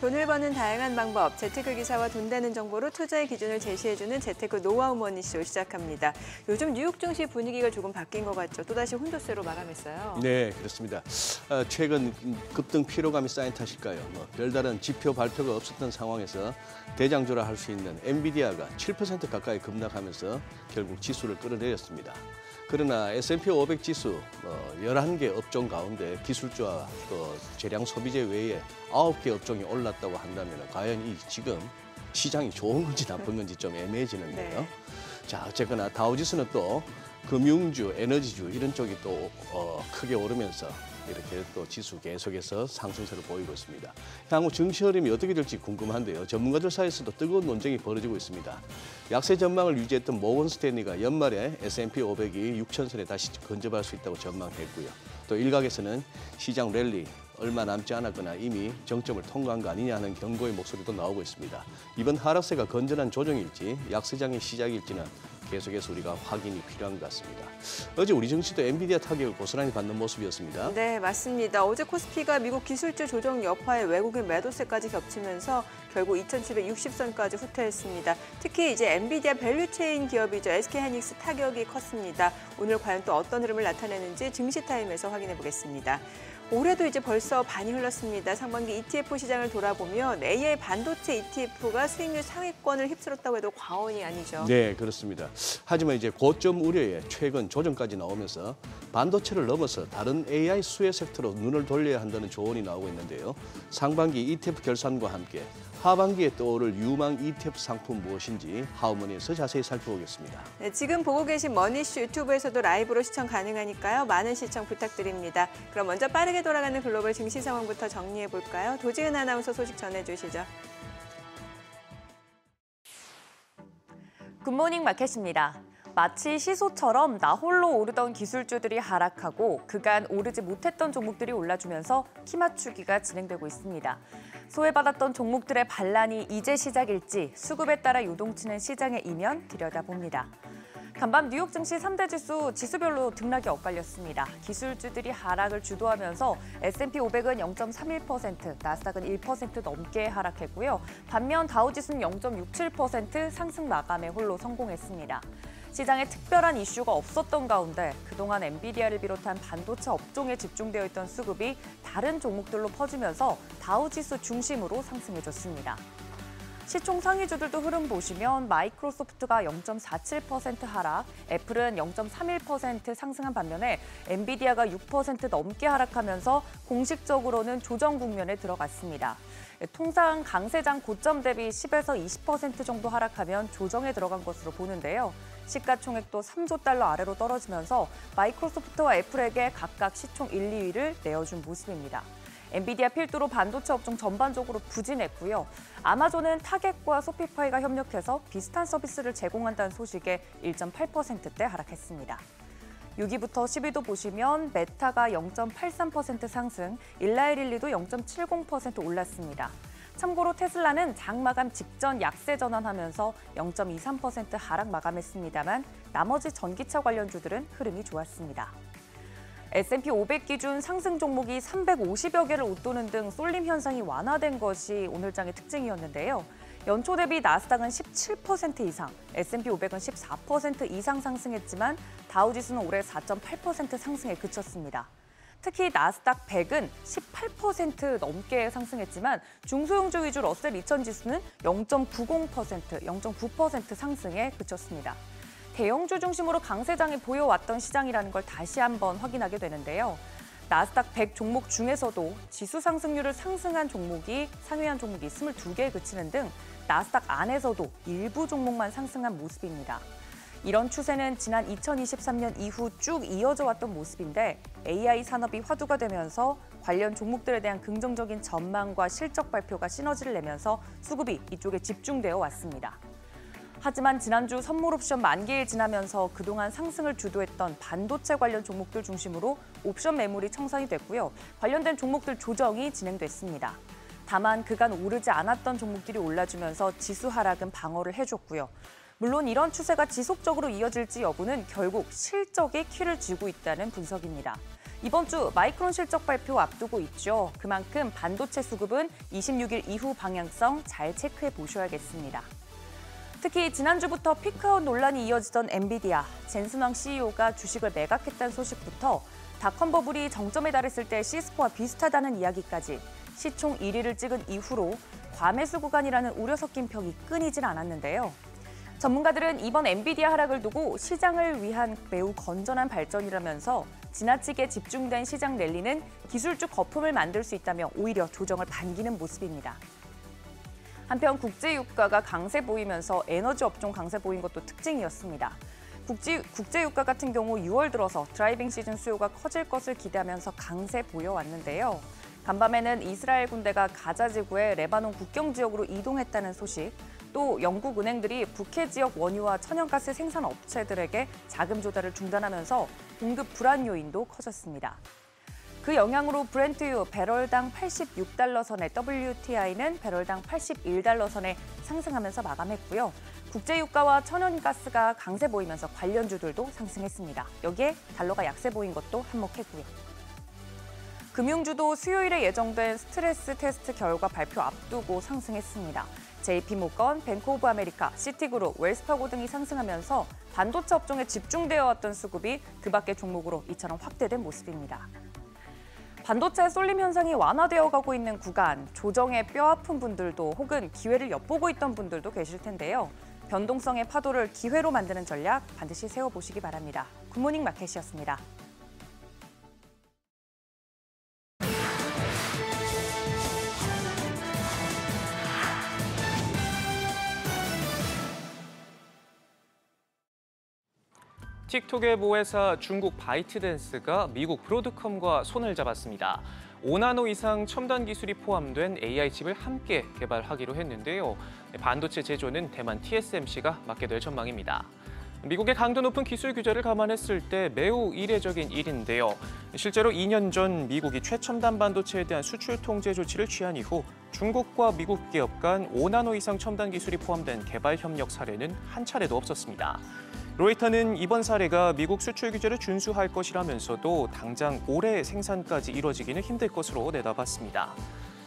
돈을 버는 다양한 방법, 재테크 기사와 돈 되는 정보로 투자의 기준을 제시해주는 재테크 노하우 머니쇼 시작합니다. 요즘 뉴욕 증시 분위기가 조금 바뀐 것 같죠? 또다시 혼조세로 마감했어요. 네, 그렇습니다. 최근 급등 피로감이 쌓인 탓일까요? 별다른 지표 발표가 없었던 상황에서 대장주라 할 수 있는 엔비디아가 7% 가까이 급락하면서 결국 지수를 끌어내렸습니다. 그러나 S&P 500 지수 11개 업종 가운데 기술주와 또 재량 소비재 외에 9개 업종이 올랐다고 한다면 과연 이 지금 시장이 좋은 건지 나쁜 건지 좀 애매해지는데요. 네. 자, 어쨌거나 다우지수는 또 금융주, 에너지주 이런 쪽이 또 크게 오르면서 이렇게 또 지수 계속해서 상승세를 보이고 있습니다. 향후 증시 흐름이 어떻게 될지 궁금한데요. 전문가들 사이에서도 뜨거운 논쟁이 벌어지고 있습니다. 약세 전망을 유지했던 모건 스탠리가 연말에 S&P 500이 6,000선에 다시 근접할 수 있다고 전망했고요. 또 일각에서는 시장 랠리 얼마 남지 않았거나 이미 정점을 통과한 거 아니냐 하는 경고의 목소리도 나오고 있습니다. 이번 하락세가 건전한 조정일지 약세장의 시작일지는 계속해서 우리가 확인이 필요한 것 같습니다. 어제 우리 증시도 엔비디아 타격을 고스란히 받는 모습이었습니다. 네, 맞습니다. 어제 코스피가 미국 기술주 조정 여파에 외국인 매도세까지 겹치면서 결국 2,760선까지 후퇴했습니다. 특히 이제 엔비디아 밸류체인 기업이죠. SK하이닉스 타격이 컸습니다. 오늘 과연 또 어떤 흐름을 나타내는지 증시타임에서 확인해 보겠습니다. 올해도 이제 벌써 반이 흘렀습니다. 상반기 ETF 시장을 돌아보면 AI 반도체 ETF가 수익률 상위권을 휩쓸었다고 해도 과언이 아니죠. 네, 그렇습니다. 하지만 이제 고점 우려에 최근 조정까지 나오면서 반도체를 넘어서 다른 AI 수혜 섹터로 눈을 돌려야 한다는 조언이 나오고 있는데요. 상반기 ETF 결산과 함께 하반기에 떠오를 유망 ETF 상품 무엇인지 하우머니에서 자세히 살펴보겠습니다. 네, 지금 보고 계신 머니쇼 유튜브에서도 라이브로 시청 가능하니까요. 많은 시청 부탁드립니다. 그럼 먼저 빠르게 돌아가는 글로벌 증시 상황부터 정리해 볼까요? 도지은 아나운서 소식 전해주시죠. 굿모닝 마켓입니다. 마치 시소처럼 나홀로 오르던 기술주들이 하락하고 그간 오르지 못했던 종목들이 올라주면서 키 맞추기가 진행되고 있습니다. 소외받았던 종목들의 반란이 이제 시작일지 수급에 따라 요동치는 시장의 이면 들여다봅니다. 간밤 뉴욕 증시 3대 지수 지수별로 등락이 엇갈렸습니다. 기술주들이 하락을 주도하면서 S&P 500은 0.31%, 나스닥은 1% 넘게 하락했고요. 반면 다우지수는 0.67% 상승 마감에 홀로 성공했습니다. 시장에 특별한 이슈가 없었던 가운데 그동안 엔비디아를 비롯한 반도체 업종에 집중되어 있던 수급이 다른 종목들로 퍼지면서 다우지수 중심으로 상승해줬습니다. 시총 상위주들도 흐름 보시면 마이크로소프트가 0.47% 하락, 애플은 0.31% 상승한 반면에 엔비디아가 6% 넘게 하락하면서 공식적으로는 조정 국면에 들어갔습니다. 통상 강세장 고점 대비 10에서 20% 정도 하락하면 조정에 들어간 것으로 보는데요. 시가총액도 3조 달러 아래로 떨어지면서 마이크로소프트와 애플에게 각각 시총 1, 2위를 내어준 모습입니다. 엔비디아 필두로 반도체 업종 전반적으로 부진했고요. 아마존은 타겟과 소피파이가 협력해서 비슷한 서비스를 제공한다는 소식에 1.8%대 하락했습니다. 6위부터 10위도 보시면 메타가 0.83% 상승, 일라이릴리도 0.70% 올랐습니다. 참고로 테슬라는 장 마감 직전 약세 전환하면서 0.23% 하락 마감했습니다만 나머지 전기차 관련주들은 흐름이 좋았습니다. S&P 500 기준 상승 종목이 350여 개를 웃도는 등 쏠림 현상이 완화된 것이 오늘장의 특징이었는데요. 연초 대비 나스닥은 17% 이상, S&P 500은 14% 이상 상승했지만 다우지수는 올해 4.8% 상승에 그쳤습니다. 특히 나스닥 100은 18% 넘게 상승했지만 중소형주 위주 러셀 2000 지수는 0.90%, 0.9% 상승에 그쳤습니다. 대형주 중심으로 강세장이 보여왔던 시장이라는 걸 다시 한번 확인하게 되는데요. 나스닥 100 종목 중에서도 지수 상승률을 상승한 종목이 상회한 종목이 22개에 그치는 등 나스닥 안에서도 일부 종목만 상승한 모습입니다. 이런 추세는 지난 2023년 이후 쭉 이어져 왔던 모습인데 AI 산업이 화두가 되면서 관련 종목들에 대한 긍정적인 전망과 실적 발표가 시너지를 내면서 수급이 이쪽에 집중되어 왔습니다. 하지만 지난주 선물 옵션 만기일 지나면서 그동안 상승을 주도했던 반도체 관련 종목들 중심으로 옵션 매물이 청산이 됐고요. 관련된 종목들 조정이 진행됐습니다. 다만 그간 오르지 않았던 종목들이 올라주면서 지수 하락은 방어를 해줬고요. 물론 이런 추세가 지속적으로 이어질지 여부는 결국 실적이 키를 쥐고 있다는 분석입니다. 이번 주 마이크론 실적 발표 앞두고 있죠. 그만큼 반도체 수급은 26일 이후 방향성 잘 체크해 보셔야겠습니다. 특히 지난주부터 피크아웃 논란이 이어지던 엔비디아, 젠슨 왕 CEO가 주식을 매각했다는 소식부터 닷컴 버블이 정점에 달했을 때 시스코와 비슷하다는 이야기까지 시총 1위를 찍은 이후로 과매수 구간이라는 우려 섞인 평이 끊이질 않았는데요. 전문가들은 이번 엔비디아 하락을 두고 시장을 위한 매우 건전한 발전이라면서 지나치게 집중된 시장 랠리는 기술주 거품을 만들 수 있다며 오히려 조정을 반기는 모습입니다. 한편 국제유가가 강세 보이면서 에너지 업종 강세 보인 것도 특징이었습니다. 국제유가 같은 경우 6월 들어서 드라이빙 시즌 수요가 커질 것을 기대하면서 강세 보여왔는데요. 간밤에는 이스라엘 군대가 가자 지구의 레바논 국경 지역으로 이동했다는 소식, 또 영국 은행들이 북해 지역 원유와 천연가스 생산 업체들에게 자금 조달을 중단하면서 공급 불안 요인도 커졌습니다. 그 영향으로 브렌트유 배럴당 86달러 선에 WTI는 배럴당 81달러 선에 상승하면서 마감했고요. 국제유가와 천연가스가 강세 보이면서 관련주들도 상승했습니다. 여기에 달러가 약세 보인 것도 한몫했고요. 금융주도 수요일에 예정된 스트레스 테스트 결과 발표 앞두고 상승했습니다. JP모건, 뱅크 오브 아메리카, 시티그룹, 웰스파고 등이 상승하면서 반도체 업종에 집중되어 왔던 수급이 그 밖의 종목으로 이처럼 확대된 모습입니다. 반도체 쏠림 현상이 완화되어 가고 있는 구간, 조정에 뼈아픈 분들도 혹은 기회를 엿보고 있던 분들도 계실 텐데요. 변동성의 파도를 기회로 만드는 전략 반드시 세워보시기 바랍니다. 굿모닝 마켓이었습니다. 틱톡의 모회사 중국 바이트댄스가 미국 브로드컴과 손을 잡았습니다. 5나노 이상 첨단 기술이 포함된 AI 칩을 함께 개발하기로 했는데요. 반도체 제조는 대만 TSMC가 맡게 될 전망입니다. 미국의 강도 높은 기술 규제를 감안했을 때 매우 이례적인 일인데요. 실제로 2년 전 미국이 최첨단 반도체에 대한 수출 통제 조치를 취한 이후 중국과 미국 기업 간 5나노 이상 첨단 기술이 포함된 개발 협력 사례는 한 차례도 없었습니다. 로이터는 이번 사례가 미국 수출 규제를 준수할 것이라면서도 당장 올해 생산까지 이뤄지기는 힘들 것으로 내다봤습니다.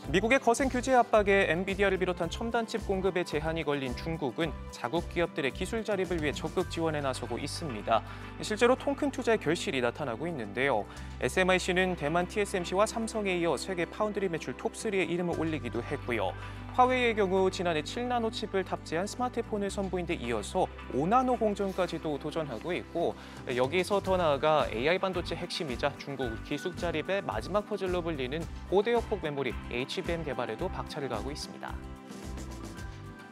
미국의 거센 규제 압박에 엔비디아를 비롯한 첨단칩 공급에 제한이 걸린 중국은 자국 기업들의 기술 자립을 위해 적극 지원에 나서고 있습니다. 실제로 통큰 투자의 결실이 나타나고 있는데요. SMIC는 대만 TSMC와 삼성에 이어 세계 파운드리 매출 톱3에 이름을 올리기도 했고요. 화웨이의 경우 지난해 7나노 칩을 탑재한 스마트폰을 선보인 데 이어서 5나노 공정까지도 도전하고 있고, 여기서 더 나아가 AI 반도체 핵심이자 중국 기술 자립의 마지막 퍼즐로 불리는 고대역폭 메모리 HBM 개발에도 박차를 가하고 있습니다.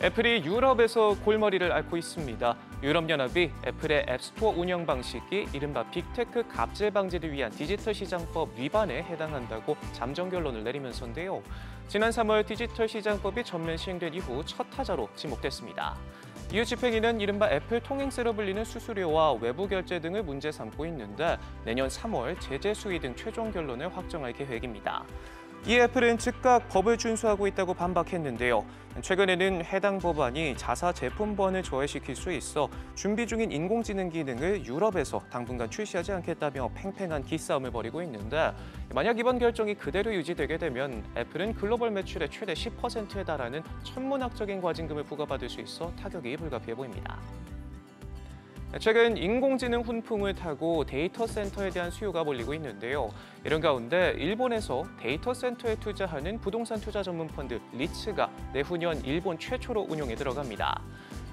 애플이 유럽에서 골머리를 앓고 있습니다. 유럽연합이 애플의 앱스토어 운영 방식이 이른바 빅테크 갑질 방지를 위한 디지털 시장법 위반에 해당한다고 잠정 결론을 내리면서인데요. 지난 3월 디지털 시장법이 전면 시행된 이후 첫 타자로 지목됐습니다. 이후 집행위는 이른바 애플 통행세로 불리는 수수료와 외부 결제 등을 문제 삼고 있는데 내년 3월 제재 수위 등 최종 결론을 확정할 계획입니다. 이에 애플은 즉각 법을 준수하고 있다고 반박했는데요. 최근에는 해당 법안이 자사 제품번을 저해시킬 수 있어 준비 중인 인공지능 기능을 유럽에서 당분간 출시하지 않겠다며 팽팽한 기싸움을 벌이고 있는데, 만약 이번 결정이 그대로 유지되게 되면 애플은 글로벌 매출의 최대 10%에 달하는 천문학적인 과징금을 부과받을 수 있어 타격이 불가피해 보입니다. 최근 인공지능 훈풍을 타고 데이터 센터에 대한 수요가 몰리고 있는데요. 이런 가운데 일본에서 데이터 센터에 투자하는 부동산 투자 전문 펀드 리츠가 내후년 일본 최초로 운용에 들어갑니다.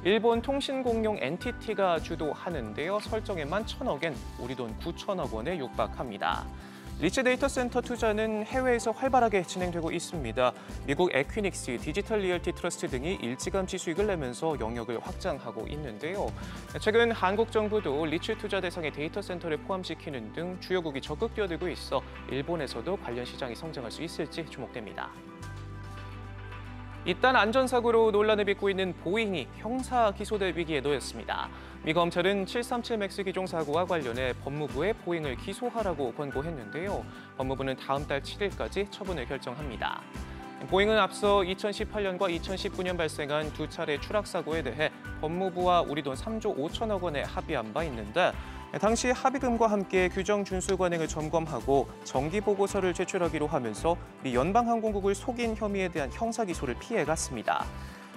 일본 통신공룡 NTT가 주도하는데요. 설정에만 1,000억엔 우리 돈 9천억 원에 육박합니다. 리츠 데이터 센터 투자는 해외에서 활발하게 진행되고 있습니다. 미국 에퀴닉스, 디지털 리얼티 트러스트 등이 일찌감치 수익을 내면서 영역을 확장하고 있는데요. 최근 한국 정부도 리츠 투자 대상의 데이터 센터를 포함시키는 등 주요국이 적극 뛰어들고 있어 일본에서도 관련 시장이 성장할 수 있을지 주목됩니다. 잇단 안전사고로 논란을 빚고 있는 보잉이 형사 기소될 위기에 놓였습니다. 미 검찰은 737 맥스 기종 사고와 관련해 법무부에 보잉을 기소하라고 권고했는데요. 법무부는 다음 달 7일까지 처분을 결정합니다. 보잉은 앞서 2018년과 2019년 발생한 두 차례 추락 사고에 대해 법무부와 우리 돈 3조 5천억 원에 합의한 바 있는데, 당시 합의금과 함께 규정 준수 관행을 점검하고 정기 보고서를 제출하기로 하면서 미 연방항공국을 속인 혐의에 대한 형사 기소를 피해갔습니다.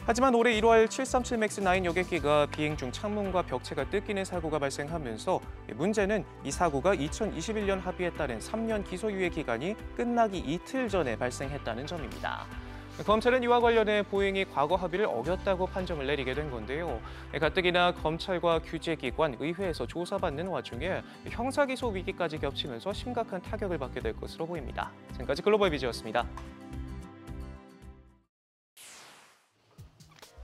하지만 올해 1월 737 맥스 9 여객기가 비행 중 창문과 벽체가 뜯기는 사고가 발생하면서 문제는 이 사고가 2021년 합의에 따른 3년 기소유예 기간이 끝나기 이틀 전에 발생했다는 점입니다. 검찰은 이와 관련해 보잉이 과거 합의를 어겼다고 판정을 내리게 된 건데요. 가뜩이나 검찰과 규제기관, 의회에서 조사받는 와중에 형사기소 위기까지 겹치면서 심각한 타격을 받게 될 것으로 보입니다. 지금까지 글로벌 비즈였습니다.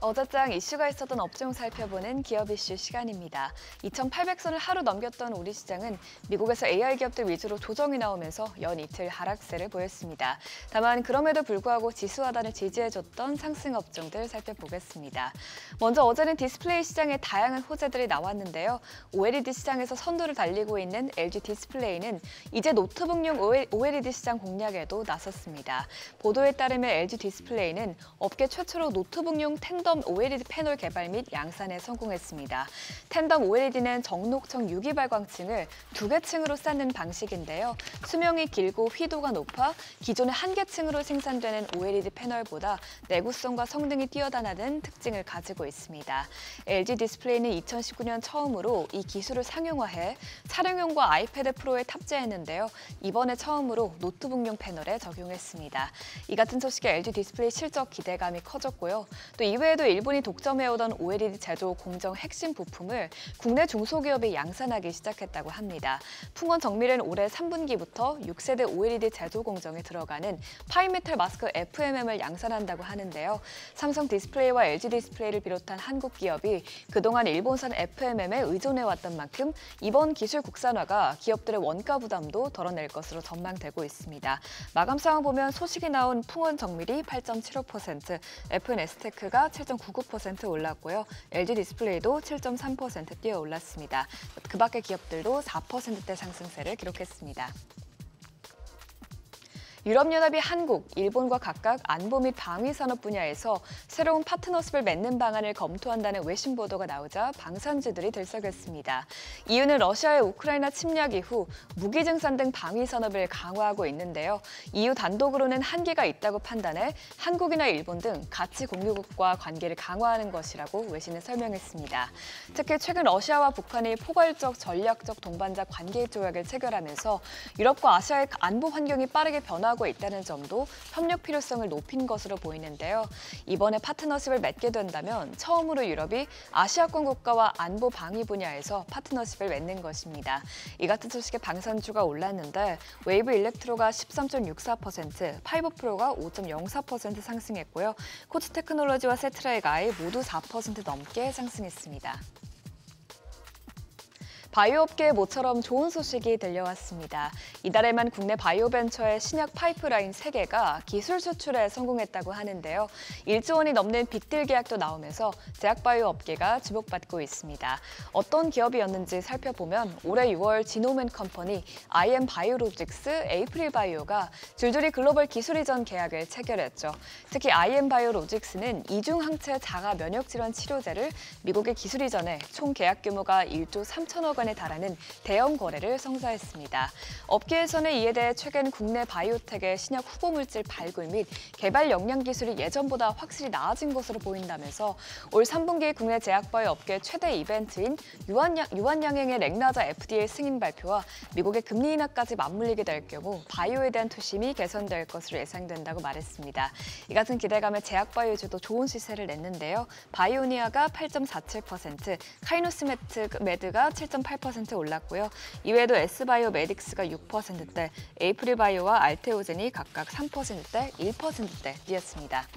어제장 이슈가 있었던 업종 살펴보는 기업 이슈 시간입니다. 2,800선을 하루 넘겼던 우리 시장은 미국에서 AI 기업들 위주로 조정이 나오면서 연 이틀 하락세를 보였습니다. 다만 그럼에도 불구하고 지수 하단을 지지해줬던 상승 업종들 살펴보겠습니다. 먼저 어제는 디스플레이 시장에 다양한 호재들이 나왔는데요. OLED 시장에서 선두를 달리고 있는 LG 디스플레이는 이제 노트북용 OLED 시장 공략에도 나섰습니다. 보도에 따르면 LG 디스플레이는 업계 최초로 노트북용 텐덤 OLED 패널 개발 및 양산에 성공했습니다. 텐덤 OLED는 정녹청 유기발광층을 2개 층으로 쌓는 방식인데요. 수명이 길고 휘도가 높아 기존의 1개 층으로 생산되는 OLED 패널보다 내구성과 성능이 뛰어나다는 특징을 가지고 있습니다. LG 디스플레이는 2019년 처음으로 이 기술을 상용화해 촬영용과 아이패드 프로에 탑재했는데요. 이번에 처음으로 노트북용 패널에 적용했습니다. 이 같은 소식에 LG 디스플레이 실적 기대감이 커졌고요. 또 이외에도 일본이 독점해오던 OLED 제조 공정 핵심 부품을 국내 중소기업이 양산하기 시작했다고 합니다. 풍원 정밀은 올해 3분기부터 6세대 OLED 제조 공정에 들어가는 파이메탈 마스크 FMM을 양산한다고 하는데요. 삼성 디스플레이와 LG 디스플레이를 비롯한 한국 기업이 그동안 일본산 FMM에 의존해왔던 만큼 이번 기술 국산화가 기업들의 원가 부담도 덜어낼 것으로 전망되고 있습니다. 마감 상황 보면 소식이 나온 풍원 정밀이 8.75%, FNS테크가 7.99% 올랐고요. LG 디스플레이도 7.3% 뛰어 올랐습니다. 그 밖의 기업들도 4%대 상승세를 기록했습니다. 유럽연합이 한국, 일본과 각각 안보 및 방위 산업 분야에서 새로운 파트너십을 맺는 방안을 검토한다는 외신 보도가 나오자 방산주들이 들썩였습니다. 이유는 러시아의 우크라이나 침략 이후 무기 증산 등 방위 산업을 강화하고 있는데요. EU 단독으로는 한계가 있다고 판단해 한국이나 일본 등 가치 공유국과 관계를 강화하는 것이라고 외신은 설명했습니다. 특히 최근 러시아와 북한이 포괄적 전략적 동반자 관계 조약을 체결하면서 유럽과 아시아의 안보 환경이 빠르게 변화하고 있다는 점도 협력 필요성을 높인 것으로 보이는데요. 이번에 파트너십을 맺게 된다면 처음으로 유럽이 아시아권 국가와 안보 방위 분야에서 파트너십을 맺는 것입니다. 이 같은 소식에 방산주가 올랐는데 웨이브 일렉트로가 13.64%, 파이버 프로가 5.04% 상승했고요. 코치 테크놀로지와 세트라이가이 모두 4% 넘게 상승했습니다. 바이오업계의 모처럼 좋은 소식이 들려왔습니다. 이달에만 국내 바이오 벤처의 신약 파이프라인 3개가 기술 수출에 성공했다고 하는데요. 1조 원이 넘는 빅딜 계약도 나오면서 제약바이오 업계가 주목받고 있습니다. 어떤 기업이었는지 살펴보면 올해 6월 지노맨 컴퍼니, IM 바이오로직스, 에이프릴 바이오가 줄줄이 글로벌 기술 이전 계약을 체결했죠. 특히 IM 바이오로직스는 이중 항체 자가 면역 질환 치료제를 미국에 기술 이전해 총 계약 규모가 1조 3천억 원에 달하는 대형 거래를 성사했습니다. 업계에서는 이에 대해 최근 국내 바이오텍의 신약 후보 물질 발굴 및 개발 역량 기술이 예전보다 확실히 나아진 것으로 보인다면서 올 3분기 국내 제약바이오 업계 최대 이벤트인 유한양행의 렉나자 FDA 승인 발표와 미국의 금리 인하까지 맞물리게 될 경우 바이오에 대한 투심이 개선될 것으로 예상된다고 말했습니다. 이 같은 기대감에 제약바이오주도 좋은 시세를 냈는데요. 바이오니아가 8.47%, 카이노스메드가 7.8% 올랐고요. 이외에도 S바이오메딕스가 6%대, 에이프릴바이오와 알테오젠이 각각 3%대, 1%대 뛰었습니다.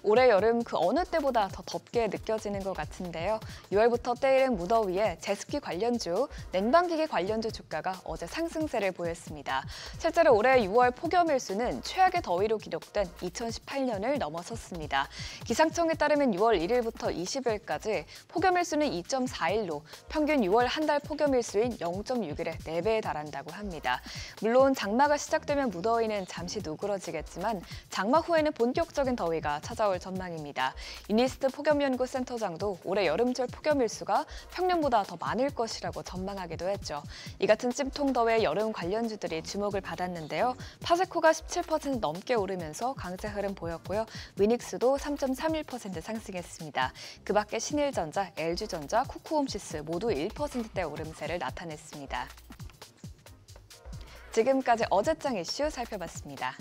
올해 여름 그 어느 때보다 더 덥게 느껴지는 것 같은데요. 6월부터 때이른 무더위에 제습기 관련주, 냉방기기 관련주 주가가 어제 상승세를 보였습니다. 실제로 올해 6월 폭염일수는 최악의 더위로 기록된 2018년을 넘어섰습니다. 기상청에 따르면 6월 1일부터 20일까지 폭염일수는 2.4일로 평균 6월 한 달 폭염일수인 0.6일의 4배에 달한다고 합니다. 물론 장마가 시작되면 무더위는 잠시 누그러지겠지만 장마 후에는 본격적인 더위가 찾아올 가까울 전망입니다. 이니스트 폭염연구센터장도 올해 여름철 폭염 일수가 평년보다 더 많을 것이라고 전망하기도 했죠. 이 같은 찜통더위에 여름 관련주들이 주목을 받았는데요. 파세코가 17% 넘게 오르면서 강세 흐름 보였고요. 위닉스도 3.31% 상승했습니다. 그 밖에 신일전자, LG전자, 쿠쿠홈시스 모두 1%대 오름세를 나타냈습니다. 지금까지 어제장 이슈 살펴봤습니다.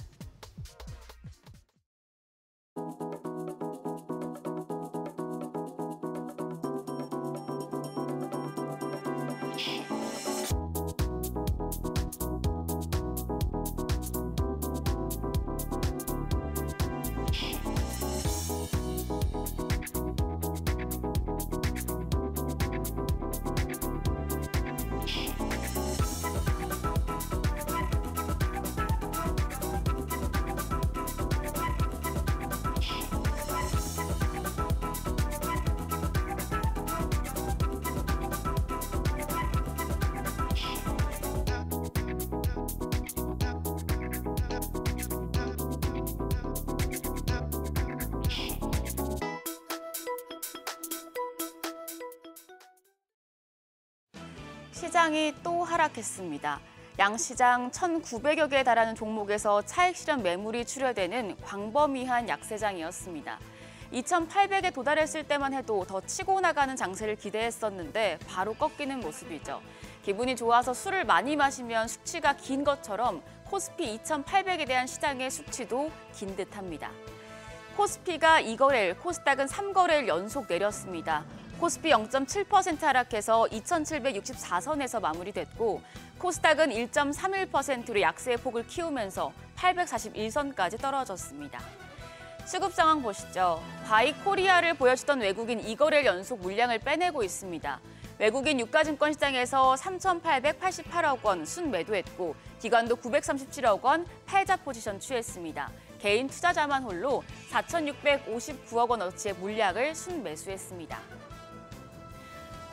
시장이 또 하락했습니다. 양시장 1,900여 개에 달하는 종목에서 차익 실현 매물이 출혈되는 광범위한 약세장이었습니다. 2,800에 도달했을 때만 해도 더 치고 나가는 장세를 기대했었는데 바로 꺾이는 모습이죠. 기분이 좋아서 술을 많이 마시면 숙취가 긴 것처럼 코스피 2,800에 대한 시장의 숙취도 긴 듯합니다. 코스피가 2거래일, 코스닥은 3거래일 연속 내렸습니다. 코스피 0.7% 하락해서 2,764선에서 마무리됐고 코스닥은 1.31%로 약세의 폭을 키우면서 841선까지 떨어졌습니다. 수급 상황 보시죠. 바이코리아를 보여주던 외국인 2거래일 연속 물량을 빼내고 있습니다. 외국인 유가증권 시장에서 3,888억 원 순매도했고 기관도 937억 원 팔자 포지션 취했습니다. 개인 투자자만 홀로 4,659억 원어치의 물량을 순매수했습니다.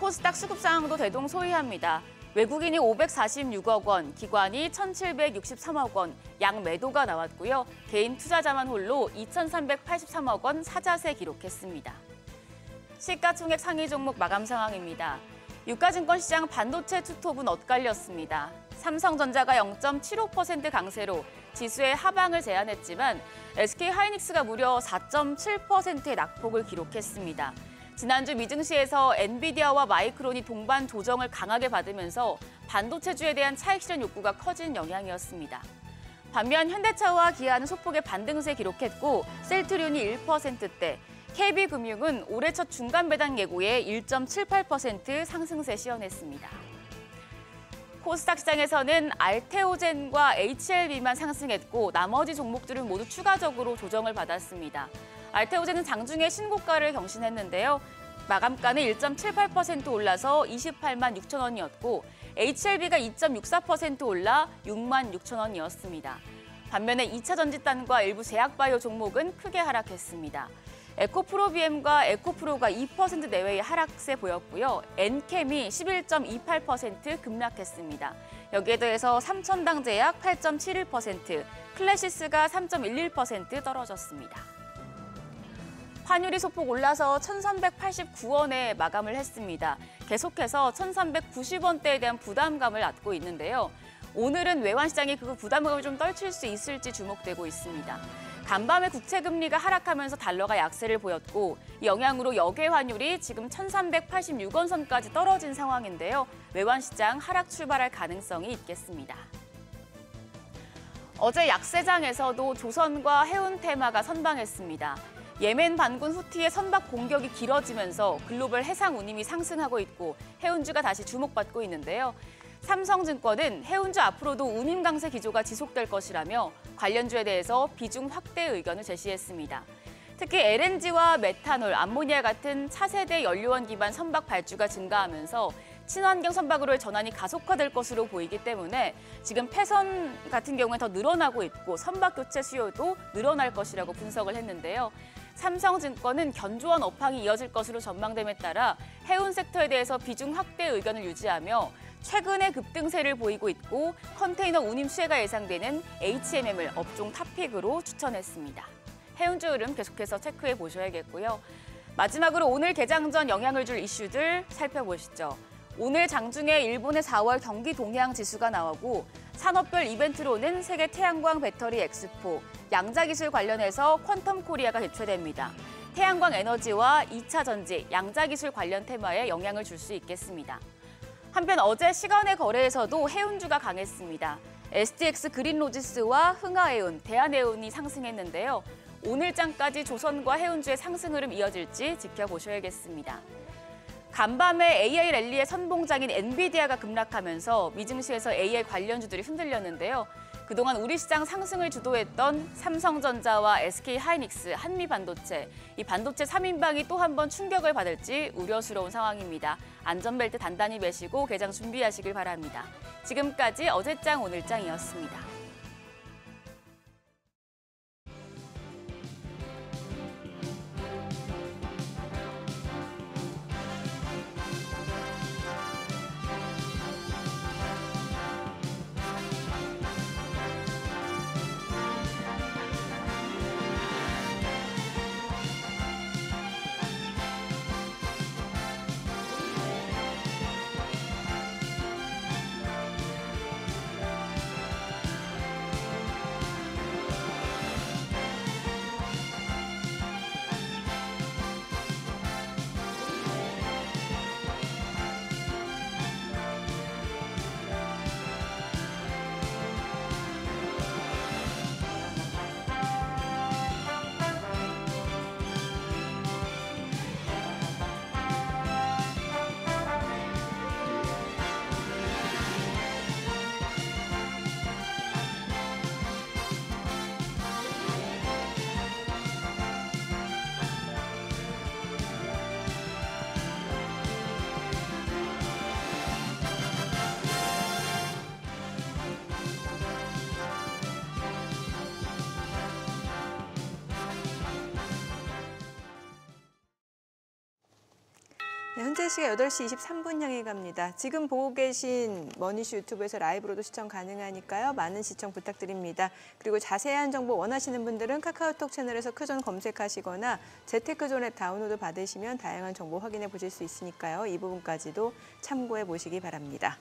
코스닥 수급 상황도 대동소이합니다. 외국인이 546억 원, 기관이 1,763억 원, 양매도가 나왔고요. 개인 투자자만 홀로 2,383억 원 사자세 기록했습니다. 시가총액 상위 종목 마감 상황입니다. 유가증권 시장 반도체 투톱은 엇갈렸습니다. 삼성전자가 0.75% 강세로 지수의 하방을 제한했지만 SK하이닉스가 무려 4.7%의 낙폭을 기록했습니다. 지난주 미증시에서 엔비디아와 마이크론이 동반 조정을 강하게 받으면서 반도체주에 대한 차익 실현 욕구가 커진 영향이었습니다. 반면 현대차와 기아는 소폭의 반등세 기록했고 셀트리온이 1%대, KB금융은 올해 첫 중간 배당 예고에 1.78% 상승세 시현했습니다. 코스닥 시장에서는 알테오젠과 HLB만 상승했고 나머지 종목들은 모두 추가적으로 조정을 받았습니다. 알테오젠은 장중에 신고가를 경신했는데요. 마감가는 1.78% 올라서 28만 6천 원이었고 HLB가 2.64% 올라 6만 6천 원이었습니다. 반면에 2차 전지단과 일부 제약바이오 종목은 크게 하락했습니다. 에코프로비엠과 에코프로가 2% 내외의 하락세 보였고요. 엔캠이 11.28% 급락했습니다. 여기에 더해서 삼천당제약 8.71%, 클래시스가 3.11% 떨어졌습니다. 환율이 소폭 올라서 1,389원에 마감을 했습니다. 계속해서 1,390원대에 대한 부담감을 안고 있는데요. 오늘은 외환시장이 그 부담감을 좀 떨칠 수 있을지 주목되고 있습니다. 간밤에 국채금리가 하락하면서 달러가 약세를 보였고 이 영향으로 역외 환율이 지금 1,386원 선까지 떨어진 상황인데요. 외환시장 하락 출발할 가능성이 있겠습니다. 어제 약세장에서도 조선과 해운 테마가 선방했습니다. 예멘 반군 후티의 선박 공격이 길어지면서 글로벌 해상 운임이 상승하고 있고 해운주가 다시 주목받고 있는데요. 삼성증권은 해운주 앞으로도 운임 강세 기조가 지속될 것이라며 관련주에 대해서 비중 확대 의견을 제시했습니다. 특히 LNG와 메탄올, 암모니아 같은 차세대 연료원 기반 선박 발주가 증가하면서 친환경 선박으로의 전환이 가속화될 것으로 보이기 때문에 지금 폐선 같은 경우에 더 늘어나고 있고 선박 교체 수요도 늘어날 것이라고 분석을 했는데요. 삼성증권은 견조한 업황이 이어질 것으로 전망됨에 따라 해운 섹터에 대해서 비중 확대 의견을 유지하며 최근에 급등세를 보이고 있고 컨테이너 운임 수혜가 예상되는 HMM을 업종 탑픽으로 추천했습니다. 해운주 흐름 계속해서 체크해 보셔야겠고요. 마지막으로 오늘 개장 전 영향을 줄 이슈들 살펴보시죠. 오늘 장중에 일본의 4월 경기 동향 지수가 나오고 산업별 이벤트로는 세계 태양광 배터리 엑스포, 양자기술 관련해서 퀀텀 코리아가 개최됩니다. 태양광 에너지와 2차 전지, 양자기술 관련 테마에 영향을 줄 수 있겠습니다. 한편 어제 시간의 거래에서도 해운주가 강했습니다. STX 그린로지스와 흥하해운, 대한해운이 상승했는데요. 오늘장까지 조선과 해운주의 상승 흐름 이어질지 지켜보셔야겠습니다. 간밤에 AI 랠리의 선봉장인 엔비디아가 급락하면서 미증시에서 AI 관련주들이 흔들렸는데요. 그동안 우리 시장 상승을 주도했던 삼성전자와 SK하이닉스, 한미반도체, 이 반도체 3인방이 또 한 번 충격을 받을지 우려스러운 상황입니다. 안전벨트 단단히 매시고 개장 준비하시길 바랍니다. 지금까지 어제장 오늘장이었습니다. 네, 현재 시각 8시 23분 향해 갑니다. 지금 보고 계신 머니슈 유튜브에서 라이브로도 시청 가능하니까요. 많은 시청 부탁드립니다. 그리고 자세한 정보 원하시는 분들은 카카오톡 채널에서 크존 검색하시거나 재테크존 앱 다운로드 받으시면 다양한 정보 확인해 보실 수 있으니까요. 이 부분까지도 참고해 보시기 바랍니다.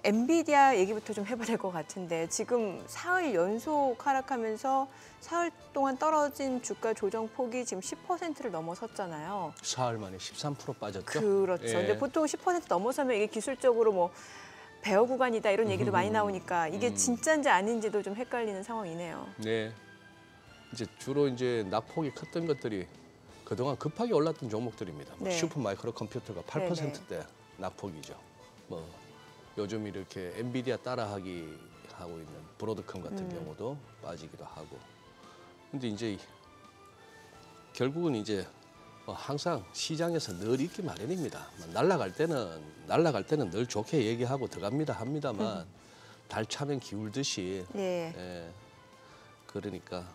엔비디아 얘기부터 좀 해봐야 될 것 같은데 지금 사흘 연속 하락하면서 사흘 동안 떨어진 주가 조정 폭이 지금 10%를 넘어섰잖아요. 사흘 만에 13% 빠졌죠. 그렇죠. 예. 근데 보통 10% 넘어서면 이게 기술적으로 뭐 배어 구간이다 이런 얘기도 많이 나오니까 이게 진짜인지 아닌지도 좀 헷갈리는 상황이네요. 네. 이제 주로 이제 낙폭이 컸던 것들이 그동안 급하게 올랐던 종목들입니다. 네. 슈퍼 마이크로 컴퓨터가 8%대 낙폭이죠. 뭐 요즘 이렇게 엔비디아 따라하기 하고 있는 브로드컴 같은 경우도 빠지기도 하고. 근데 이제 결국은 이제 항상 시장에서 늘 있기 마련입니다. 날아갈 때는 늘 좋게 얘기하고 들어갑니다 합니다만 달 차면 기울듯이 예. 예. 그러니까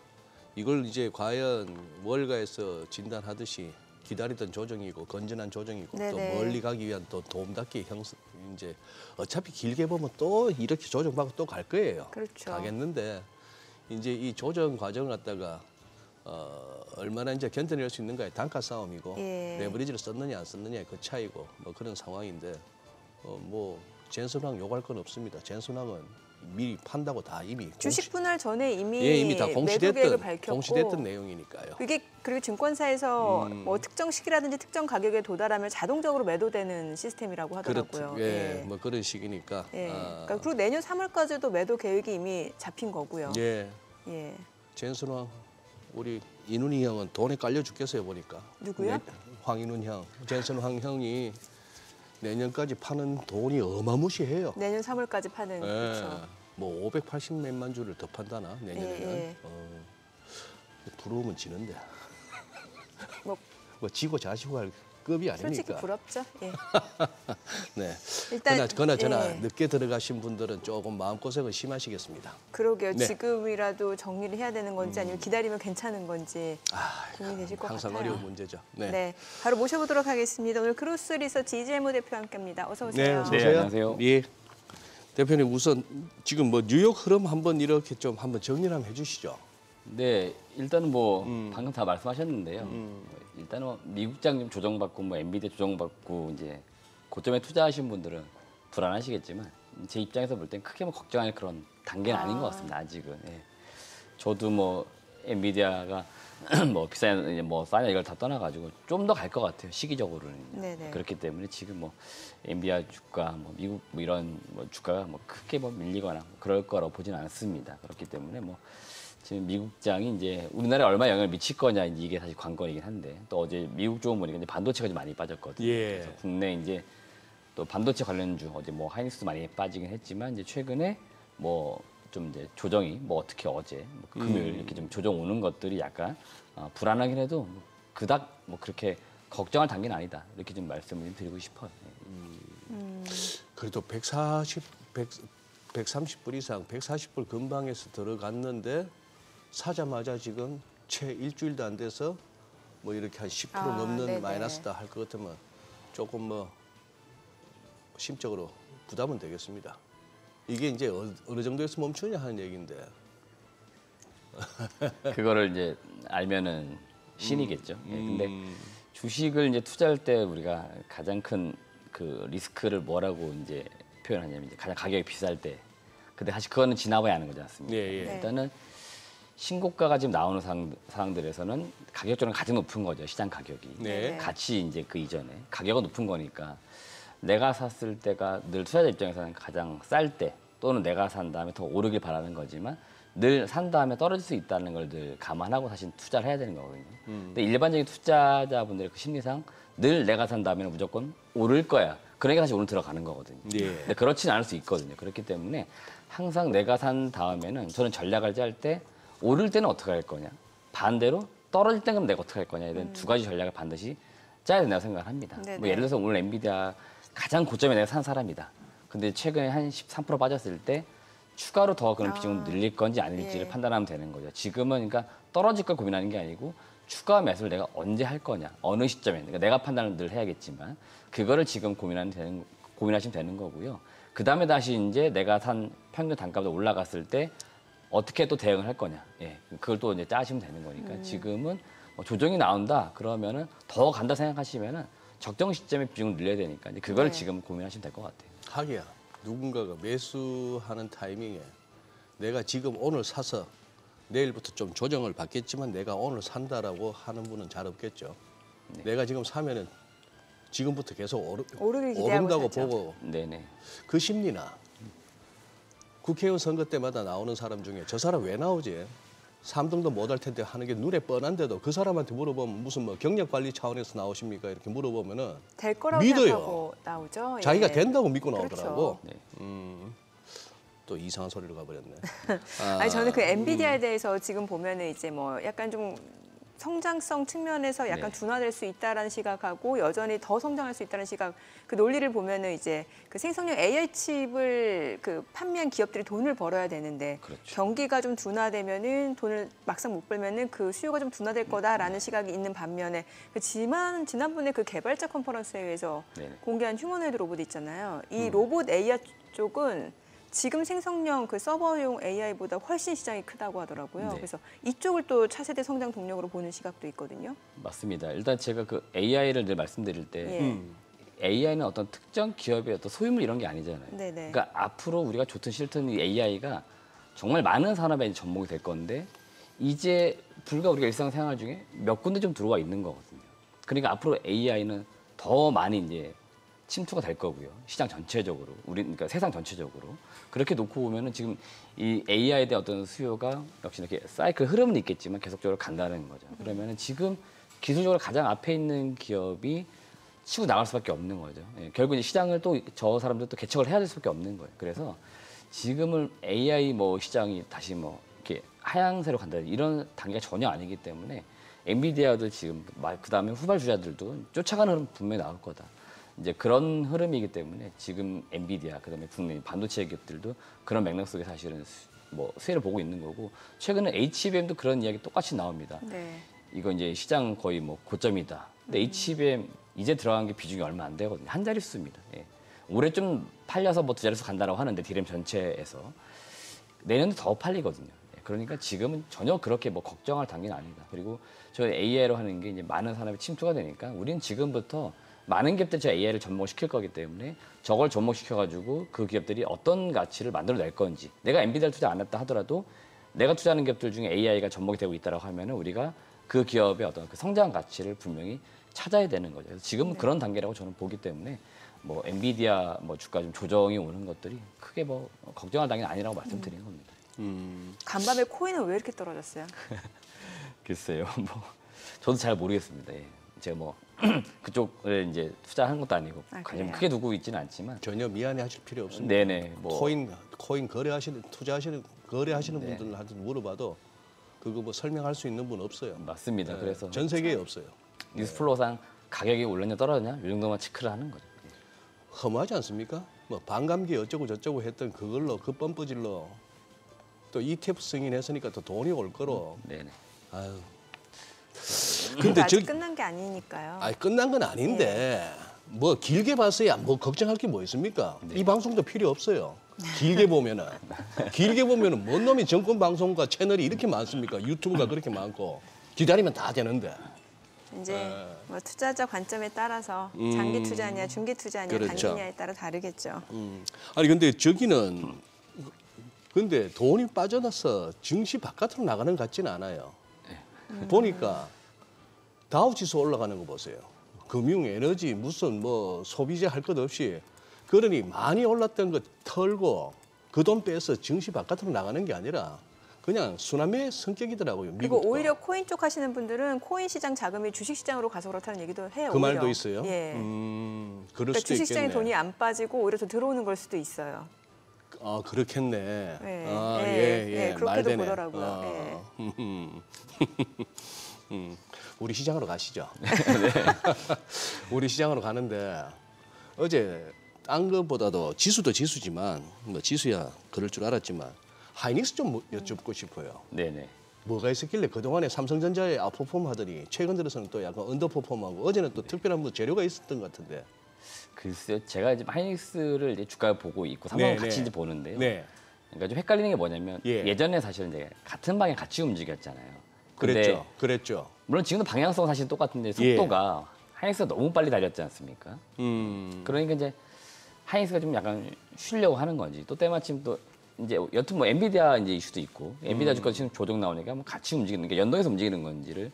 이걸 이제 과연 월가에서 진단하듯이 기다리던 조정이고 건전한 조정이고 네네. 또 멀리 가기 위한 또 도움닫기 이제 어차피 길게 보면 또 이렇게 조정받고 또 갈 거예요. 그렇죠. 가겠는데 이제 이 조정 과정을 갖다가 얼마나 이제 견뎌낼 수 있는가의 단가 싸움이고 예. 레버리지를 썼느냐 안 썼느냐의 그 차이고 뭐 그런 상황인데 뭐 젠슨왕 욕할 건 없습니다. 젠슨왕은 미리 판다고 다 이미 주식 분할 전에 이미, 이미 다 매도 계획을 밝혔고 공시됐던 내용이니까요. 이게 그리고 증권사에서 뭐 특정 시기라든지 특정 가격에 도달하면 자동적으로 매도되는 시스템이라고 하더라고요. 예, 뭐 그런 식이니까. 예. 그러니까 그리고 내년 3월까지도 매도 계획이 이미 잡힌 거고요. 예. 예. 젠슨왕 우리 인훈이 형은 돈에 깔려 죽겠어요 보니까. 누구요? 황인훈 형, 젠슨왕 형이 내년까지 파는 돈이 어마무시해요. 내년 3월까지 파는 예. 그렇죠. 뭐 580몇만 주를 더 판다나 내년에는. 예. 부러우면 지는데. 뭐 지고 자시고 할 급이 아니니까. 솔직히 부럽죠. 예. 네. 일단 그나저나 예. 늦게 들어가신 분들은 조금 마음고생은 심하시겠습니다. 그러게요. 네. 지금이라도 정리를 해야 되는 건지 아니면 기다리면 괜찮은 건지 고민되실 것 항상 같아요. 어려운 문제죠. 네. 네, 바로 모셔보도록 하겠습니다. 오늘 크로스 리서치 이재무 대표 함께합니다. 어서 오세요. 어서 네, 오세요. 안녕하세요. 예. 대표님 우선 지금 뭐 뉴욕 흐름 한번 이렇게 좀 한번 정리를 한번 해주시죠. 네, 일단은 뭐 방금 다 말씀하셨는데요. 일단은 뭐 미국장 좀 조정받고 뭐 엔비디아 조정받고 이제 고점에 투자하신 분들은 불안하시겠지만 제 입장에서 볼 땐 크게 뭐 걱정할 그런 단계는 아닌 것 같습니다. 아직은. 예. 저도 뭐 엔비디아가 뭐 비싼 뭐 싸냐 이걸 다 떠나가지고 좀 더 갈 것 같아요. 시기적으로는. 네네. 그렇기 때문에 지금 뭐 엔비디아 주가, 뭐 미국 뭐 이런 뭐 주가가 뭐 크게 뭐 밀리거나 뭐 그럴 거라고 보지는 않습니다. 그렇기 때문에 뭐 지금 미국장이 이제 우리나라에 얼마 영향을 미칠 거냐 이게 사실 관건이긴 한데 또 어제 미국 쪽 보니까 이제 반도체가 좀 많이 빠졌거든요. 예. 그래서 국내 이제 또 반도체 관련주 어제 뭐 하이닉스도 많이 빠지긴 했지만 이제 최근에 뭐 좀 이제 조정이 뭐 어떻게 어제 뭐 금요일 이렇게 좀 조정 오는 것들이 약간 불안하긴 해도 뭐 그닥 뭐 그렇게 걱정할 단계는 아니다 이렇게 좀 말씀을 드리고 싶어요. 그래도 130불 이상, 140불 근방에서 들어갔는데 사자마자 지금 채 일주일도 안 돼서 뭐 이렇게 한 10% 넘는 네네. 마이너스다 할 것 같으면 조금 뭐 심적으로 부담은 되겠습니다. 이게 이제 어느 정도에서 멈추냐 하는 얘기인데. 그거를 이제 알면은 신이겠죠. 예, 근데 주식을 이제 투자할 때 우리가 가장 큰 그 리스크를 뭐라고 이제 표현하냐면 이제 가장 가격이 비쌀 때. 근데 사실 그거는 지나봐야 하는 거지 않습니까? 예, 예. 네. 일단은 신고가가 지금 나오는 상황들에서는 가격적으로 가장 높은 거죠. 시장 가격이. 네. 같이 이제 그 이전에 가격은 높은 거니까 내가 샀을 때가 늘 투자자 입장에서는 가장 쌀 때 또는 내가 산 다음에 더 오르길 바라는 거지만 늘 산 다음에 떨어질 수 있다는 걸 늘 감안하고 사실 투자를 해야 되는 거거든요. 근데 일반적인 투자자분들의 그 심리상 늘 내가 산 다음에는 무조건 오를 거야. 그러니까 사실 오늘 들어가는 거거든요. 예. 근데 그렇진 않을 수 있거든요. 그렇기 때문에 항상 내가 산 다음에는 저는 전략을 짤 때 오를 때는 어떻게 할 거냐. 반대로 떨어질 때는 그럼 내가 어떻게 할 거냐. 이런 두 가지 전략을 반드시 짜야 된다고 생각을 합니다. 네네. 뭐 예를 들어서 오늘 엔비디아 가장 고점에 내가 산 사람이다. 근데 최근에 한 13% 빠졌을 때 추가로 더 그런 비중을 늘릴 건지 아닐지를 예. 판단하면 되는 거죠. 지금은 그러니까 떨어질 걸 고민하는 게 아니고 추가 매수를 내가 언제 할 거냐, 어느 시점에. 그러니까 내가 판단을 늘 해야겠지만 그거를 지금 고민하시면 되는 거고요. 그 다음에 다시 이제 내가 산 평균 단가보다 올라갔을 때 어떻게 또 대응을 할 거냐. 예, 그걸 또 이제 짜시면 되는 거니까 지금은 뭐 조정이 나온다 그러면은 더 간다 생각하시면은 적정 시점에 비중을 늘려야 되니까 이제 그걸 네. 지금 고민하시면 될 것 같아요. 하기야 누군가가 매수하는 타이밍에 내가 지금 오늘 사서 내일부터 좀 조정을 받겠지만 내가 오늘 산다라고 하는 분은 잘 없겠죠. 내가 지금 사면은 지금부터 계속 오르길 기대하고 오른다고 사죠. 보고 네네. 그 심리나 국회의원 선거 때마다 나오는 사람 중에 저 사람 왜 나오지? 3등도 못 할 텐데 하는 게 눈에 뻔한데도 그 사람한테 물어보면 무슨 뭐 경력 관리 차원에서 나오십니까? 이렇게 물어보면은 될 거라고 믿어요. 생각하고 나오죠. 자기가 예. 된다고 믿고 나오더라고. 네. 또 이상한 소리로 가버렸네. 아니 저는 그 엔비디아에 대해서 지금 보면은 이제 뭐 약간 좀 성장성 측면에서 약간 네. 둔화될 수 있다라는 시각하고 여전히 더 성장할 수 있다는 시각 그 논리를 보면은 이제 그 생성형 AI 칩을 그 판매한 기업들이 돈을 벌어야 되는데 그렇죠. 경기가 좀 둔화되면은 돈을 막상 못 벌면은 그 수요가 좀 둔화될 거다라는 시각이 있는 반면에 그 지난번에 그 개발자 컨퍼런스에서 네네. 공개한 휴머노이드 로봇 있잖아요. 이 로봇 AI 쪽은 지금 생성형 그 서버용 AI보다 훨씬 시장이 크다고 하더라고요. 네. 그래서 이쪽을 또 차세대 성장 동력으로 보는 시각도 있거든요. 맞습니다. 일단 제가 그 AI를 늘 말씀드릴 때 예. AI는 어떤 특정 기업의 어떤 소유물 이런 게 아니잖아요. 네네. 그러니까 앞으로 우리가 좋든 싫든 이 AI가 정말 많은 산업에 이제 접목이 될 건데 이제 불과 우리가 일상생활 중에 몇 군데 좀 들어와 있는 거거든요. 그러니까 앞으로 AI는 더 많이 이제 침투가 될 거고요. 시장 전체적으로, 그러니까 세상 전체적으로. 그렇게 놓고 보면은 지금 이 AI에 대한 어떤 수요가 역시 이렇게 사이클 흐름은 있겠지만 계속적으로 간다는 거죠. 그러면은 지금 기술적으로 가장 앞에 있는 기업이 치고 나갈 수밖에 없는 거죠. 예, 결국 이제 시장을 또 저 사람들 또 개척을 해야 될 수밖에 없는 거예요. 그래서 지금은 AI 뭐 시장이 다시 뭐 이렇게 하향세로 간다 이런 단계가 전혀 아니기 때문에 엔비디아도 지금 그 다음에 후발주자들도 쫓아가는 흐름 분명히 나올 거다. 이제 그런 흐름이기 때문에 지금 엔비디아 그다음에 국내 반도체 기업들도 그런 맥락 속에 사실은 뭐 수혜를 보고 있는 거고 최근에 HBM도 그런 이야기 똑같이 나옵니다. 네. 이거 이제 시장 거의 뭐 고점이다. 근데 HBM 이제 들어간 게 비중이 얼마 안 되거든요. 한 자릿수입니다. 예. 올해 좀 팔려서 뭐 두 자릿수 간다라고 하는데 디램 전체에서 내년도 더 팔리거든요. 예. 그러니까 지금은 전혀 그렇게 뭐 걱정할 단계는 아니다. 그리고 저 AI로 하는 게 이제 많은 산업에 침투가 되니까 우리는 지금부터 많은 기업들이 저 AI를 접목시킬 거기 때문에 저걸 접목시켜가지고 그 기업들이 어떤 가치를 만들어낼 건지 내가 엔비디아를 투자 안 했다 하더라도 내가 투자하는 기업들 중에 AI가 접목이 되고 있다고 하면은 우리가 그 기업의 어떤 그 성장 가치를 분명히 찾아야 되는 거죠. 그래서 지금은 그런 단계라고 저는 보기 때문에 뭐 엔비디아 뭐 주가 좀 조정이 오는 것들이 크게 뭐 걱정할 단계는 아니라고 말씀드리는 겁니다. 간밤에 코인은 왜 이렇게 떨어졌어요? 글쎄요, 뭐 저도 잘 모르겠습니다. 예. 제가 뭐 그쪽에 이제 투자한 것도 아니고 관심 그래요? 크게 두고 있지는 않지만. 전혀 미안해하실 필요 없습니다. 네네. 뭐 코인 거래하시는 분들한테 물어봐도 그거 뭐 설명할 수 있는 분 없어요. 맞습니다. 그래서 전 세계에 없어요. 뉴스플로우상 가격이 올랐냐 떨어졌냐 이 정도만 체크를 하는 거죠. 허무하지 않습니까? 뭐 반감기 어쩌고 저쩌고 했던 그걸로 그 뻔뻔질로 또 ETF 승인했으니까 또 돈이 올 거로. 네네. 아유. 근데 아직 끝난 게 아니니까요. 아니 끝난 건 아닌데 뭐 길게 봤어야 뭐 걱정할 게 뭐 있습니까? 이 방송도 필요 없어요. 길게 보면은 뭔 놈이 정권 방송과 채널이 이렇게 많습니까? 유튜브가 그렇게 많고 기다리면 다 되는데. 이제 뭐 투자자 관점에 따라서 장기 투자냐, 중기 투자냐, 그렇죠. 단기냐에 따라 다르겠죠. 아니 근데 저기는 근데 돈이 빠져나서 증시 바깥으로 나가는 것 같지는 않아요. 보니까 다우지수 올라가는 거 보세요. 금융, 에너지, 무슨 뭐 소비재 할 것 없이 그러니 많이 올랐던 거 털고 그 돈 빼서 증시 바깥으로 나가는 게 아니라 그냥 순환매 성격이더라고요. 그리고 미국도. 오히려 코인 쪽 하시는 분들은 코인 시장 자금이 주식 시장으로 가서 그렇다는 얘기도 해요. 그 오히려. 말도 있어요. 예. 그럴 그러니까 수도 주식 시장에 있겠네. 돈이 안 빠지고 오히려 더 들어오는 걸 수도 있어요. 아 그렇겠네. 예. 아, 예, 예. 그렇게도 말되네. 보더라고요. 우리 시장으로 가시죠. 우리 시장으로 가는데 어제 딴 것보다도 지수도 지수지만 뭐 지수야 그럴 줄 알았지만 하이닉스 좀 여쭙고 싶어요. 네네. 뭐가 있었길래 그동안에 삼성전자에 아웃퍼폼 하더니 최근 들어서는 또 약간 언더퍼폼하고 어제는 또 특별한 뭐 재료가 있었던 것 같은데. 글쎄요, 제가 지금 하이닉스를 이제 주가를 보고 있고 삼성을 네, 같이 네. 이제 보는데요. 네. 그러니까 좀 헷갈리는 게 뭐냐면 예. 예전에 사실은 이제 같은 방에 같이 움직였잖아요. 근데 그랬죠. 그랬죠. 물론 지금도 방향성은 사실 똑같은데 속도가 하이닉스가 너무 빨리 달렸지 않습니까? 그러니까 이제 하이닉스가 좀 약간 쉬려고 하는 건지 또 때마침 또 이제 여튼 뭐 엔비디아 이제 이슈도 있고 엔비디아 주가 지금 조정 나오니까 뭐 같이 움직이는 게 연동해서 움직이는 건지를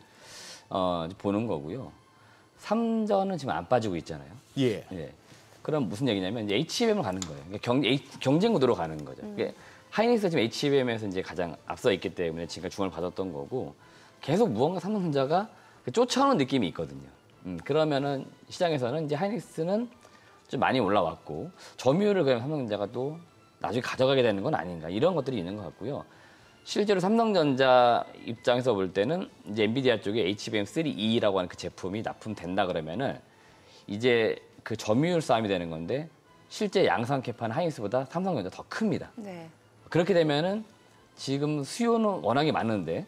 보는 거고요. 삼전은 지금 안 빠지고 있잖아요. 예. 예. 그럼 무슨 얘기냐면 이제 HBM을 가는 거예요. 그러니까 경쟁 구도로 가는 거죠. 그러니까 하이닉스가 지금 HBM에서 이제 가장 앞서 있기 때문에 지금까지 주목을 받았던 거고 계속 무언가 삼성전자가 쫓아오는 느낌이 있거든요. 그러면은 시장에서는 이제 하이닉스는 좀 많이 올라왔고 점유율을 그냥 삼성전자가 또 나중에 가져가게 되는 건 아닌가 이런 것들이 있는 것 같고요. 실제로 삼성전자 입장에서 볼 때는 이제 엔비디아 쪽에 HBM3E라고 하는 그 제품이 납품된다 그러면은 이제 그 점유율 싸움이 되는 건데 실제 양산 캐파는 하이닉스보다 삼성전자 더 큽니다. 네. 그렇게 되면은 지금 수요는 워낙에 많은데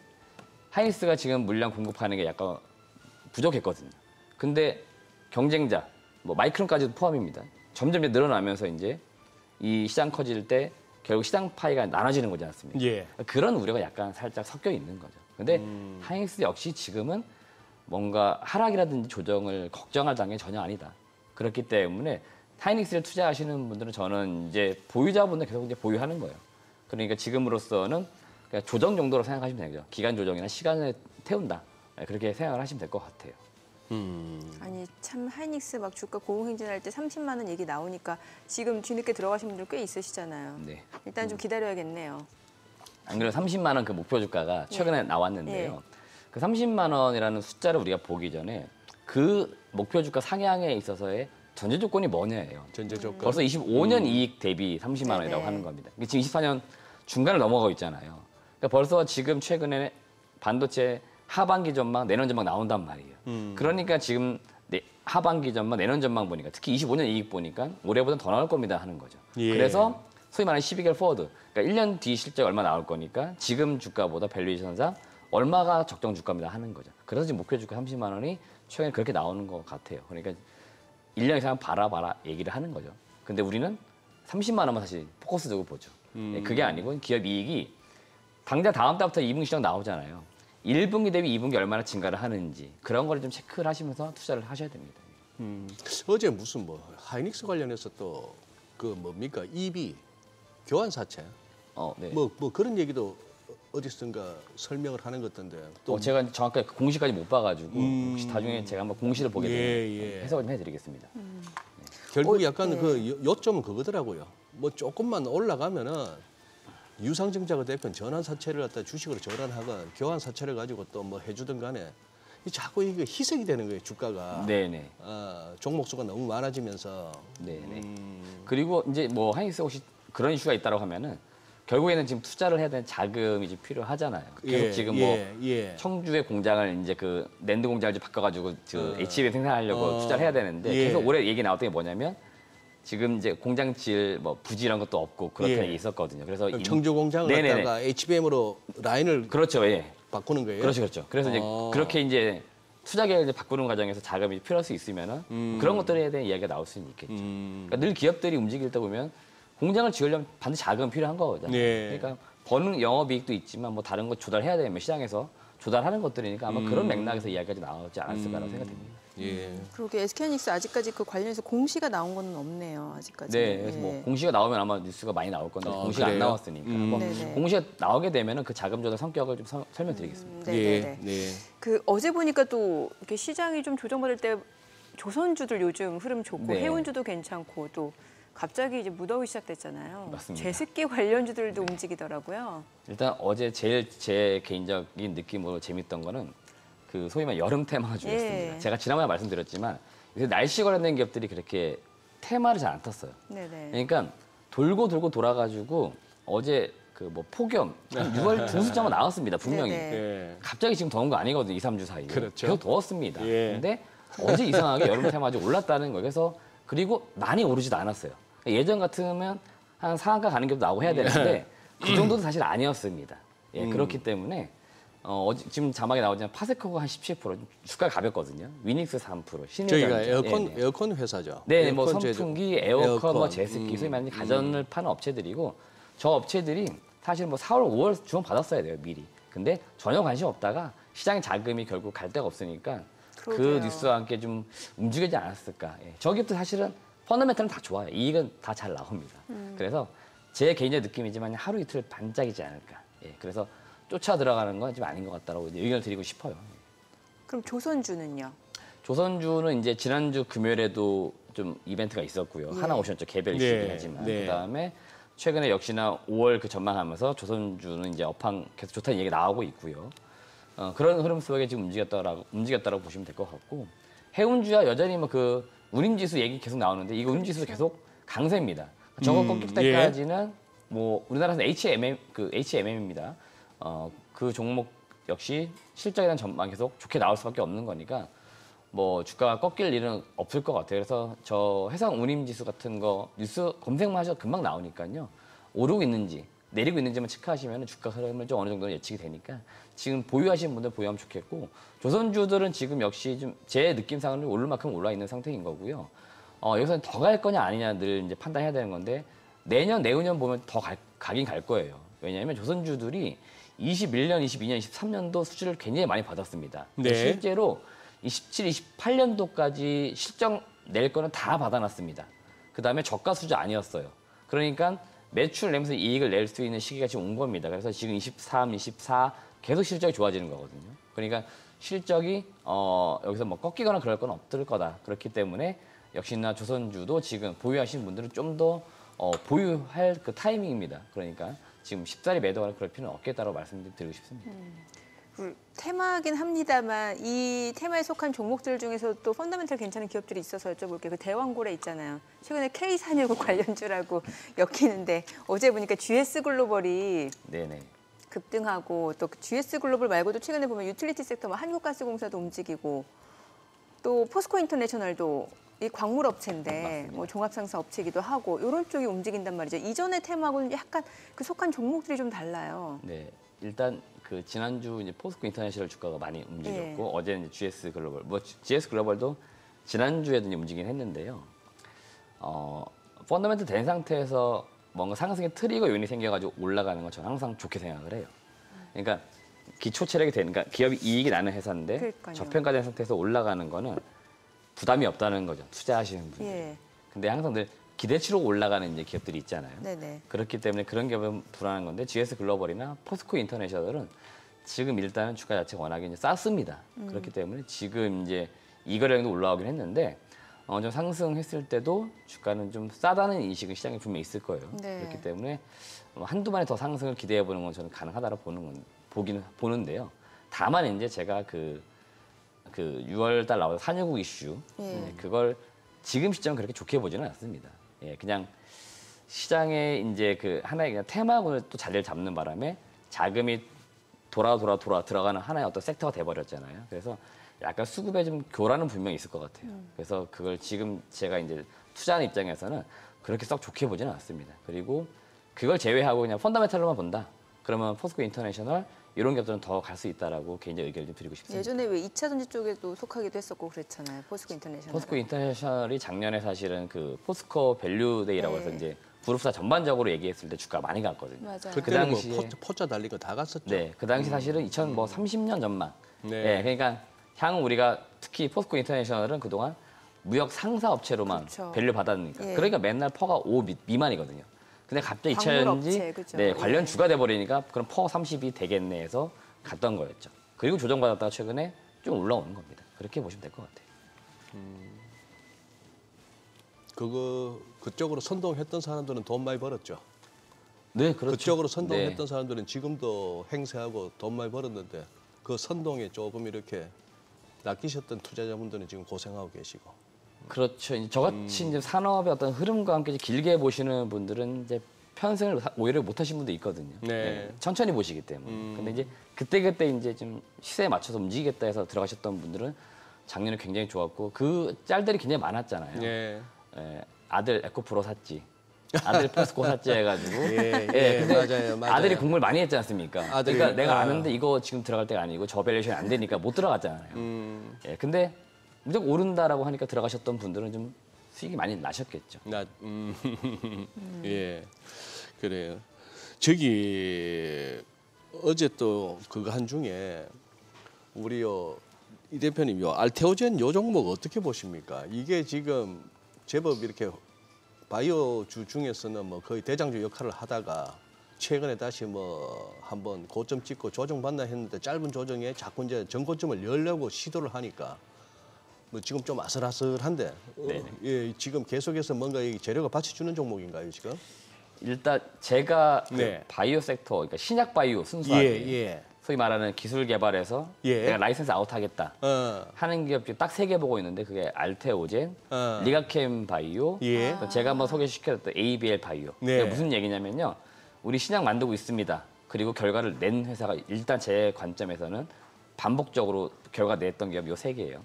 하이닉스가 지금 물량 공급하는 게 약간 부족했거든요. 근데 경쟁자, 뭐 마이크론까지도 포함입니다. 점점 늘어나면서 이제 이 시장 커질 때 결국 시장 파이가 나눠지는 거지 않습니까? 예. 그런 우려가 약간 살짝 섞여 있는 거죠. 근데 하이닉스 역시 지금은 뭔가 하락이라든지 조정을 걱정할 단계 전혀 아니다. 그렇기 때문에 하이닉스를 투자하시는 분들은 저는 이제 보유자분들 계속 이제 보유하는 거예요. 그러니까 지금으로서는 그냥 조정 정도로 생각하시면 되죠. 기간 조정이나 시간을 태운다. 그렇게 생각을 하시면 될 것 같아요. 아니 참 하이닉스 막 주가 고공행진할 때 30만 원 얘기 나오니까 지금 뒤늦게 들어가신 분들 꽤 있으시잖아요. 네. 일단 좀 기다려야겠네요. 안 그래도 30만 원 그 목표 주가가 최근에 예. 나왔는데요. 예. 그 30만 원이라는 숫자를 우리가 보기 전에 그 목표 주가 상향에 있어서의 전제 조건이 뭐냐예요. 전제 조건. 벌써 25년 이익 대비 30만 네네. 원이라고 하는 겁니다. 지금 24년 중간을 넘어가고 있잖아요. 그러니까 벌써 지금 최근에 반도체 하반기 전망, 내년 전망 나온단 말이에요. 그러니까 지금 하반기 전망, 내년 전망 보니까 특히 25년 이익 보니까 올해보다 더 나올 겁니다 하는 거죠. 예. 그래서 소위 말하는 12개월 포워드, 그러니까 1년 뒤 실적 얼마 나올 거니까 지금 주가보다 밸류에이션상 얼마가 적정 주가입니다 하는 거죠. 그래서 지금 목표 주가 30만 원이 최근에 그렇게 나오는 것 같아요. 그러니까 1년 이상 봐라 얘기를 하는 거죠. 근데 우리는 30만 원만 사실 포커스 두고 보죠. 그게 아니고 기업 이익이 당장 다음 달부터 2분기 시장 나오잖아요. 1분기 대비 2분기 얼마나 증가를 하는지 그런 거를 좀 체크를 하시면서 투자를 하셔야 됩니다. 어제 무슨 뭐 하이닉스 관련해서 또 그 뭡니까 EB 교환사채 네. 뭐 그런 얘기도 어디선가 설명을 하는 것 같던데 또 제가 정확하게 공시까지 못 봐가지고 혹시 나중에 제가 한번 공시를 보게 되면 예. 해석을 좀 해드리겠습니다. 결국 약간 네. 그 요점은 그거더라고요. 뭐 조금만 올라가면은 유상증자가 됐건 전환사채를 갖다 주식으로 전환하건 교환사채를 가지고 또 뭐 해주든 간에 자꾸 이게 희석이 되는 거예요 주가가. 네네. 종목 수가 너무 많아지면서. 네네. 그리고 이제 뭐 하이닉스 혹시 그런 이슈가 있다고 하면은 결국에는 지금 투자를 해야 되는 자금이 좀 필요하잖아요. 계속 지금 뭐 청주의 공장을 이제 그 낸드 공장을 좀 바꿔가지고 그 HBM 생산하려고 투자를 해야 되는데 계속 올해 얘기 나왔던 게 뭐냐면 지금 이제 공장 질 뭐 부지 이런 것도 없고 그렇다는 얘기 있었거든요. 그래서 청주 공장을 갖다가 HBM으로 라인을 그렇죠. 예. 바꾸는 거예요. 그렇죠. 그래서 이제 그렇게 이제 투자 계획을 바꾸는 과정에서 자금이 필요할 수 있으면은 그런 것들에 대한 이야기가 나올 수는 있겠죠. 그러니까 늘 기업들이 움직일 때 보면 공장을 지으려면 반드시 자금이 필요한 거거든요. 그러니까 버는 영업이익도 있지만 뭐 다른 거 조달해야 되면 시장에서 조달하는 것들이니까 아마 그런 맥락에서 이야기가 나오지 않았을까라고 생각됩니다. 그러게 SK하이닉스 아직까지 그 관련해서 공시가 나온 건 없네요. 아직까지. 네, 그래서 뭐 공시가 나오면 아마 뉴스가 많이 나올 건데 공시가 그래요? 안 나왔으니까 뭐 공시가 나오게 되면은 그 자금 조달 성격을 좀 설명드리겠습니다. 네. 그 어제 보니까 또 이렇게 시장이 좀 조정받을 때 조선주들 요즘 흐름 좋고 네. 해운주도 괜찮고 또 갑자기 이제 무더위 시작됐잖아요. 맞습니다. 제습기 관련주들도 움직이더라고요. 일단 어제 제일 제 개인적인 느낌으로 재밌던 거는 그 소위 말해 여름 테마주였습니다. 제가 지난번에 말씀드렸지만 요새 날씨 관련된 기업들이 그렇게 테마를 잘 안 탔어요. 네네. 그러니까 돌고 돌아가지고 어제 그 뭐 폭염 한 6월 중순쯤 나왔습니다. 분명히. 네네. 갑자기 지금 더운 거 아니거든요. 2, 3주 사이에. 그렇죠. 계속 더웠습니다. 근데 어제 이상하게 여름 테마주 올랐다는 거예요. 그래서 그리고 많이 오르지도 않았어요. 예전 같으면 한 상한가 가는 격도 나오고 해야 되는데 그 정도도 사실 아니었습니다. 그렇기 때문에 지금 자막에 나오지만 파세코가 한 17%, 주가가 가볍거든요. 위닉스 3%, 저희가 신일전자. 에어컨 회사죠. 네, 뭐 에어컨 선풍기, 에어컨, 뭐 제습기, 소위 말하는 가전을 파는 업체들이고 저 업체들이 사실 뭐 4월, 5월 주문 받았어야 돼요, 미리. 근데 전혀 관심 없다가 시장에 자금이 결국 갈 데가 없으니까 그러게요. 그 뉴스와 함께 좀 움직이지 않았을까. 저 기업도 사실은 펀더멘탈은 다 좋아요. 이익은 다 잘 나옵니다. 그래서 제 개인적 느낌이지만 하루 이틀 반짝이지 않을까. 그래서 쫓아 들어가는 건 좀 아닌 것 같다라고 의견을 드리고 싶어요. 그럼 조선주는요? 조선주는 이제 지난주 금요일에도 좀 이벤트가 있었고요. 하나오션 쪽 개별 이슈긴 하지만 그다음에 최근에 역시나 5월 그 전망하면서 조선주는 이제 업황 계속 좋다는 얘기가 나오고 있고요. 그런 흐름 속에 지금 움직였다라고 보시면 될 것 같고 해운주야 여전히 뭐 그 운임지수 얘기 계속 나오는데 이거 운임지수 계속 강세입니다. 저거 꺾일 때까지는 뭐 우리나라에서 HMM입니다. 그 종목 역시 실적에 대한 전망 계속 좋게 나올 수밖에 없는 거니까 뭐 주가가 꺾일 일은 없을 것 같아요. 그래서 저 해상 운임지수 같은 거 뉴스 검색만 하셔도 금방 나오니까요. 오르고 있는지 내리고 있는지만 체크하시면 주가 흐름을 좀 어느 정도 예측이 되니까 지금 보유하시는 분들 보유하면 좋겠고 조선주들은 지금 역시 좀 제 느낌상으로 오를 만큼 올라 있는 상태인 거고요. 여기서 더 갈 거냐 아니냐 늘 이제 판단해야 되는 건데 내년 내후년 보면 더 가긴 갈 거예요. 왜냐하면 조선주들이 21년, 22년, 23년도 수주를 굉장히 많이 받았습니다. 실제로 27, 28년도까지 실적 낼 거는 다 받아놨습니다. 그다음에 저가 수주 아니었어요. 그러니까 매출 내면서 이익을 낼 수 있는 시기가 지금 온 겁니다. 그래서 지금 23, 24 계속 실적이 좋아지는 거거든요. 그러니까 실적이 여기서 뭐 꺾이거나 그럴 건 없을 거다. 그렇기 때문에 역시나 조선주도 지금 보유하시는 분들은 좀 더 보유할 그 타이밍입니다. 그러니까 지금 쉽사리 매도하는 그럴 필요는 없겠다고 말씀드리고 싶습니다. 테마긴 합니다만 이 테마에 속한 종목들 중에서 또 펀더멘털 괜찮은 기업들이 있어서 여쭤볼게요. 그 대왕고래 있잖아요. 최근에 K419 관련주라고 엮이는데 어제 보니까 GS글로벌이 네네. 급등하고 또 GS글로벌 말고도 최근에 보면 유틸리티 섹터 뭐 한국가스공사도 움직이고 또 포스코 인터내셔널도 이 광물 업체인데 뭐 종합상사 업체이기도 하고 이런 쪽이 움직인단 말이죠. 이전의 테마하고는 약간 그 속한 종목들이 좀 달라요. 네, 일단 그 지난주 이제 포스코 인터내셔널 주가가 많이 움직였고 어제는 이제 GS 글로벌, 뭐 GS 글로벌도 지난주에도 이제 움직이긴 했는데요. 펀더멘트 된 상태에서 뭔가 상승의 트리거 요인이 생겨가지고 올라가는 건 저는 항상 좋게 생각을 해요. 그러니까 기초 체력이 되는, 그러니까 기업이 이익이 나는 회사인데 그러니까요. 저평가된 상태에서 올라가는 거는 부담이 없다는 거죠. 투자하시는 분들. 예. 근데 항상 늘 기대치로 올라가는 이제 기업들이 있잖아요. 네네. 그렇기 때문에 그런 기업은 불안한 건데 GS 글로벌이나 포스코 인터내셔널은 지금 일단은 주가 자체가 워낙에 이제 쌌습니다. 그렇기 때문에 지금 이제 이거량도 올라오긴 했는데 좀 상승했을 때도 주가는 좀 싸다는 인식은 시장에 분명히 있을 거예요. 네. 그렇기 때문에 한두 번에 더 상승을 기대해 보는 건 저는 가능하다고 보는데요. 다만 이제 제가 그 6월 달 나온 산유국 이슈 그걸 지금 시점 그렇게 좋게 보지는 않습니다. 예, 그냥 시장에 이제 그 하나의 그냥 테마군을 또 자리를 잡는 바람에 자금이 돌아 들어가는 하나의 어떤 섹터가 돼버렸잖아요. 그래서 약간 수급에 좀 교란은 분명히 있을 것 같아요. 그래서 그걸 지금 제가 이제 투자하는 입장에서는 그렇게 썩 좋게 보지는 않습니다. 그리고 그걸 제외하고 그냥 펀더멘탈로만 본다. 그러면 포스코 인터내셔널 이런 기업들은 더 갈 수 있다라고 개인적 의견을 좀 드리고 싶습니다. 예전에 왜 2차 전지 쪽에도 속하기도 했었고 그랬잖아요. 포스코 인터내셔널. 포스코 인터내셔널이 작년에 사실은 그 포스코 밸류데이라고 해서 이제 그룹사 전반적으로 얘기했을 때 주가가 많이 갔거든요. 맞아요. 그때는 뭐 당시에- 포자 달린 거 다 갔었죠. 네, 그 당시 사실은 2030년 전망. 네. 네, 그러니까 향후 우리가 특히 포스코 인터내셔널은 그동안 무역 상사 업체로만 그렇죠. 밸류 받았으니까. 예. 그러니까 맨날 퍼가 5 미만이거든요. 근데 갑자기 광물 2000년지 업체, 그죠. 네, 관련 예. 주가 돼 버리니까 그럼 퍼 30이 되겠네 해서 갔던 거였죠. 그리고 조정받았다가 최근에 좀 올라오는 겁니다. 그렇게 보시면 될 것 같아요. 그쪽으로 선동했던 사람들은 돈 많이 벌었죠. 네, 그렇죠. 그쪽으로 선동을 네. 했던 사람들은 지금도 행세하고 돈 많이 벌었는데 그 선동에 조금 이렇게 낚이셨던 투자자분들은 지금 고생하고 계시고. 그렇죠. 이제 저같이 이제 산업의 어떤 흐름과 함께 이제 길게 보시는 분들은 이제 편승을 오히려 못 하신 분도 있거든요. 네. 천천히 보시기 때문에. 근데 이제 그때 이제 좀 시세에 맞춰서 움직이겠다 해서 들어가셨던 분들은 작년에 굉장히 좋았고 그 짤들이 굉장히 많았잖아요. 네. 예, 아들 에코프로 샀지. 아들 포스코 샀지 해가지고. 예, 근데 맞아요. 아들이 공부를 많이 했지 않습니까? 아들이, 그러니까 내가 아. 아는데 이거 지금 들어갈 때가 아니고 저 밸류에이션이 안 되니까 못 들어갔잖아요. 예, 근데 무조건 오른다라고 하니까 들어가셨던 분들은 좀 수익이 많이 나셨겠죠. 예, 그래요. 저기 어제 또 그거 한 중에 우리요 이 대표님 요 알테오젠 요 종목 어떻게 보십니까? 이게 지금 제법 이렇게 바이오주 중에서는 뭐 거의 대장주 역할을 하다가 최근에 다시 뭐 한번 고점 찍고 조정받나 했는데 짧은 조정에 자꾸 이제 전고점을 열려고 시도를 하니까 뭐 지금 좀 아슬아슬한데 예, 지금 계속해서 뭔가 이 재료가 받쳐주는 종목인가요 지금? 일단 제가 그 네. 바이오 섹터, 그러니까 신약 바이오 순수하게 예. 소위 말하는 기술 개발에서 예. 내가 라이센스 아웃하겠다 어. 하는 기업 지금 딱 3개 보고 있는데 그게 알테오젠, 어. 리가캠 바이오, 예. 또 제가 한번 소개시켰던 ABL 바이오. 네. 그게 무슨 얘기냐면요. 우리 신약 만들고 있습니다. 그리고 결과를 낸 회사가 일단 제 관점에서는 반복적으로 결과 냈던 기업 요 3개예요. 요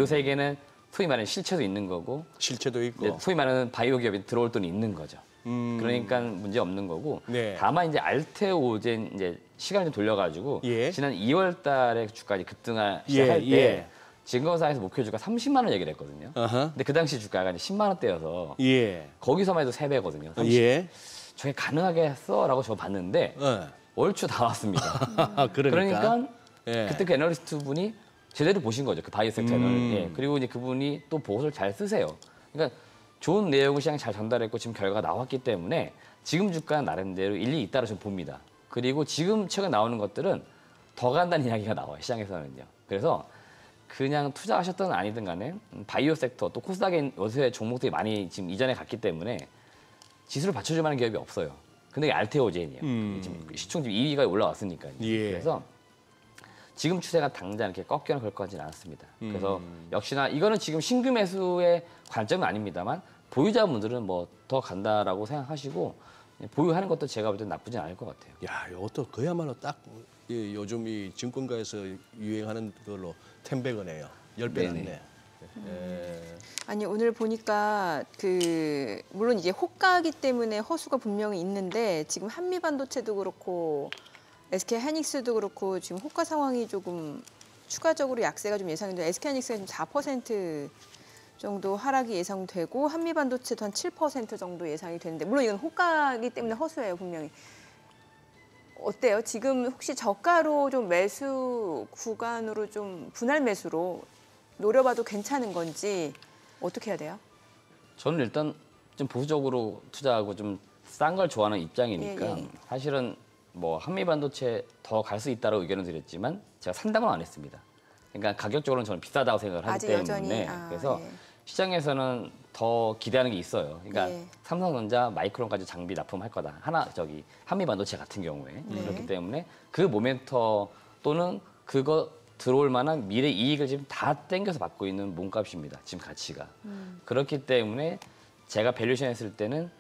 3개는 소위 말하는 실체도 있는 거고 실체도 있고. 이제 소위 말하는 바이오 기업이 들어올 돈이 있는 거죠. 그러니까 문제 없는 거고. 네. 다만 이제 알테오젠 이제 시간을 좀 돌려가지고 예. 지난 2월달에 주가가 시작할 때 예. 증권사에서 목표 주가 30만 원 얘기를 했거든요. 어허. 근데 그 당시 주가가 이제 10만 원대여서 예. 거기서만 해도 3배거든요. 예. 저게 가능하겠어라고 저 봤는데 어. 얼추 다 왔습니다. 그러니까. 예. 그때 그 애널리스트 분이 제대로 보신 거죠. 그 바이오 섹터 예. 그리고 이제 그분이 또 보고서를 잘 쓰세요. 그러니까 좋은 내용을 시장에 잘 전달했고 지금 결과가 나왔기 때문에 지금 주가는 나름대로 일리 있다고 저는 봅니다. 그리고 지금 최근 나오는 것들은 더 간다는 이야기가 나와요. 시장에서는요. 그래서 그냥 투자하셨든 아니든 간에 바이오 섹터 또 코스닥에 요새 종목들이 많이 지금 이전에 갔기 때문에 지수를 받쳐줄 만한 기업이 없어요. 근데 이게 알테오젠이에요. 지금 시총 지금 2위가 올라왔으니까요. 예. 그래서 지금 추세가 당장 이렇게 꺾여는 걸 거지는 않습니다. 그래서 역시나 이거는 지금 신규 매수의 관점은 아닙니다만 보유자분들은 뭐 더 간다라고 생각하시고 보유하는 것도 제가 볼 때는 나쁘진 않을 것 같아요. 야, 이것도 그야말로 딱 요즘 이 증권가에서 유행하는 그걸로 10배거네요. 10배 네네. 낫네. 예. 아니 오늘 보니까 그 물론 이제 호가이기 때문에 허수가 분명히 있는데 지금 한미반도체도 그렇고 SK 하이닉스도 그렇고 지금 호가 상황이 조금 추가적으로 약세가 좀 예상되는데 SK 하이닉스가 지금 4% 정도 하락이 예상되고 한미반도체도 한 7% 정도 예상이 되는데 물론 이건 호가이기 때문에 허수예요 분명히. 어때요? 지금 혹시 저가로 좀 매수 구간으로 좀 분할 매수로 노려봐도 괜찮은 건지 어떻게 해야 돼요? 저는 일단 좀 보수적으로 투자하고 좀 싼 걸 좋아하는 입장이니까 예, 예. 사실은 뭐 한미 반도체 더 갈 수 있다고 의견을 드렸지만 제가 산다고는 안 했습니다. 그러니까 가격적으로는 저는 비싸다고 생각을 하기 아직 때문에 여전히, 그래서 예. 시장에서는 더 기대하는 게 있어요. 그러니까 예. 삼성전자, 마이크론까지 장비 납품할 거다. 한미 반도체 같은 경우에 네. 그렇기 때문에 그 모멘터 또는 그거 들어올 만한 미래 이익을 지금 다 땡겨서 받고 있는 몸값입니다. 지금 가치가. 그렇기 때문에 제가 밸류에이션 했을 때는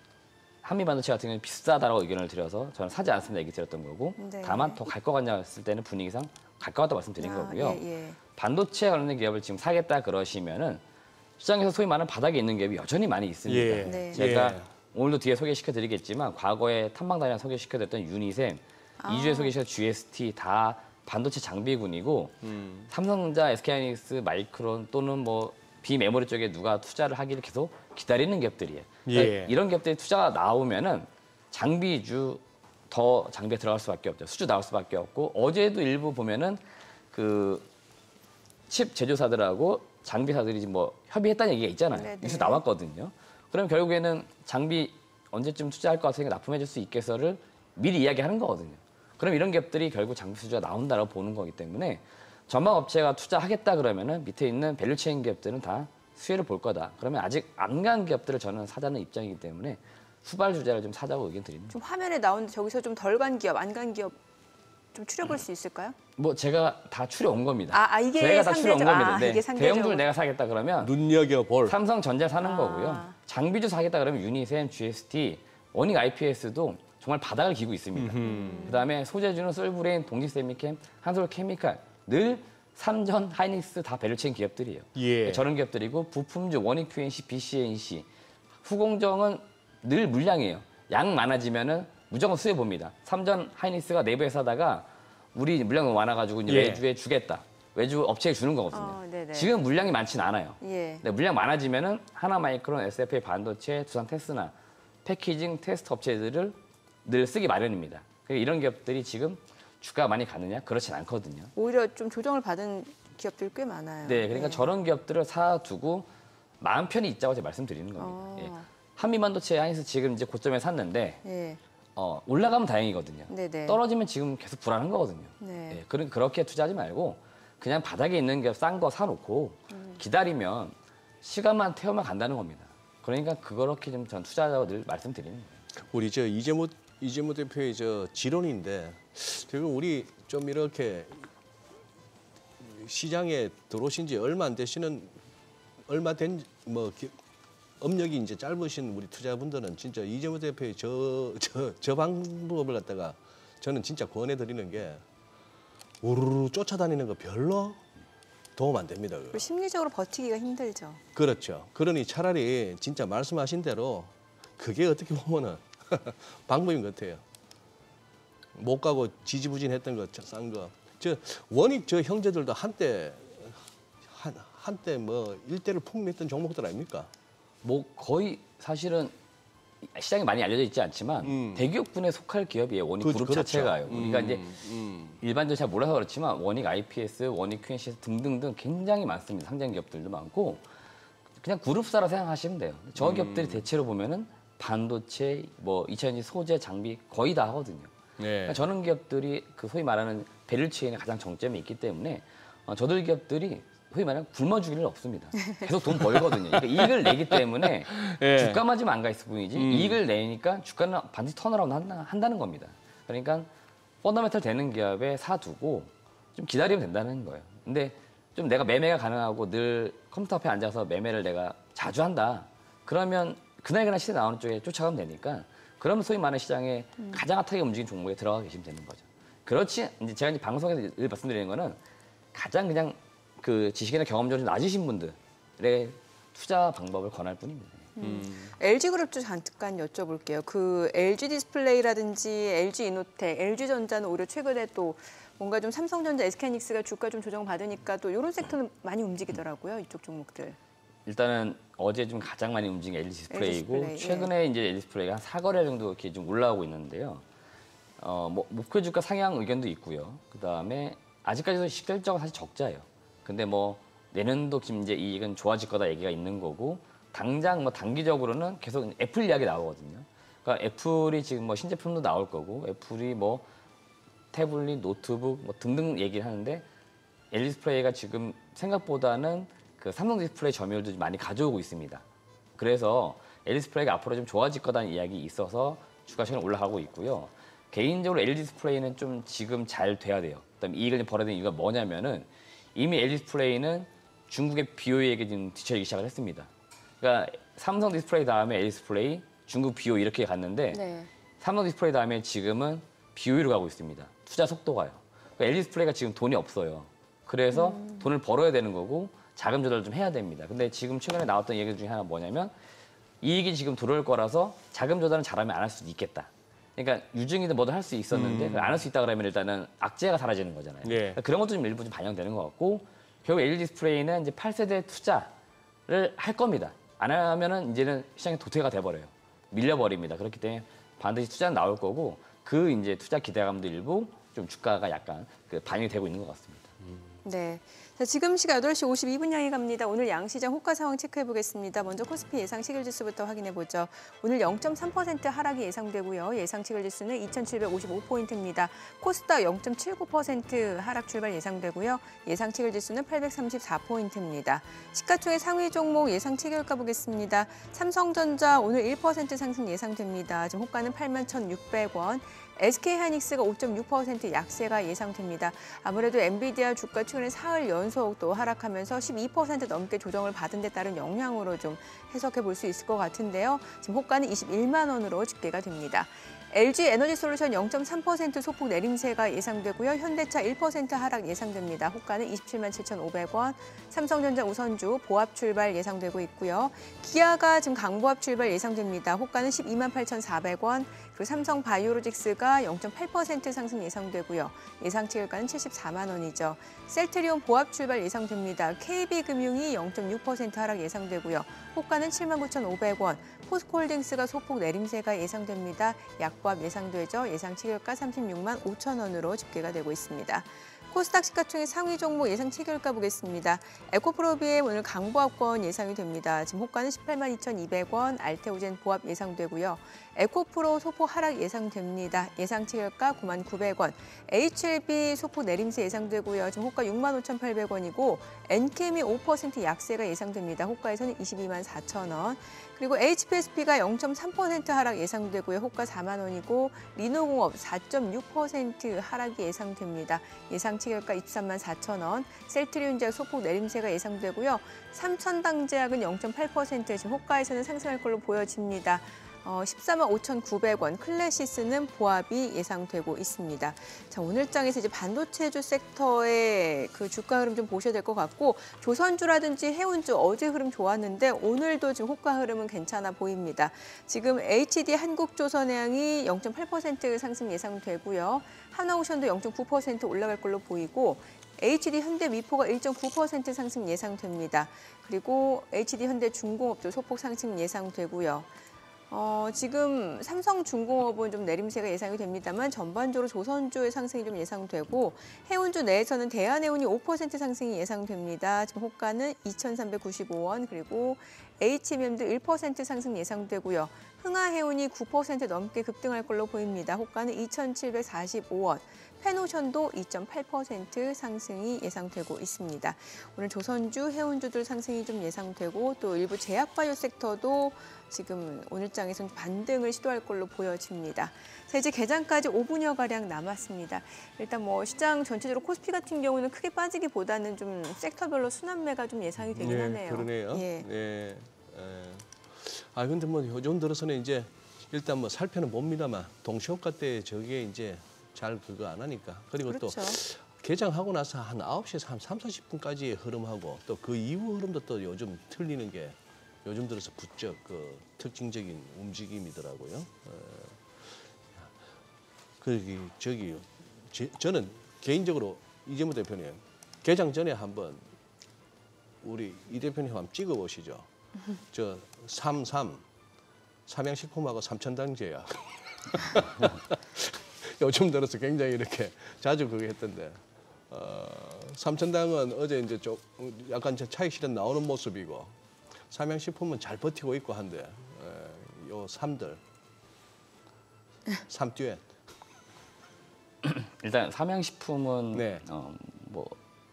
한미 반도체 같은 경우는 비싸다라고 의견을 드려서 저는 사지 않습니다 얘기 드렸던 거고 네. 다만 더 갈 것 같냐 했을 때는 분위기상 갈 것 같다고 말씀드린 거고요. 예. 반도체 관련된 기업을 지금 사겠다 그러시면은 시장에서 소위 말하는 바닥에 있는 기업이 여전히 많이 있습니다. 예. 네. 제가 예. 오늘도 뒤에 소개시켜드리겠지만 과거에 탐방단이랑 소개시켜드렸던 유니셈, 2주에 소개시켜 GST 다 반도체 장비군이고 삼성전자, SK하이닉스, 마이크론 또는 뭐 비메모리 쪽에 누가 투자를 하기를 계속 기다리는 기업들이에요. 그러니까 예. 이런 기업들이 투자가 나오면은 장비주 더 장비에 들어갈 수밖에 없죠. 수주 나올 수밖에 없고 어제도 일부 보면은 그 칩 제조사들하고 장비사들이 지금 뭐 협의했다는 얘기가 있잖아요. 네네. 뉴스 나왔거든요. 그럼 결국에는 장비 언제쯤 투자할 것 같으니까 납품해줄 수 있겠어를 미리 이야기하는 거거든요. 그럼 이런 기업들이 결국 장비 수주가 나온다라고 보는 거기 때문에 전방 업체가 투자하겠다 그러면은 밑에 있는 밸류체인 기업들은 다 수혜를 볼 거다. 그러면 아직 안 간 기업들을 저는 사자는 입장이기 때문에 수발 주자를 좀 사자고 의견 드립니다. 좀 화면에 나오는데 저기서 좀 덜 간 기업, 안 간 기업 좀 추려볼 수 있을까요? 뭐 제가 다 추려온 겁니다. 이게 제가 다 추려온 겁니다. 네. 이게 상대적으로. 대형주를 내가 사겠다 그러면 눈여겨볼. 삼성전자 사는 거고요. 장비주 사겠다 그러면 유니셈, GST, 원익 IPS도 정말 바닥을 기고 있습니다. 그다음에 소재주는 솔브레인, 동지세미캠, 한솔케미칼 늘 삼전, 하이닉스 다 밸류체인 기업들이에요. 예. 저런 기업들이고 부품주 원익 QNC, BCNC, 후공정은 늘 물량이에요. 양 많아지면은 무조건 수혜 봅니다. 삼전, 하이닉스가 내부에서 하다가 우리 물량 너무 많아가지고 이제 예. 외주에 주겠다. 외주 업체에 주는 거거든요. 네네. 지금 물량이 많진 않아요. 예. 근데 물량 많아지면은 하나마이크론, SFA 반도체, 두산 테스나 패키징 테스트 업체들을 늘 쓰기 마련입니다. 그러니까 이런 기업들이 지금 주가가 많이 가느냐? 그렇진 않거든요. 오히려 좀 조정을 받은 기업들 꽤 많아요. 네, 그러니까 저런 기업들을 사두고 마음 편히 있자고 제가 말씀드리는 겁니다. 예. 한미반도체 하이닉스 지금 이제 고점에 샀는데 예. 올라가면 다행이거든요. 네네. 떨어지면 지금 계속 불안한 거거든요. 네. 예, 그렇게 투자하지 말고 그냥 바닥에 있는 기업 싼 거 사놓고 기다리면 시간만 태우면 간다는 겁니다. 그러니까 그렇게 좀 전 투자자고 늘 말씀드리는 거예요. 우리 저 이재모 대표의 저 지론인데 지금 우리 좀 이렇게 시장에 들어오신 지 얼마 된 뭐 업력이 이제 짧으신 우리 투자분들은 진짜 이재모 대표의 저 방법을 갖다가 저는 진짜 권해드리는 게 우르르 쫓아다니는 거 별로 도움 안 됩니다. 그거. 그리고 심리적으로 버티기가 힘들죠. 그렇죠. 그러니 차라리 진짜 말씀하신 대로 그게 어떻게 보면은 방법인 것 같아요. 못 가고 지지부진했던 거 싼 거. 저 원익 저 형제들도 한때 뭐 일대를 풍미했던 종목들 아닙니까? 뭐 거의 사실은 시장에 많이 알려져 있지 않지만 대기업군에 속할 기업이에요. 원익 그룹 그렇죠. 자체가요. 우리가 이제 일반적으로 잘 몰라서 그렇지만 원익 IPS, 원익 QNC 등등등 굉장히 많습니다. 상장 기업들도 많고 그냥 그룹사라 생각하시면 돼요. 저 기업들이 대체로 보면은 반도체, 뭐 2차전지 소재, 장비 거의 다 하거든요. 네. 그러니까 저런 기업들이 그 소위 말하는 밸류체인의 가장 정점이 있기 때문에 저들 기업들이 소위 말하는 굶어 죽일 일 없습니다. 계속 돈 벌거든요. 그러니까 이익을 내기 때문에 예. 주가만 좀 안 가 있을 뿐이지 이익을 내니까 주가는 반드시 턴어라운드 한다는 겁니다. 그러니까 펀더멘털 되는 기업에 사두고 좀 기다리면 된다는 거예요. 근데 좀 내가 매매가 가능하고 늘 컴퓨터 앞에 앉아서 매매를 내가 자주 한다. 그러면 그날그날 시세 나오는 쪽에 쫓아가면 되니까 그러면 소위 말하는 시장에 가장 핫하게 움직이는 종목에 들어가 계시면 되는 거죠. 그렇지 이제 제가 이제 방송에서 늘 말씀드리는 거는 가장 그냥 그 지식이나 경험적으로 낮으신 분들의 투자 방법을 권할 뿐입니다. LG그룹도 잠깐 여쭤볼게요. 그 LG 디스플레이라든지 LG 이노텍, LG전자는 오히려 최근에 또 뭔가 좀 삼성전자, SK하이닉스가 주가 좀 조정받으니까 또 이런 섹터는 많이 움직이더라고요. 이쪽 종목들. 일단은 어제 좀 가장 많이 움직인 LG 디스플레이고 디스플레이, 최근에 이제 LG 디스플레이가 한 4거래 정도 이렇게 좀 올라오고 있는데요. 목표 주가 상향 의견도 있고요. 그다음에 아직까지도 실질적으로 사실 적자예요. 근데 뭐 내년도 이제 이익은 좋아질 거다 얘기가 있는 거고 당장 뭐 단기적으로는 계속 애플 이야기 나오거든요. 그러니까 애플이 지금 뭐 신제품도 나올 거고 애플이 뭐 태블릿, 노트북 뭐 등등 얘기를 하는데 LED 디스플레이가 지금 생각보다는 그 삼성 디스플레이 점유율도 많이 가져오고 있습니다. 그래서 LED 디스플레이가 앞으로 좀 좋아질 거다는 이야기 있어서 주가 최근 올라가고 있고요. 개인적으로 LED 디스플레이는 좀 지금 잘 돼야 돼요. 그다음에 이익을 벌어야 되는 이유가 뭐냐면은 이미 LED 디스플레이는 중국의 BOE에게 지금 뒤처지기 시작을 했습니다. 그러니까 삼성 디스플레이 다음에 LED 디스플레이, 중국 BOE 이렇게 갔는데 네. 삼성 디스플레이 다음에 지금은 BOE로 가고 있습니다. 투자 속도가요. 그러니까 LED 디스플레이가 지금 돈이 없어요. 그래서 돈을 벌어야 되는 거고 자금 조달을 좀 해야 됩니다. 근데 지금 최근에 나왔던 얘기 중에 하나 뭐냐면 이익이 지금 들어올 거라서 자금 조달은 잘하면 안 할 수도 있겠다. 그러니까 유증이든 뭐든 할 수 있었는데 안 할 수 있다 그러면 일단은 악재가 사라지는 거잖아요. 예. 그러니까 그런 것도 좀 일부 좀 반영되는 것 같고 결국 LED 디스플레이는 이제 8세대 투자를 할 겁니다. 안 하면은 이제는 시장이 도태가 돼버려요. 밀려버립니다. 그렇기 때문에 반드시 투자는 나올 거고 그 이제 투자 기대감도 일부 좀 주가가 약간 그 반영이 되고 있는 것 같습니다. 네. 자, 지금 시각 8시 52분 향해 갑니다. 오늘 양시장 호가 상황 체크해 보겠습니다. 먼저 코스피 예상 시결지수부터 확인해 보죠. 오늘 0.3% 하락이 예상되고요. 예상 시결지수는 2,755포인트입니다. 코스닥 0.79% 하락 출발 예상되고요. 예상 시결지수는 834포인트입니다. 시가총액 상위 종목 예상 체결가 보겠습니다. 삼성전자 오늘 1% 상승 예상됩니다. 지금 호가는 81,600원. SK하이닉스가 5.6% 약세가 예상됩니다. 아무래도 엔비디아 주가 최근에 사흘 연속 또 하락하면서 12% 넘게 조정을 받은 데 따른 영향으로 좀 해석해 볼 수 있을 것 같은데요. 지금 호가는 21만 원으로 집계가 됩니다. LG에너지솔루션 0.3% 소폭 내림세가 예상되고요. 현대차 1% 하락 예상됩니다. 호가는 27만 7,500원. 삼성전자 우선주 보합 출발 예상되고 있고요. 기아가 지금 강보합 출발 예상됩니다. 호가는 12만 8,400원. 그리고 삼성바이오로직스가 0.8% 상승 예상되고요. 예상 체결가는 74만 원이죠. 셀트리온 보합 출발 예상됩니다. KB금융이 0.6% 하락 예상되고요. 호가는 7만 9,500원. 포스코홀딩스가 소폭 내림세가 예상됩니다. 약보합 예상되죠. 예상 체결가 36만 5천 원으로 집계가 되고 있습니다. 코스닥 시가총액 상위 종목 예상 체결가 보겠습니다. 에코프로비엠 오늘 강보합권 예상이 됩니다. 지금 호가는 18만 2,200원, 알테오젠 보합 예상되고요. 에코프로 소폭 하락 예상됩니다. 예상 체결가 9만 900원. HLB 소폭 내림세 예상되고요. 지금 호가 6만 5,800원이고 엔캠이 5% 약세가 예상됩니다. 호가에서는 22만 4천 원. 그리고 HPSP가 0.3% 하락 예상되고요. 호가 4만 원이고 리노공업 4.6% 하락이 예상됩니다. 예상 체결가 23만 4천 원. 셀트리온제약 소폭 내림세가 예상되고요. 삼천당제약은 0.8% 지금 호가에서는 상승할 걸로 보여집니다. 14만 5,900원, 클래시스는 보합이 예상되고 있습니다. 자, 오늘장에서 이제 반도체주 섹터의 그 주가 흐름 좀 보셔야 될 것 같고 조선주라든지 해운주 어제 흐름 좋았는데 오늘도 지금 호가 흐름은 괜찮아 보입니다. 지금 HD 한국조선해양이 0.8% 상승 예상되고요. 하나오션도 0.9% 올라갈 걸로 보이고 HD 현대미포가 1.9% 상승 예상됩니다. 그리고 HD 현대중공업도 소폭 상승 예상되고요. 지금 삼성중공업은 좀 내림세가 예상이 됩니다만 전반적으로 조선주의 상승이 좀 예상되고 해운주 내에서는 대한해운이 5% 상승이 예상됩니다. 지금 호가는 2,395원 그리고 HMM도 1% 상승 예상되고요. 흥하해운이 9% 넘게 급등할 걸로 보입니다. 호가는 2,745원. 펜오션도 2.8% 상승이 예상되고 있습니다. 오늘 조선주, 해운주들 상승이 좀 예상되고 또 일부 제약바이오 섹터도 지금 오늘장에서는 반등을 시도할 걸로 보여집니다. 자, 이제 개장까지 5분여가량 남았습니다. 일단 뭐 시장 전체적으로 코스피 같은 경우는 크게 빠지기보다는 좀 섹터별로 순환매가 좀 예상이 되긴 하네요. 그러네요. 예. 네. 근데 뭐 요즘 들어서는 이제 일단 뭐 살펴는 봅니다만 동시효과 때 저게 이제 잘 그거 안 하니까. 그리고 그렇죠. 또 개장하고 나서 한 9시에서 한 3, 40분까지의 흐름하고 또 그 이후 흐름도 또 요즘 틀리는 게 요즘 들어서 부쩍 그 특징적인 움직임이더라고요. 저는 개인적으로 이재무 대표님 개장 전에 한번 우리 이 대표님 한번 찍어보시죠. 저 33 삼양식품하고 삼천당제약 요즘 들어서 굉장히 이렇게 자주 그거 했던데. 삼천당은 어제 이제 좀 약간 차익 실현 나오는 모습이고 삼양식품은 잘 버티고 있고 한데 요 삼들 삼듀엣. 일단 삼양식품은 네. 뭐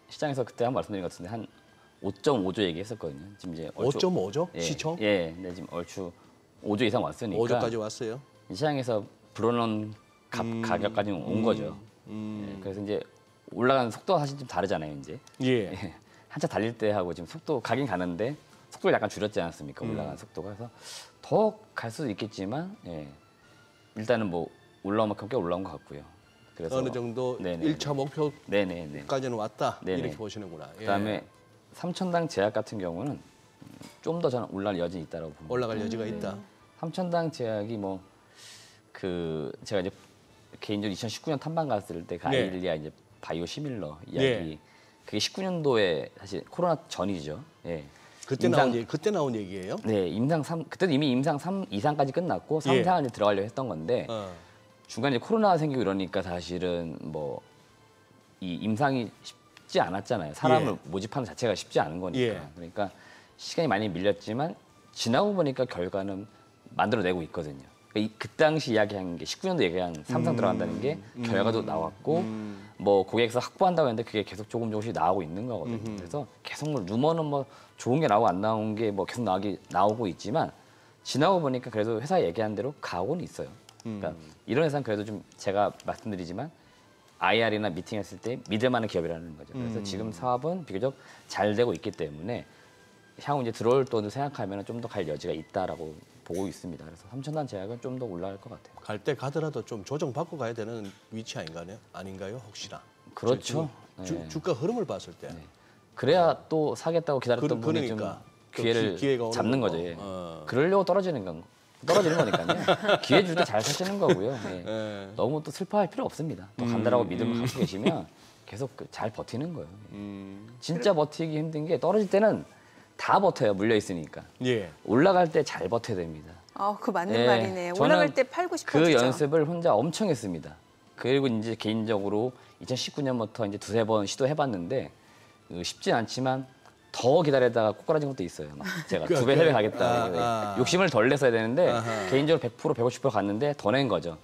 시장에서 그때 한 번 말씀드린 것 같은데 한 5.5조 얘기했었거든요. 지금 이제 5.5조 예, 시총? 예, 네, 지금 얼추 5조 이상 왔으니까 5조까지 왔어요. 시장에서 불어넣은 가격까지 온 거죠. 예, 그래서 이제 올라가는 속도가 사실 좀 다르잖아요, 이제. 예. 한참 달릴 때 하고 지금 속도 가긴 가는데 속도를 약간 줄였지 않았습니까? 올라가는 속도가. 그래서 더 갈 수도 있겠지만 예. 일단은 뭐 올라온 만큼 꽤 올라온 것 같고요. 그래서 어느 정도 네네. 1차 목표까지는 네네네. 왔다 네네. 이렇게 보시는구나. 예. 그다음에 삼천당 제약 같은 경우는 좀 더 저는 올라갈 여지는 있다라고 봅니다. 올라갈 여지가 있다. 삼천당 제약이 뭐 그 제가 이제 개인적으로 2019년 탐방 갔을 때 그 네. 아이들리아 이제 바이오 시밀러 이야기 네. 그게 19년도에 사실 코로나 전이죠. 예. 그때 나온 얘기예요? 네, 임상 3 그때도 이미 임상 3 이상까지 끝났고 3상을 이제 들어가려고 했던 건데 중간에 코로나가 생기고 이러니까 사실은 뭐 이 임상이 쉽지 않았잖아요. 사람을 모집하는 자체가 쉽지 않은 거니까. 예. 그러니까 시간이 많이 밀렸지만 지나고 보니까 결과는 만들어내고 있거든요. 그러니까 그 당시 이야기한 게 19년도 얘기한 3상 들어간다는 게 결과도 나왔고 뭐 고객에서 확보한다고 했는데 그게 계속 조금씩 나오고 있는 거거든요. 그래서 계속 뭐 루머는 뭐 좋은 게 나오고 안 나온 게 뭐 계속 나오고 있지만 지나고 보니까 그래도 회사 얘기한 대로 가고는 있어요. 그러니까 이런 회사는 그래도 좀 제가 말씀드리지만 IR이나 미팅했을 때 믿을 만한 기업이라는 거죠. 그래서 지금 사업은 비교적 잘 되고 있기 때문에 향후 이제 들어올 돈을 생각하면 좀 더 갈 여지가 있다라고 보고 있습니다. 그래서 삼천단 제약은 좀 더 올라갈 것 같아요. 갈 때 가더라도 좀 조정받고 가야 되는 위치 아닌가요? 혹시나? 그렇죠. 주가 흐름을 봤을 때. 네. 그래야 또 사겠다고 기다렸던 분이 그러니까. 좀 기회를 기회가 오는 잡는 거고. 거죠. 예. 그러려고 떨어지는 거니까요. 기회 줄 때 잘 사시는 거고요. 예. 예. 너무 또 슬퍼할 필요 없습니다. 또 간다라고 믿음을 갖고 계시면 계속 잘 버티는 거예요. 진짜 버티기 힘든 게 떨어질 때는 다 버텨요. 물려 있으니까. 예. 올라갈 때 잘 버텨야 됩니다. 그 맞는 예, 말이네요. 저는 올라갈 때 팔고 싶어지죠. 그 연습을 혼자 엄청 했습니다. 그리고 이제 개인적으로 2019년부터 이제 두세 번 시도해봤는데 쉽지 않지만 더 기다리다가 꼬꾸라진 것도 있어요. 막 제가 2배, 3배 가겠다. 욕심을 덜 냈어야 되는데 개인적으로 100%, 150% 갔는데 더 낸 거죠.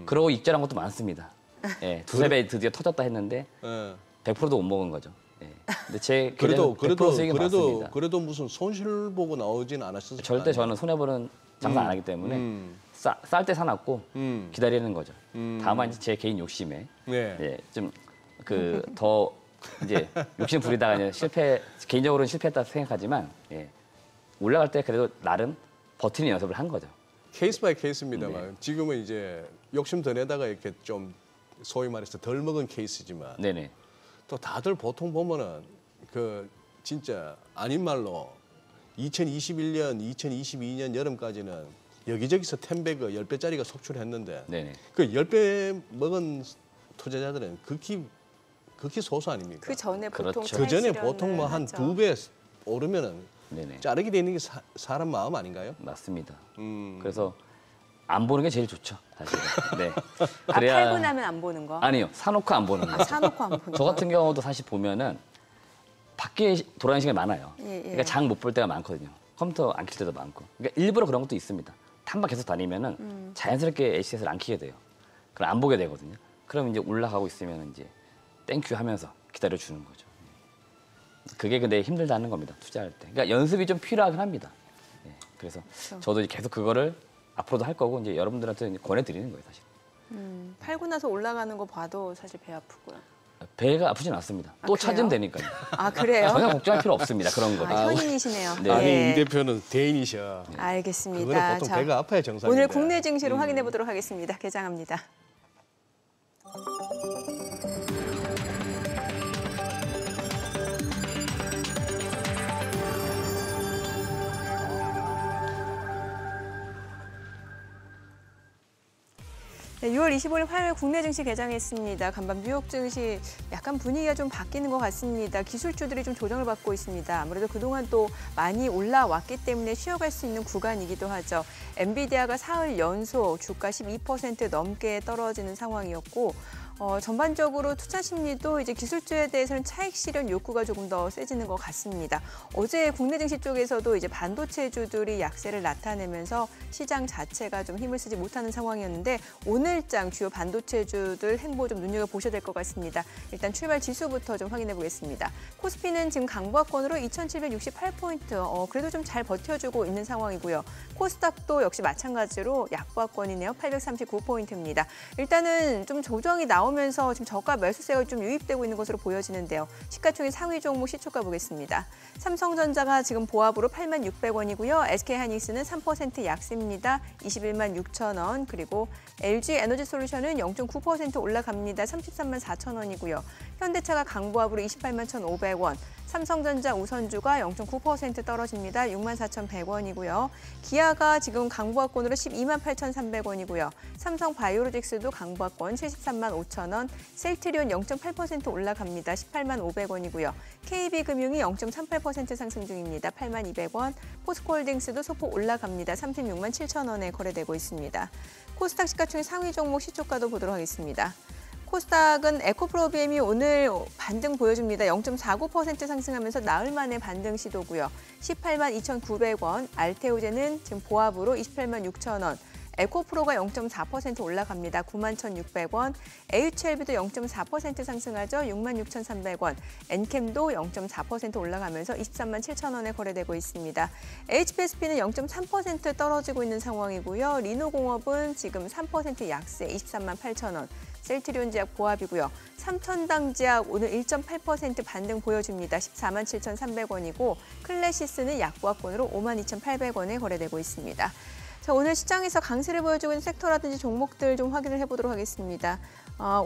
그러고 익절한 것도 많습니다. 예, 두세 배 드디어 터졌다 했는데 100%도 못 먹은 거죠. 예. 근데 제 계좌는 100% 수익이 맞습니다. 그래도 무슨 손실 보고 나오진 않았었어요. 절대 저는 손해보는 장사 안 하기 때문에 쌀 때 사놨고 기다리는 거죠. 다만 이제 제 개인 욕심에 네. 좀 그 더 이제 욕심 부리다가 이제 개인적으로는 실패했다 생각하지만 올라갈 때 그래도 나름 버티는 연습을 한 거죠. 케이스 바이 케이스입니다만 지금은 이제 욕심 더 내다가 이렇게 좀 소위 말해서 덜 먹은 케이스지만 네네. 또 다들 보통 보면은 그 진짜 아닌 말로 2021년, 2022년 여름까지는 여기저기서 텐베그 10배짜리가 속출했는데 네네. 그 10배 먹은 투자자들은 극히 소수 아닙니까? 그 전에 보통 그렇죠. 그 전에 차익 보통 뭐 한 실현을 2배 오르면은 네네. 자르게 되는 게 사람 마음 아닌가요? 맞습니다. 그래서 안 보는 게 제일 좋죠, 사실은. 네. 팔고 나면 안 보는 거? 아니요, 사놓고 안 보는 거. 사놓고 안 보는 저 거? 같은 경우도 사실 보면은 밖에 돌아다니는 시간이 많아요. 예. 그러니까 장 못 볼 때가 많거든요. 컴퓨터 안 킬 때도 많고. 그러니까 일부러 그런 것도 있습니다. 탐방 계속 다니면은 자연스럽게 HCS를 안 키게 돼요. 그럼 안 보게 되거든요. 그럼 이제 올라가고 있으면 이제 땡큐 하면서 기다려 주는 거죠. 그게 근데 힘들다는 겁니다. 투자할 때. 그러니까 연습이 좀 필요하긴 합니다. 그래서 저도 이제 계속 그거를 앞으로도 할 거고 이제 여러분들한테 이제 권해드리는 거예요, 사실. 팔고 나서 올라가는 거 봐도 사실 배 아프고요. 배가 아프진 않습니다. 또 그래요? 찾으면 되니까요. 아 그래요? 전혀 걱정할 필요 없습니다. 그런 거. 현인이시네요. 네. 아니 예. 이 대표는 대인이셔. 알겠습니다. 그거는 보통 배가 아파야 정상인데. 오늘 국내 증시로 확인해 보도록 하겠습니다. 개장합니다. 네, 6월 25일 화요일 국내 증시 개장했습니다. 간밤 뉴욕 증시 약간 분위기가 좀 바뀌는 것 같습니다. 기술주들이 좀 조정을 받고 있습니다. 아무래도 그동안 또 많이 올라왔기 때문에 쉬어갈 수 있는 구간이기도 하죠. 엔비디아가 사흘 연속 주가 12% 넘게 떨어지는 상황이었고 전반적으로 투자 심리도 이제 기술주에 대해서는 차익 실현 욕구가 조금 더 세지는 것 같습니다. 어제 국내 증시 쪽에서도 이제 반도체주들이 약세를 나타내면서 시장 자체가 좀 힘을 쓰지 못하는 상황이었는데 오늘장 주요 반도체주들 행보 좀 눈여겨보셔야 될 것 같습니다. 일단 출발 지수부터 좀 확인해 보겠습니다. 코스피는 지금 강보합권으로 2,768포인트, 그래도 좀 잘 버텨주고 있는 상황이고요. 코스닥도 역시 마찬가지로 약보합권이네요. 839포인트입니다. 일단은 좀 조정이 나오면서 지금 저가 매수세가 좀 유입되고 있는 것으로 보여지는데요. 시가총액 상위 종목 시초가 보겠습니다. 삼성전자가 지금 보합으로 86,600원이고요. SK하이닉스는 3% 약세입니다. 216,000원. 그리고 LG에너지솔루션은 0.9% 올라갑니다. 334,000원이고요. 현대차가 강보합으로 281,500원. 삼성전자 우선주가 0.9% 떨어집니다. 64,100원이고요. 기아가 지금 강보합권으로 128,300원이고요. 삼성바이오로직스도 강보합권 735,000원. 셀트리온 0.8% 올라갑니다. 185,500원이고요. KB금융이 0.38% 상승 중입니다. 82,200원. 포스코홀딩스도 소폭 올라갑니다. 367,000원에 거래되고 있습니다. 코스닥 시가총액 상위 종목 시초가도 보도록 하겠습니다. 코스닥은 에코프로비엠이 오늘 반등 보여줍니다. 0.49% 상승하면서 나흘 만에 반등 시도고요. 182,900원, 알테오제는 지금 보합으로 286,000원, 에코프로가 0.4% 올라갑니다. 91,600원, HLB도 0.4% 상승하죠. 66,300원, 엔캠도 0.4% 올라가면서 237,000원에 거래되고 있습니다. HPSP는 0.3% 떨어지고 있는 상황이고요. 리노공업은 지금 3% 약세 238,000원, 셀트리온제약 보합이고요. 삼천당제약 오늘 1.8% 반등 보여줍니다. 147,300원이고 클래시스는 약보합권으로 52,800원에 거래되고 있습니다. 자, 오늘 시장에서 강세를 보여주고 있는 섹터라든지 종목들 좀 확인을 해보도록 하겠습니다.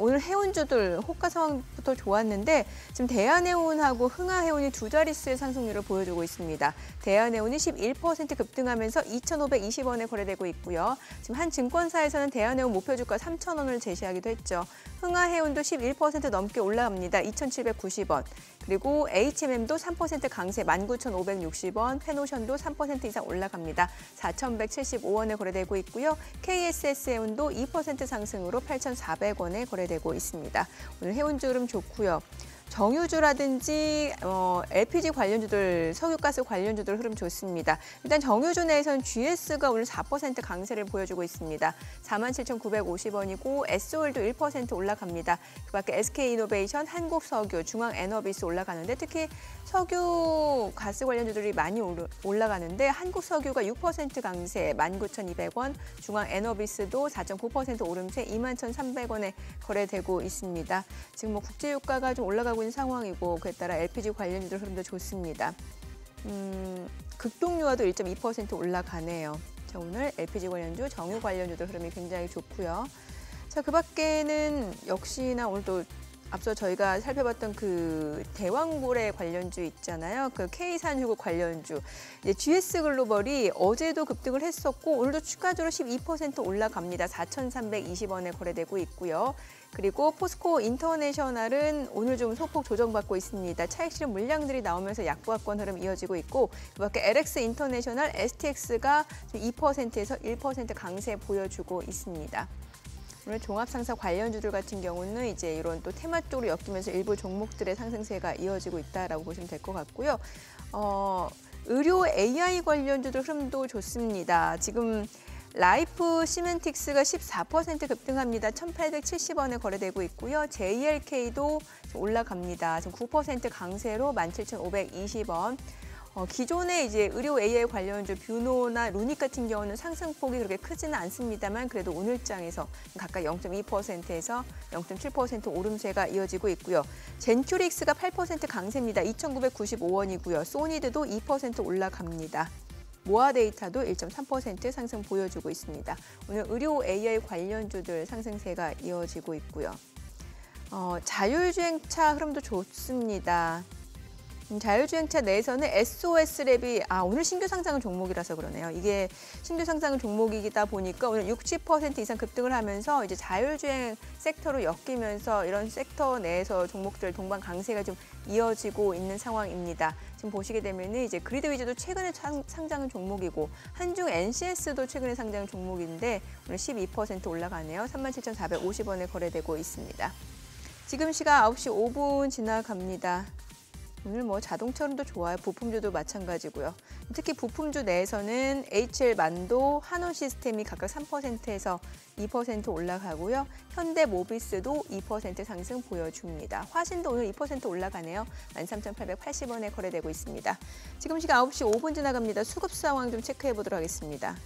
오늘 해운주들 호가 상황부터 좋았는데 지금 대한해운하고 흥하해운이 두 자릿수의 상승률을 보여주고 있습니다. 대한해운이 11% 급등하면서 2,520원에 거래되고 있고요. 지금 한 증권사에서는 대한해운 목표주가 3,000원을 제시하기도 했죠. 흥하해운도 11% 넘게 올라갑니다. 2,790원. 그리고 HMM도 3% 강세 19,560원, 페노션도 3% 이상 올라갑니다. 4,175원에 거래되고 있고요. KSS해운도 2% 상승으로 8,400원에 거래되고 있습니다. 오늘 해운주 흐름 좋고요. 정유주라든지 LPG 관련주들, 석유가스 관련주들 흐름 좋습니다. 일단 정유주 내에서는 GS가 오늘 4% 강세를 보여주고 있습니다. 47,950원이고 SOL도 1% 올라갑니다. 그밖에 SK이노베이션, 한국석유, 중앙에너비스 올라가는데 특히 석유 가스 관련주들이 많이 올라가는데 한국석유가 6% 강세 19,200원, 중앙에너비스도 4.9% 오름세 21,300원에 거래되고 있습니다. 지금 국제유가가 좀 올라가고 있는 상황이고 그에 따라 LPG 관련주들 흐름도 좋습니다. 극동유화도 1.2% 올라가네요. 자, 오늘 LPG 관련주, 정유 관련주들 흐름이 굉장히 좋고요. 자, 그밖에는 역시나 오늘도 앞서 저희가 살펴봤던 그 대왕고래 관련주 있잖아요. 그 K산유국 관련주. 이제 GS글로벌이 어제도 급등을 했었고 오늘도 추가적으로 12% 올라갑니다. 4,320원에 거래되고 있고요. 그리고 포스코 인터내셔널은 오늘 좀 소폭 조정받고 있습니다. 차익 실현 물량들이 나오면서 약보합권 흐름 이어지고 있고 그밖에 LX 인터내셔널, STX가 2%에서 1% 강세 보여주고 있습니다. 오늘 종합상사 관련주들 같은 경우는 이제 이런 또 테마 쪽으로 엮이면서 일부 종목들의 상승세가 이어지고 있다라고 보시면 될 것 같고요. 의료 AI 관련주들 흐름도 좋습니다. 지금 라이프 시멘틱스가 14% 급등합니다. 1,870원에 거래되고 있고요. JLK도 올라갑니다. 지금 9% 강세로 17,520원. 기존의 이제 의료 AI 관련주 뷰노나 루닉 같은 경우는 상승폭이 그렇게 크지는 않습니다만 그래도 오늘장에서 각각 0.2%에서 0.7% 오름세가 이어지고 있고요. 젠큐릭스가 8% 강세입니다. 2,995원이고요. 소니드도 2% 올라갑니다. 모아데이터도 1.3% 상승 보여주고 있습니다. 오늘 의료 AI 관련주들 상승세가 이어지고 있고요. 자율주행차 흐름도 좋습니다. 자율주행차 내에서는 SOS랩이 오늘 신규 상장 종목이라서 그러네요. 이게 신규 상장 종목이다 보니까 오늘 60% 이상 급등을 하면서 이제 자율주행 섹터로 엮이면서 이런 섹터 내에서 종목들 동반 강세가 좀 이어지고 있는 상황입니다. 지금 보시게 되면 이제 그리드 위즈도 최근에 상장한 종목이고 한중 NCS도 최근에 상장한 종목인데 오늘 12% 올라가네요. 37,450원에 거래되고 있습니다. 지금 시각 9시 5분 지나갑니다. 오늘 뭐 자동차론도 좋아요. 부품주도 마찬가지고요. 특히 부품주 내에서는 HL만도, 한원시스템이 각각 3%에서 2% 올라가고요. 현대모비스도 2% 상승 보여줍니다. 화신도 오늘 2% 올라가네요. 13,880원에 거래되고 있습니다. 지금 시각 9시 5분 지나갑니다. 수급 상황 좀 체크해 보도록 하겠습니다.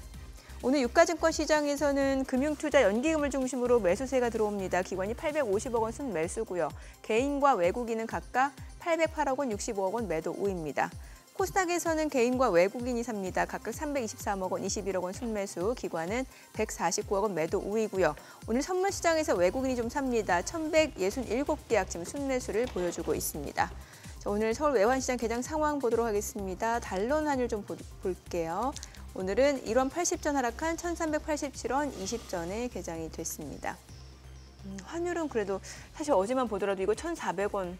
오늘 유가증권 시장에서는 금융투자 연기금을 중심으로 매수세가 들어옵니다. 기관이 850억 원 순매수고요. 개인과 외국인은 각각 808억 원, 65억 원 매도 우입니다. 코스닥에서는 개인과 외국인이 삽니다. 각각 323억 원, 21억 원 순매수, 기관은 149억 원 매도 우이고요. 오늘 선물 시장에서 외국인이 좀 삽니다. 1,167개 지금 순매수를 보여주고 있습니다. 자, 오늘 서울 외환시장 개장 상황 보도록 하겠습니다. 달러 환율 좀 볼게요. 오늘은 1원 80전 하락한 1,387원 20전에 개장이 됐습니다. 환율은 그래도 사실 어제만 보더라도 이거 1,400원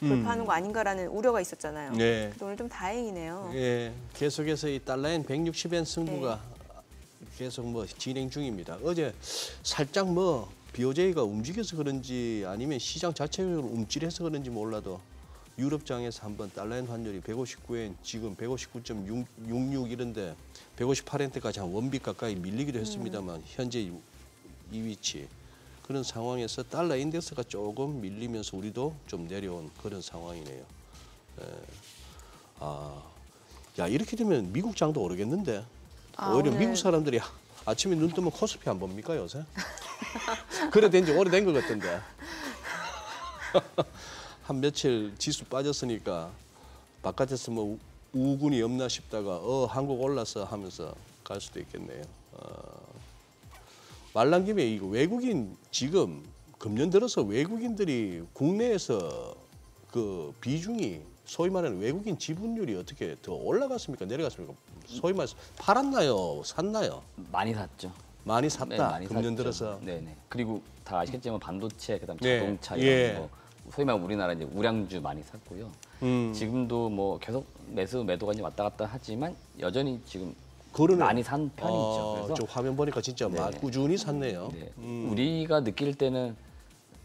돌파하는 거 아닌가라는 우려가 있었잖아요. 네. 오늘 좀 다행이네요. 예, 계속해서 이 달러엔 160엔 승부가 계속 뭐 진행 중입니다. 어제 살짝 뭐 BOJ가 움직여서 그런지 아니면 시장 자체적으로 움찔해서 그런지 몰라도 유럽장에서 한번 달러엔 환율이 159엔 지금 159.66 이런데 158엔대까지 한 원비 가까이 밀리기도 했습니다만 현재 이 위치 그런 상황에서 달러 인덱스가 조금 밀리면서 우리도 좀 내려온 그런 상황이네요. 야 이렇게 되면 미국 장도 오르겠는데 오히려 오늘... 미국 사람들이 아침에 눈 뜨면 코스피 안 봅니까 요새? 그래 된 지 오래된 것 같던데. 한 며칠 지수 빠졌으니까 바깥에서 뭐 우군이 없나 싶다가 한국 올라서 하면서 갈 수도 있겠네요. 말난 김에 이거 외국인 지금 금년 들어서 외국인들이 국내에서 그 비중이 소위 말하는 외국인 지분율이 어떻게 더 올라갔습니까? 내려갔습니까? 소위 말해서 팔았나요? 샀나요? 많이 샀죠. 많이 샀다. 네, 많이 금년 샀죠. 들어서. 네네. 그리고 다 아시겠지만 반도체, 그다음 네. 자동차 예. 이런 거 소위 말하면 우리나라 이제 우량주 많이 샀고요. 지금도 뭐 계속 매도가 이제 왔다 갔다 하지만 여전히 지금 그러네. 많이 산 편이죠. 그래서 저 화면 보니까 진짜 막 꾸준히 샀네요. 네. 우리가 느낄 때는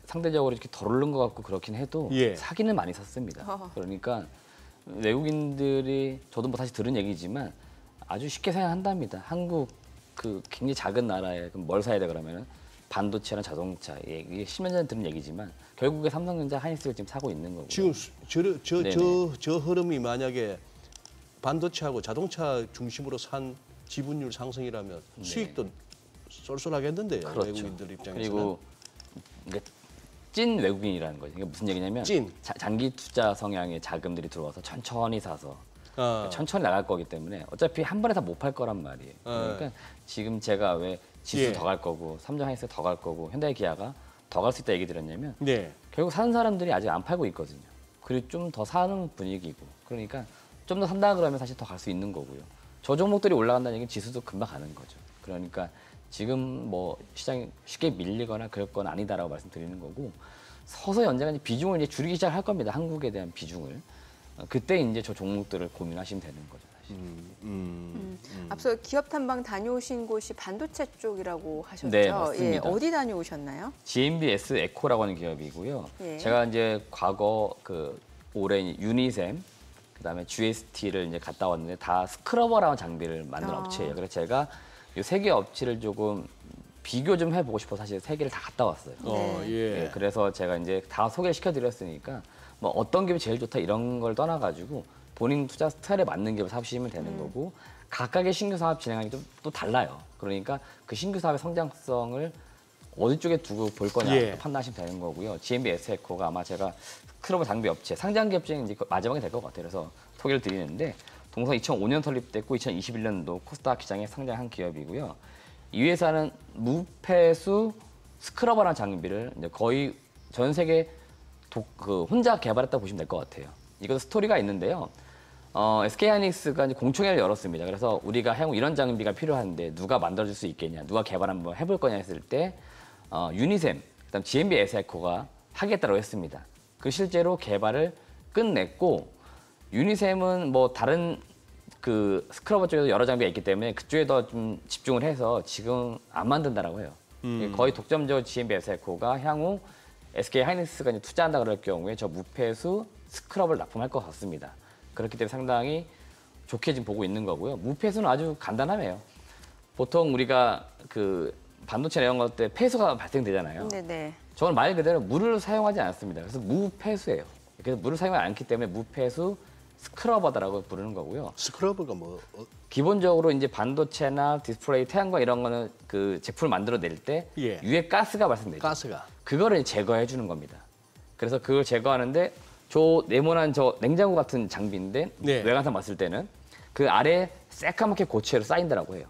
상대적으로 이렇게 덜 오른 것 같고 그렇긴 해도 예. 사기는 많이 샀습니다. 그러니까 외국인들이 저도 뭐 사실 들은 얘기지만 아주 쉽게 생각한답니다. 한국 그 굉장히 작은 나라에 그럼 뭘 사야 돼 그러면은 반도체나 자동차 이게 10년 전에 들은 얘기지만 결국에 삼성전자, 하이닉스를 지금 사고 있는 거고요. 지금 저 흐름이 만약에 반도체하고 자동차 중심으로 산 지분율 상승이라면 수익도 쏠쏠하겠는데요. 그렇죠. 외국인들 입장에서는. 그리고 이게 찐 외국인이라는 거죠. 이게 무슨 얘기냐면 찐. 장기 투자 성향의 자금들이 들어와서 천천히 사서 아. 천천히 나갈 거기 때문에 어차피 한 번에 다 못 팔 거란 말이에요. 그러니까 지금 제가 왜 지수 예. 더 갈 거고 삼성 하이닉스 더 갈 거고 현대 기아가 더 갈 수 있다 얘기 드렸냐면 네. 결국 사는 사람들이 아직 안 팔고 있거든요. 그리고 좀 더 사는 분위기고 그러니까 좀 더 산다 그러면 사실 더 갈 수 있는 거고요. 저 종목들이 올라간다는 얘기는 지수도 금방 가는 거죠. 그러니까 지금 뭐 시장이 쉽게 밀리거나 그럴 건 아니다라고 말씀드리는 거고 서서히 언젠가 이제 비중을 이제 줄이기 시작할 겁니다. 한국에 대한 비중을. 그때 이제 저 종목들을 고민하시면 되는 거죠. 사실. 앞서 기업 탐방 다녀오신 곳이 반도체 쪽이라고 하셨죠? 네, 맞습니다. 예, 어디 다녀오셨나요? GMBS 에코라고 하는 기업이고요. 예. 제가 이제 과거 그 올해 유니셈 그다음에 GST를 이제 갔다 왔는데 다 스크러버라는 장비를 만드는 업체예요. 그래서 제가 이 세 개 업체를 조금 비교 좀 해보고 싶어서 사실 세 개를 다 갔다 왔어요. 예. 예, 그래서 제가 이제 다 소개를 시켜드렸으니까 뭐 어떤 기업이 제일 좋다 이런 걸 떠나가지고 본인 투자 스타일에 맞는 기업을 사시면 되는 거고 각각의 신규 사업 진행하기 또 달라요. 그러니까 그 신규 사업의 성장성을 어디 쪽에 두고 볼 거냐 예. 판단하시면 되는 거고요. GMBS 에코가 아마 제가 스크러버 장비 업체 상장 기업 중에 이제 마지막에 될 것 같아요. 그래서 소개를 드리는데 동선 2005년 설립됐고 2021년도 코스닥 시장에 상장한 기업이고요. 이 회사는 무폐수 스크러버라는 장비를 이제 거의 전 세계 혼자 개발했다고 보시면 될 것 같아요. 이것도 스토리가 있는데요. SK하이닉스가 이제 공청회를 열었습니다. 그래서 우리가 향후 이런 장비가 필요한데 누가 만들어줄 수 있겠냐, 누가 개발 한번 해볼 거냐 했을 때 유니셈, 그다음 GMB 에세코가 하겠다고 했습니다. 그 실제로 개발을 끝냈고 유니셈은 뭐 다른 그 스크러버 쪽에도 여러 장비가 있기 때문에 그쪽에 더 좀 집중을 해서 지금 안 만든다라고 해요. 거의 독점적으로 GMB 에세코가 향후 SK하이닉스가 이제 투자한다 그럴 경우에 저 무폐수 스크럽을 납품할 것 같습니다. 그렇기 때문에 상당히 좋게 지금 보고 있는 거고요. 무폐수는 아주 간단하네요. 보통 우리가 그 반도체 내용 걸 때 폐수가 발생되잖아요. 네네. 저는 말 그대로 물을 사용하지 않습니다. 그래서 무폐수예요. 그래서 물을 사용하지 않기 때문에 무폐수 스크러버다라고 부르는 거고요. 스크러버가 뭐 기본적으로 이제 반도체나 디스플레이, 태양광 이런 거는 그 제품을 만들어낼 때 예. 유해 가스가 발생되죠. 가스가. 그거를 제거해 주는 겁니다. 그래서 그걸 제거하는데 저 네모난 저 냉장고 같은 장비인데 네. 외관상 봤을 때는 그 아래 새까맣게 고체로 쌓인다라고 해요.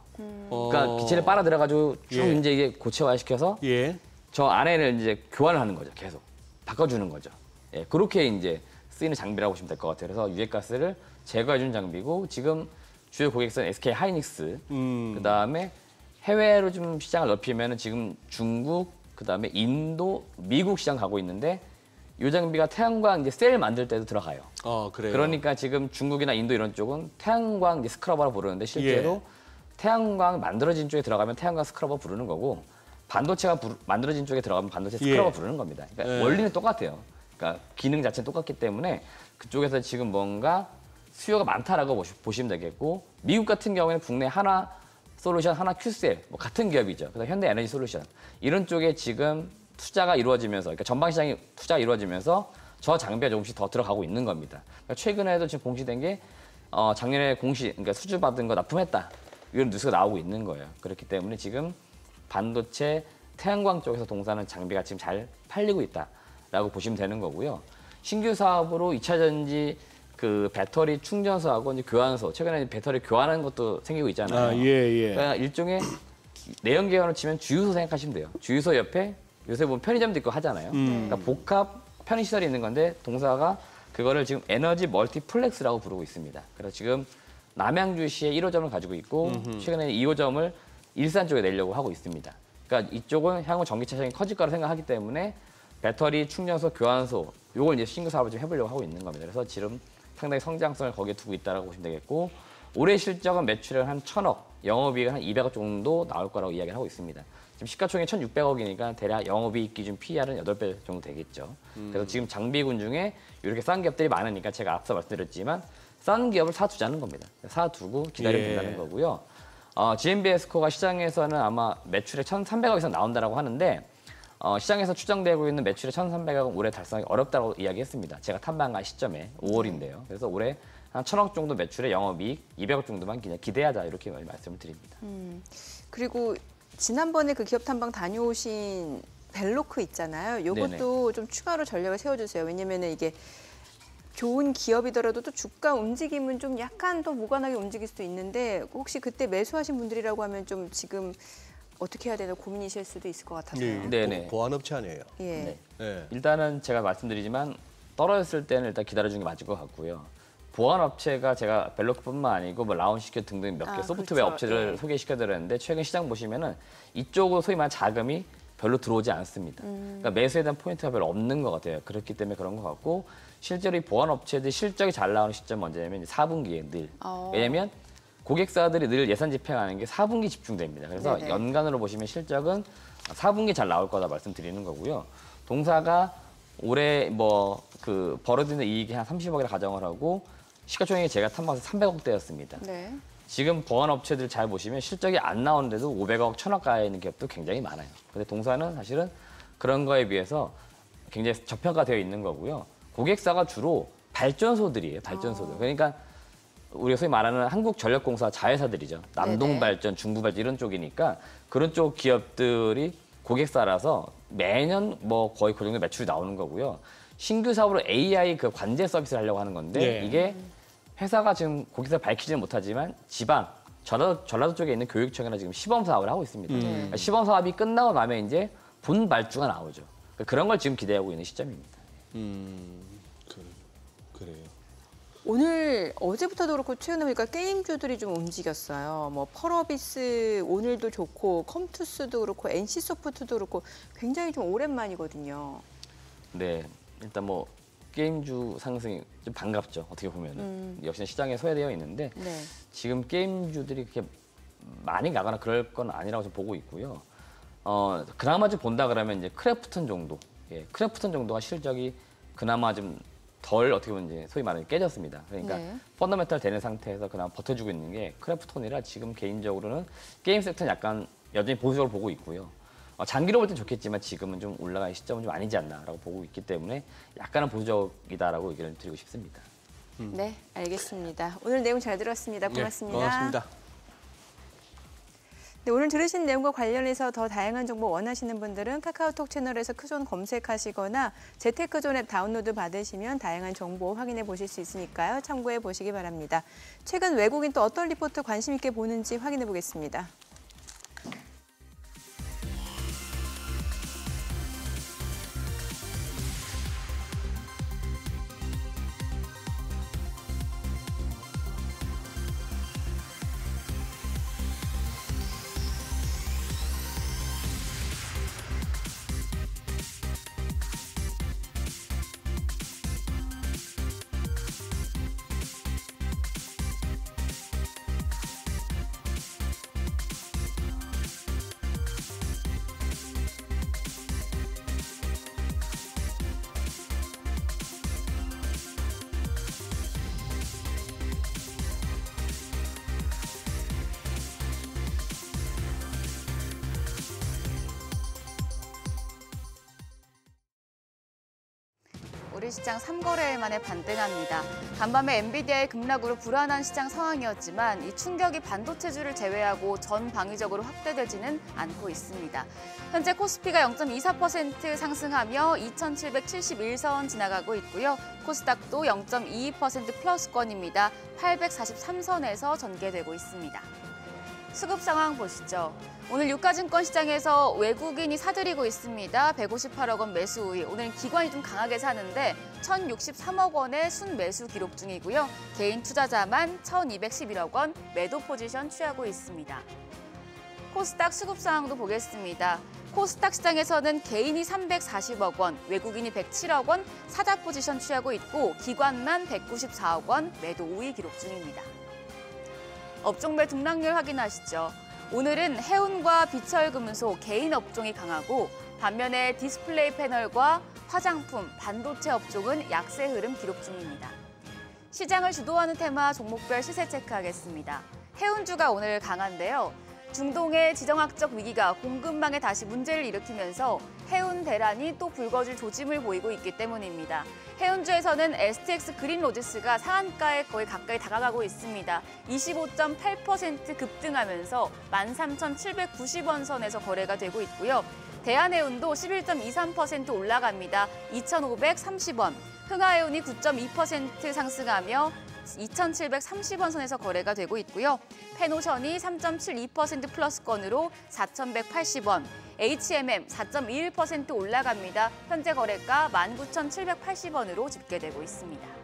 그러니까 기체를 빨아 들어가지고 쭉 예. 이제 이게 고체화 시켜서 예. 저 안에는 이제 교환을 하는 거죠. 계속 바꿔주는 거죠. 예, 그렇게 이제 쓰이는 장비라고 보시면 될 것 같아요. 그래서 유해가스를 제거해주는 장비고 지금 주요 고객사는 SK하이닉스, 그다음에 해외로 좀 시장을 넓히면은 지금 중국, 그다음에 인도, 미국 시장 가고 있는데 이 장비가 태양광 이제 셀 만들 때도 들어가요. 그래요. 그러니까 지금 중국이나 인도 이런 쪽은 태양광 이제 스크러버라고 부르는데 실제로 태양광 만들어진 쪽에 들어가면 태양광 스크러버 부르는 거고 반도체가 만들어진 쪽에 들어가면 반도체 스크러버 부르는 겁니다. 그러니까 원리는 똑같아요. 그러니까 기능 자체는 똑같기 때문에 그쪽에서 지금 뭔가 수요가 많다라고 보시면 되겠고 미국 같은 경우에는 국내 하나 솔루션, 하나 큐셀 뭐 같은 기업이죠. 그래서 현대에너지 솔루션 이런 쪽에 지금 투자가 이루어지면서 그러니까 전방 시장이 투자가 이루어지면서 저 장비가 조금씩 더 들어가고 있는 겁니다. 그러니까 최근에도 지금 공시된 게 작년에 그러니까 수주 받은 거 납품했다 이런 뉴스가 나오고 있는 거예요. 그렇기 때문에 지금 반도체, 태양광 쪽에서 동사하는 장비가 지금 잘 팔리고 있다라고 보시면 되는 거고요. 신규 사업으로 2차 전지 그 배터리 충전소하고 이제 교환소 최근에 배터리 교환하는 것도 생기고 있잖아요. 그러니까 일종의 내연 계열로 치면 주유소 생각하시면 돼요. 주유소 옆에 요새 보면 편의점도 있고 하잖아요. 그러니까 복합 편의 시설이 있는 건데 동사가 그거를 지금 에너지 멀티플렉스라고 부르고 있습니다. 그래서 지금 남양주시에 1호점을 가지고 있고 최근에 2호점을 일산 쪽에 내려고 하고 있습니다. 그러니까 이쪽은 향후 전기차 시장이 커질 거라 생각하기 때문에 배터리 충전소, 교환소 요걸 이제 신규 사업을 좀 해보려고 하고 있는 겁니다. 그래서 지금 상당히 성장성을 거기에 두고 있다라고 보시면 되겠고 올해 실적은 매출액 한 1,000억, 영업이익 한 200억 정도 나올 거라고 이야기를 하고 있습니다. 지금 시가총액 1,600억이니까 대략 영업이익 기준 PER은 8배 정도 되겠죠. 그래서 지금 장비군 중에 이렇게 싼 기업들이 많으니까 제가 앞서 말씀드렸지만 싼 기업을 사두자는 겁니다. 사두고 기다리면 된다는 거고요. GMB 에스코가 시장에서는 아마 매출액 1,300억 이상 나온다라고 하는데 시장에서 추정되고 있는 매출액 1,300억은 올해 달성하기 어렵다고 이야기했습니다. 제가 탐방한 시점에 5월인데요. 그래서 올해 한 1,000억 정도 매출에 영업이익 200억 정도만 그냥 기대하자 이렇게 말씀을 드립니다. 그리고 지난번에 그 기업 탐방 다녀오신 벨로크 있잖아요. 요것도 좀 추가로 전략을 세워주세요. 왜냐면은 이게 좋은 기업이더라도 또 주가 움직임은 좀 약간 더 무관하게 움직일 수도 있는데 혹시 그때 매수하신 분들이라고 하면 좀 지금 어떻게 해야 되나 고민이실 수도 있을 것 같아서요. 네네. 보안업체 아니에요. 예. 네. 네. 일단은 제가 말씀드리지만 떨어졌을 때는 일단 기다려주는 게 맞을 것 같고요. 보안업체가 제가 벨로크뿐만 아니고 뭐 라운시큐 등등 몇 개 소프트웨어 그렇죠. 업체를 예. 소개시켜드렸는데 최근 시장 보시면은 이쪽으로 소위 말하는 자금이 별로 들어오지 않습니다. 그러니까 매수에 대한 포인트가 별로 없는 것 같아요. 그렇기 때문에 그런 것 같고 실제로 이 보안업체들 실적이 잘 나오는 시점은 언제냐면 4분기에 늘. 왜냐하면 고객사들이 늘 예산 집행하는 게 4분기 집중됩니다. 그래서 네네. 연간으로 보시면 실적은 4분기 잘 나올 거다 말씀드리는 거고요. 동사가 올해 뭐 그 벌어지는 이익이 한 30억이라 가정을 하고 시가총액이 제가 탐방해서 300억대였습니다. 네. 지금 보안업체들 잘 보시면 실적이 안 나오는데도 500억, 1,000억 가에 있는 기업도 굉장히 많아요. 근데 동사는 사실은 그런 거에 비해서 굉장히 저평가되어 있는 거고요. 고객사가 주로 발전소들이에요, 발전소들. 그러니까 우리가 소위 말하는 한국전력공사 자회사들이죠. 남동발전, 중부발전 이런 쪽이니까 그런 쪽 기업들이 고객사라서 매년 뭐 거의 그 정도 매출이 나오는 거고요. 신규 사업으로 AI 그 관제 서비스를 하려고 하는 건데 네. 이게 회사가 지금 고객사를 밝히지는 못하지만 지방, 전라도 쪽에 있는 교육청이나 지금 시범 사업을 하고 있습니다. 그러니까 시범 사업이 끝나고 나면 이제 본 발주가 나오죠. 그러니까 그런 걸 지금 기대하고 있는 시점입니다. 그래요. 오늘 어제부터도 그렇고 최근에 보니까 게임주들이 좀 움직였어요. 뭐 펄어비스 오늘도 좋고 컴투스도 그렇고 NC소프트도 그렇고 굉장히 좀 오랜만이거든요. 네, 일단 뭐 게임주 상승이 좀 반갑죠. 어떻게 보면은 역시 시장에 소외되어 있는데 네. 지금 게임주들이 그렇게 많이 가거나 그럴 건 아니라고 좀 보고 있고요. 그나마 좀 본다 그러면 이제 크래프톤 정도, 크래프톤 정도가 실적이 그나마 좀 덜 어떻게 보면 이제 소위 말하는 깨졌습니다. 그러니까 네. 펀더멘탈 되는 상태에서 그나마 버텨주고 있는 게 크래프톤이라 지금 개인적으로는 게임 섹터는 약간 여전히 보수적으로 보고 있고요. 장기로 볼 땐 좋겠지만 지금은 좀 올라갈 시점은 좀 아니지 않나라고 보고 있기 때문에 약간은 보수적이다라고 의견을 드리고 싶습니다. 네, 알겠습니다. 오늘 내용 잘 들었습니다. 고맙습니다. 네, 고맙습니다. 네, 오늘 들으신 내용과 관련해서 더 다양한 정보 원하시는 분들은 카카오톡 채널에서 크존 검색하시거나 재테크존 앱 다운로드 받으시면 다양한 정보 확인해 보실 수 있으니까요. 참고해 보시기 바랍니다. 최근 외국인 또 어떤 리포트 관심 있게 보는지 확인해 보겠습니다. 우리 시장 3거래일 만에 반등합니다. 간밤에 엔비디아의 급락으로 불안한 시장 상황이었지만 이 충격이 반도체주를 제외하고 전 방위적으로 확대되지는 않고 있습니다. 현재 코스피가 0.24% 상승하며 2,771선 지나가고 있고요. 코스닥도 0.22% 플러스권입니다. 843선에서 전개되고 있습니다. 수급 상황 보시죠. 오늘 유가증권 시장에서 외국인이 사들이고 있습니다. 158억 원 매수 우위. 오늘 기관이 좀 강하게 사는데 1,063억 원의 순매수 기록 중이고요. 개인 투자자만 1,211억 원 매도 포지션 취하고 있습니다. 코스닥 수급 상황도 보겠습니다. 코스닥 시장에서는 개인이 340억 원, 외국인이 107억 원 사자 포지션 취하고 있고 기관만 194억 원 매도 우위 기록 중입니다. 업종별 등락률 확인하시죠. 오늘은 해운과 비철금속, 개인 업종이 강하고 반면에 디스플레이 패널과 화장품, 반도체 업종은 약세 흐름 기록 중입니다. 시장을 주도하는 테마 종목별 시세 체크하겠습니다. 해운주가 오늘 강한데요. 중동의 지정학적 위기가 공급망에 다시 문제를 일으키면서 해운 대란이 또 불거질 조짐을 보이고 있기 때문입니다. 해운주에서는 STX 그린로지스가 상한가에 거의 가까이 다가가고 있습니다. 25.8% 급등하면서 13,790원 선에서 거래가 되고 있고요. 대한해운도 11.23% 올라갑니다. 2,530원. 흥하해운이 9.2% 상승하며 2,730원 선에서 거래가 되고 있고요. 페노션이 3.72% 플러스권으로 4,180원, HMM 4.21% 올라갑니다. 현재 거래가 19,780원으로 집계되고 있습니다.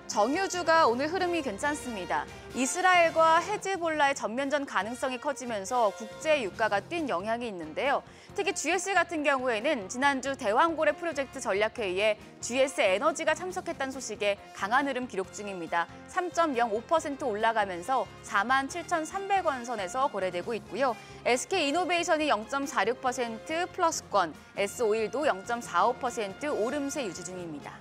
정유주가 오늘 흐름이 괜찮습니다. 이스라엘과 헤즈볼라의 전면전 가능성이 커지면서 국제 유가가 뛴 영향이 있는데요. 특히 GS 같은 경우에는 지난주 대왕고래 프로젝트 전략회의에 GS 에너지가 참석했다는 소식에 강한 흐름 기록 중입니다. 3.05% 올라가면서 47,300원 선에서 거래되고 있고요. SK이노베이션이 0.46% 플러스권, S-오일도 0.45% 오름세 유지 중입니다.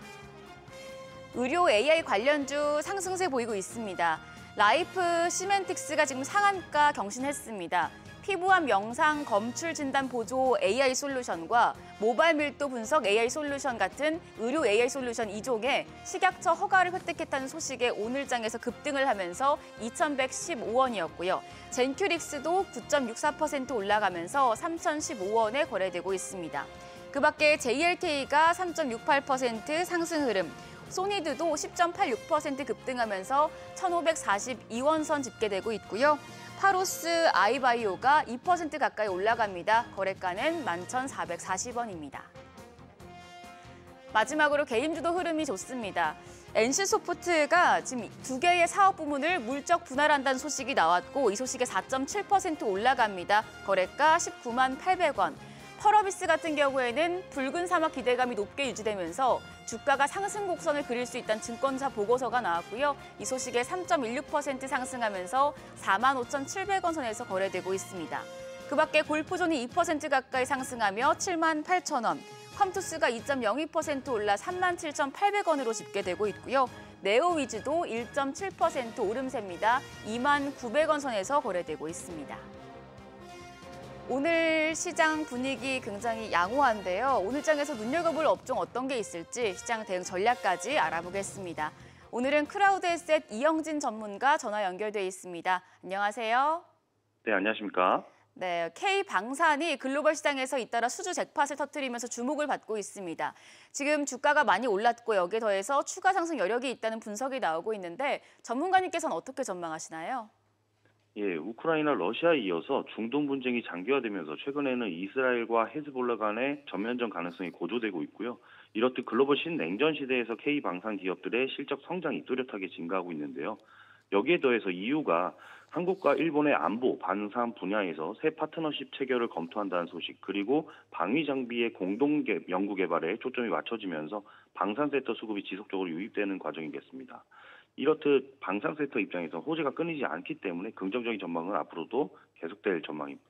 의료 AI 관련주 상승세 보이고 있습니다. 라이프 시멘틱스가 지금 상한가 경신했습니다. 피부암 영상 검출 진단 보조 AI 솔루션과 모발 밀도 분석 AI 솔루션 같은 의료 AI 솔루션 2종에 식약처 허가를 획득했다는 소식에 오늘장에서 급등을 하면서 2,115원이었고요. 젠큐릭스도 9.64% 올라가면서 3,015원에 거래되고 있습니다. 그 밖에 JLK가 3.68% 상승 흐름, 소니드도 10.86% 급등하면서 1,542원 선 집계되고 있고요. 파로스 아이바이오가 2% 가까이 올라갑니다. 거래가는 11,440원입니다. 마지막으로 개인주도 흐름이 좋습니다. NC소프트가 지금 2개의 사업 부문을 물적 분할한다는 소식이 나왔고 이 소식에 4.7% 올라갑니다. 거래가 19만 800원. 펄어비스 같은 경우에는 붉은 사막 기대감이 높게 유지되면서 주가가 상승 곡선을 그릴 수 있다는 증권사 보고서가 나왔고요. 이 소식에 3.16% 상승하면서 4만 5,700원 선에서 거래되고 있습니다. 그 밖에 골프존이 2% 가까이 상승하며 7만 8천 원. 컴투스가 2.02% 올라 37,800원으로 집계되고 있고요. 네오위즈도 1.7% 오름세입니다. 2만 900원 선에서 거래되고 있습니다. 오늘 시장 분위기 굉장히 양호한데요. 오늘 장에서 눈여겨볼 업종 어떤 게 있을지 시장 대응 전략까지 알아보겠습니다. 오늘은 크라우드에셋 이영진 전문가 전화 연결돼 있습니다. 안녕하세요. 네, 안녕하십니까? 네, K방산이 글로벌 시장에서 잇따라 수주 잭팟을 터뜨리면서 주목을 받고 있습니다. 지금 주가가 많이 올랐고 여기에 더해서 추가 상승 여력이 있다는 분석이 나오고 있는데 전문가님께서는 어떻게 전망하시나요? 예, 우크라이나 러시아에 이어서 중동 분쟁이 장기화되면서 최근에는 이스라엘과 헤즈볼라 간의 전면전 가능성이 고조되고 있고요. 이렇듯 글로벌 신냉전 시대에서 K방산 기업들의 실적 성장이 뚜렷하게 증가하고 있는데요. 여기에 더해서 EU가 한국과 일본의 안보, 반산 분야에서 새 파트너십 체결을 검토한다는 소식, 그리고 방위 장비의 공동 연구 개발에 초점이 맞춰지면서 방산 섹터 수급이 지속적으로 유입되는 과정이겠습니다. 이렇듯 방산 섹터 입장에서 호재가 끊이지 않기 때문에 긍정적인 전망은 앞으로도 계속될 전망입니다.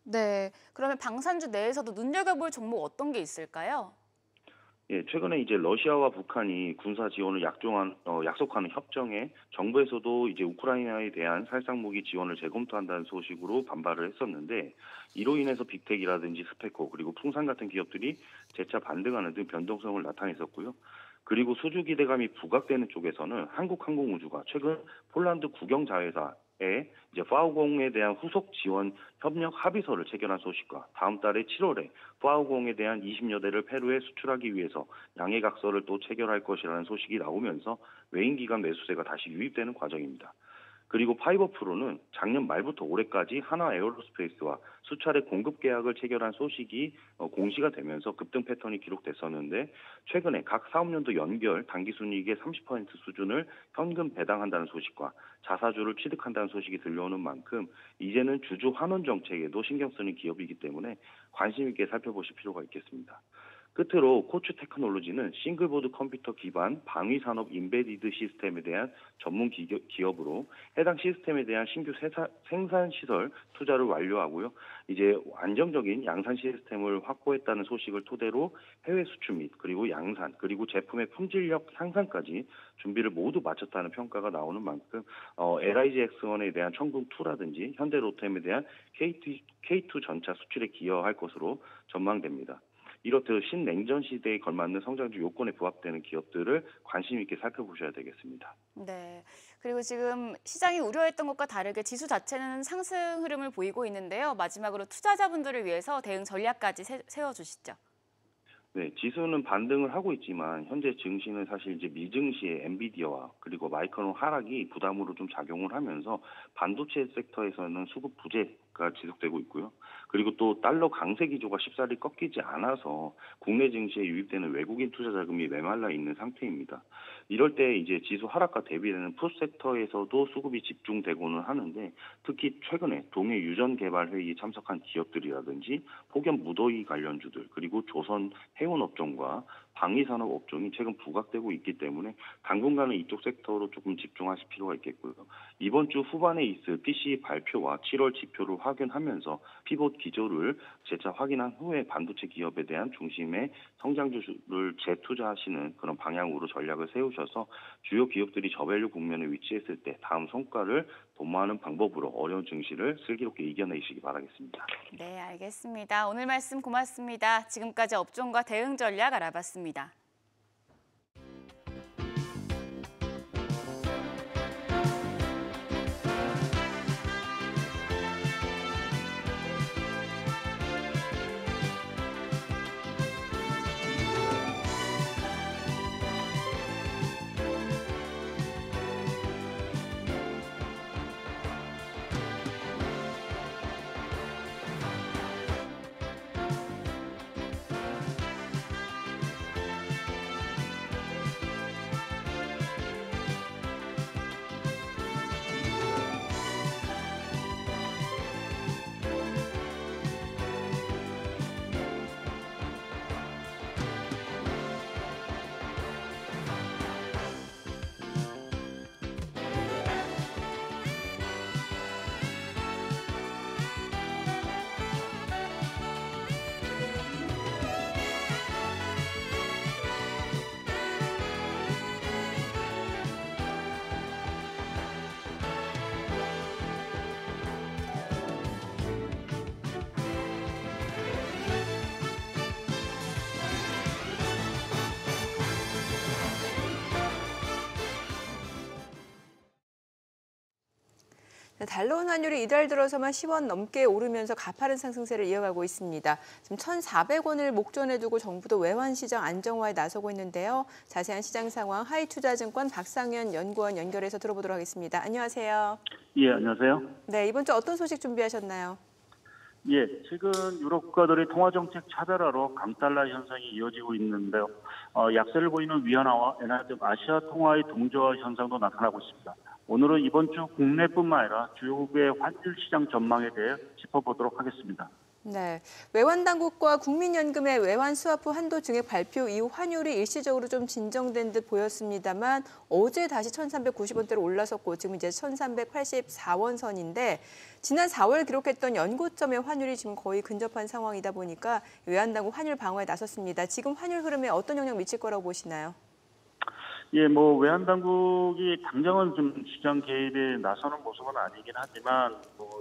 네, 그러면 방산주 내에서도 눈여겨볼 종목 어떤 게 있을까요? 예, 최근에 이제 러시아와 북한이 군사 지원을 약속하는 협정에 정부에서도 이제 우크라이나에 대한 살상 무기 지원을 재검토한다는 소식으로 반발을 했었는데 이로 인해서 빅텍이라든지 스페코 그리고 풍산 같은 기업들이 재차 반등하는 등 변동성을 나타냈었고요. 그리고 수주 기대감이 부각되는 쪽에서는 한국항공우주가 최근 폴란드 국영자회사에 이제 파우공에 대한 후속 지원 협력 합의서를 체결한 소식과 다음 달에 7월에 파우공에 대한 20여 대를 페루에 수출하기 위해서 양해각서를 또 체결할 것이라는 소식이 나오면서 외인기관 매수세가 다시 유입되는 과정입니다. 그리고 파이버프로는 작년 말부터 올해까지 하나 에어로스페이스와 수차례 공급 계약을 체결한 소식이 공시가 되면서 급등 패턴이 기록됐었는데 최근에 각 사업년도 연결 당기순이익의 30% 수준을 현금 배당한다는 소식과 자사주를 취득한다는 소식이 들려오는 만큼 이제는 주주 환원 정책에도 신경 쓰는 기업이기 때문에 관심 있게 살펴보실 필요가 있겠습니다. 끝으로 코츠 테크놀로지는 싱글보드 컴퓨터 기반 방위산업 인베디드 시스템에 대한 전문 기업으로 해당 시스템에 대한 신규 생산시설 투자를 완료하고요. 이제 안정적인 양산 시스템을 확보했다는 소식을 토대로 해외 수출 및 그리고 양산 그리고 제품의 품질력 향상까지 준비를 모두 마쳤다는 평가가 나오는 만큼 LIGX1에 대한 청풍2라든지 현대로템에 대한 K2 전차 수출에 기여할 것으로 전망됩니다. 이렇듯 신냉전 시대에 걸맞는 성장주 요건에 부합되는 기업들을 관심 있게 살펴보셔야 되겠습니다. 네, 그리고 지금 시장이 우려했던 것과 다르게 지수 자체는 상승 흐름을 보이고 있는데요. 마지막으로 투자자분들을 위해서 대응 전략까지 세워주시죠. 네, 지수는 반등을 하고 있지만 현재 증시는 사실 이제 미증시의 엔비디아와 그리고 마이크론 하락이 부담으로 좀 작용을 하면서 반도체 섹터에서는 수급 부재가 지속되고 있고요. 그리고 또 달러 강세 기조가 쉽사리 꺾이지 않아서 국내 증시에 유입되는 외국인 투자 자금이 메말라 있는 상태입니다. 이럴 때 이제 지수 하락과 대비되는 풋 섹터에서도 수급이 집중되고는 하는데 특히 최근에 동해 유전 개발 회의에 참석한 기업들이라든지 폭염 무더위 관련주들 그리고 조선 해운 업종과 방위산업 업종이 최근 부각되고 있기 때문에 당분간은 이쪽 섹터로 조금 집중하실 필요가 있겠고요. 이번 주 후반에 있을 PCE 발표와 7월 지표를 확인하면서 피봇 기조를 재차 확인한 후에 반도체 기업에 대한 중심의 성장주를 재투자하시는 그런 방향으로 전략을 세우셔서 주요 기업들이 저밸류 국면에 위치했을 때 다음 성과를 도모하는 방법으로 어려운 증시를 슬기롭게 이겨내시기 바라겠습니다. 네, 알겠습니다. 오늘 말씀 고맙습니다. 지금까지 업종과 대응 전략 알아봤습니다. 네, 달러 원 환율이 이달 들어서만 10원 넘게 오르면서 가파른 상승세를 이어가고 있습니다. 지금 1,400원을 목전에 두고 정부도 외환 시장 안정화에 나서고 있는데요. 자세한 시장 상황 하이투자증권 박상현 연구원 연결해서 들어보도록 하겠습니다. 안녕하세요. 예, 안녕하세요. 네, 이번 주 어떤 소식 준비하셨나요? 예, 최근 유럽 국가들의 통화정책 차별화로 강달러 현상이 이어지고 있는데요. 약세를 보이는 위안화와 엔화 등 아시아 통화의 동저화 현상도 나타나고 있습니다. 오늘은 이번 주 국내뿐만 아니라 주요국의 환율 시장 전망에 대해 짚어보도록 하겠습니다. 네, 외환당국과 국민연금의 외환 스와프 한도 증액 발표 이후 환율이 일시적으로 좀 진정된 듯 보였습니다만 어제 다시 1,390원대로 올라섰고 지금 이제 1,384원 선인데 지난 4월 기록했던 연고점의 환율이 지금 거의 근접한 상황이다 보니까 외환당국 환율 방어에 나섰습니다. 지금 환율 흐름에 어떤 영향 미칠 거라고 보시나요? 예, 뭐 외환당국이 당장은 좀 시장 개입에 나서는 모습은 아니긴 하지만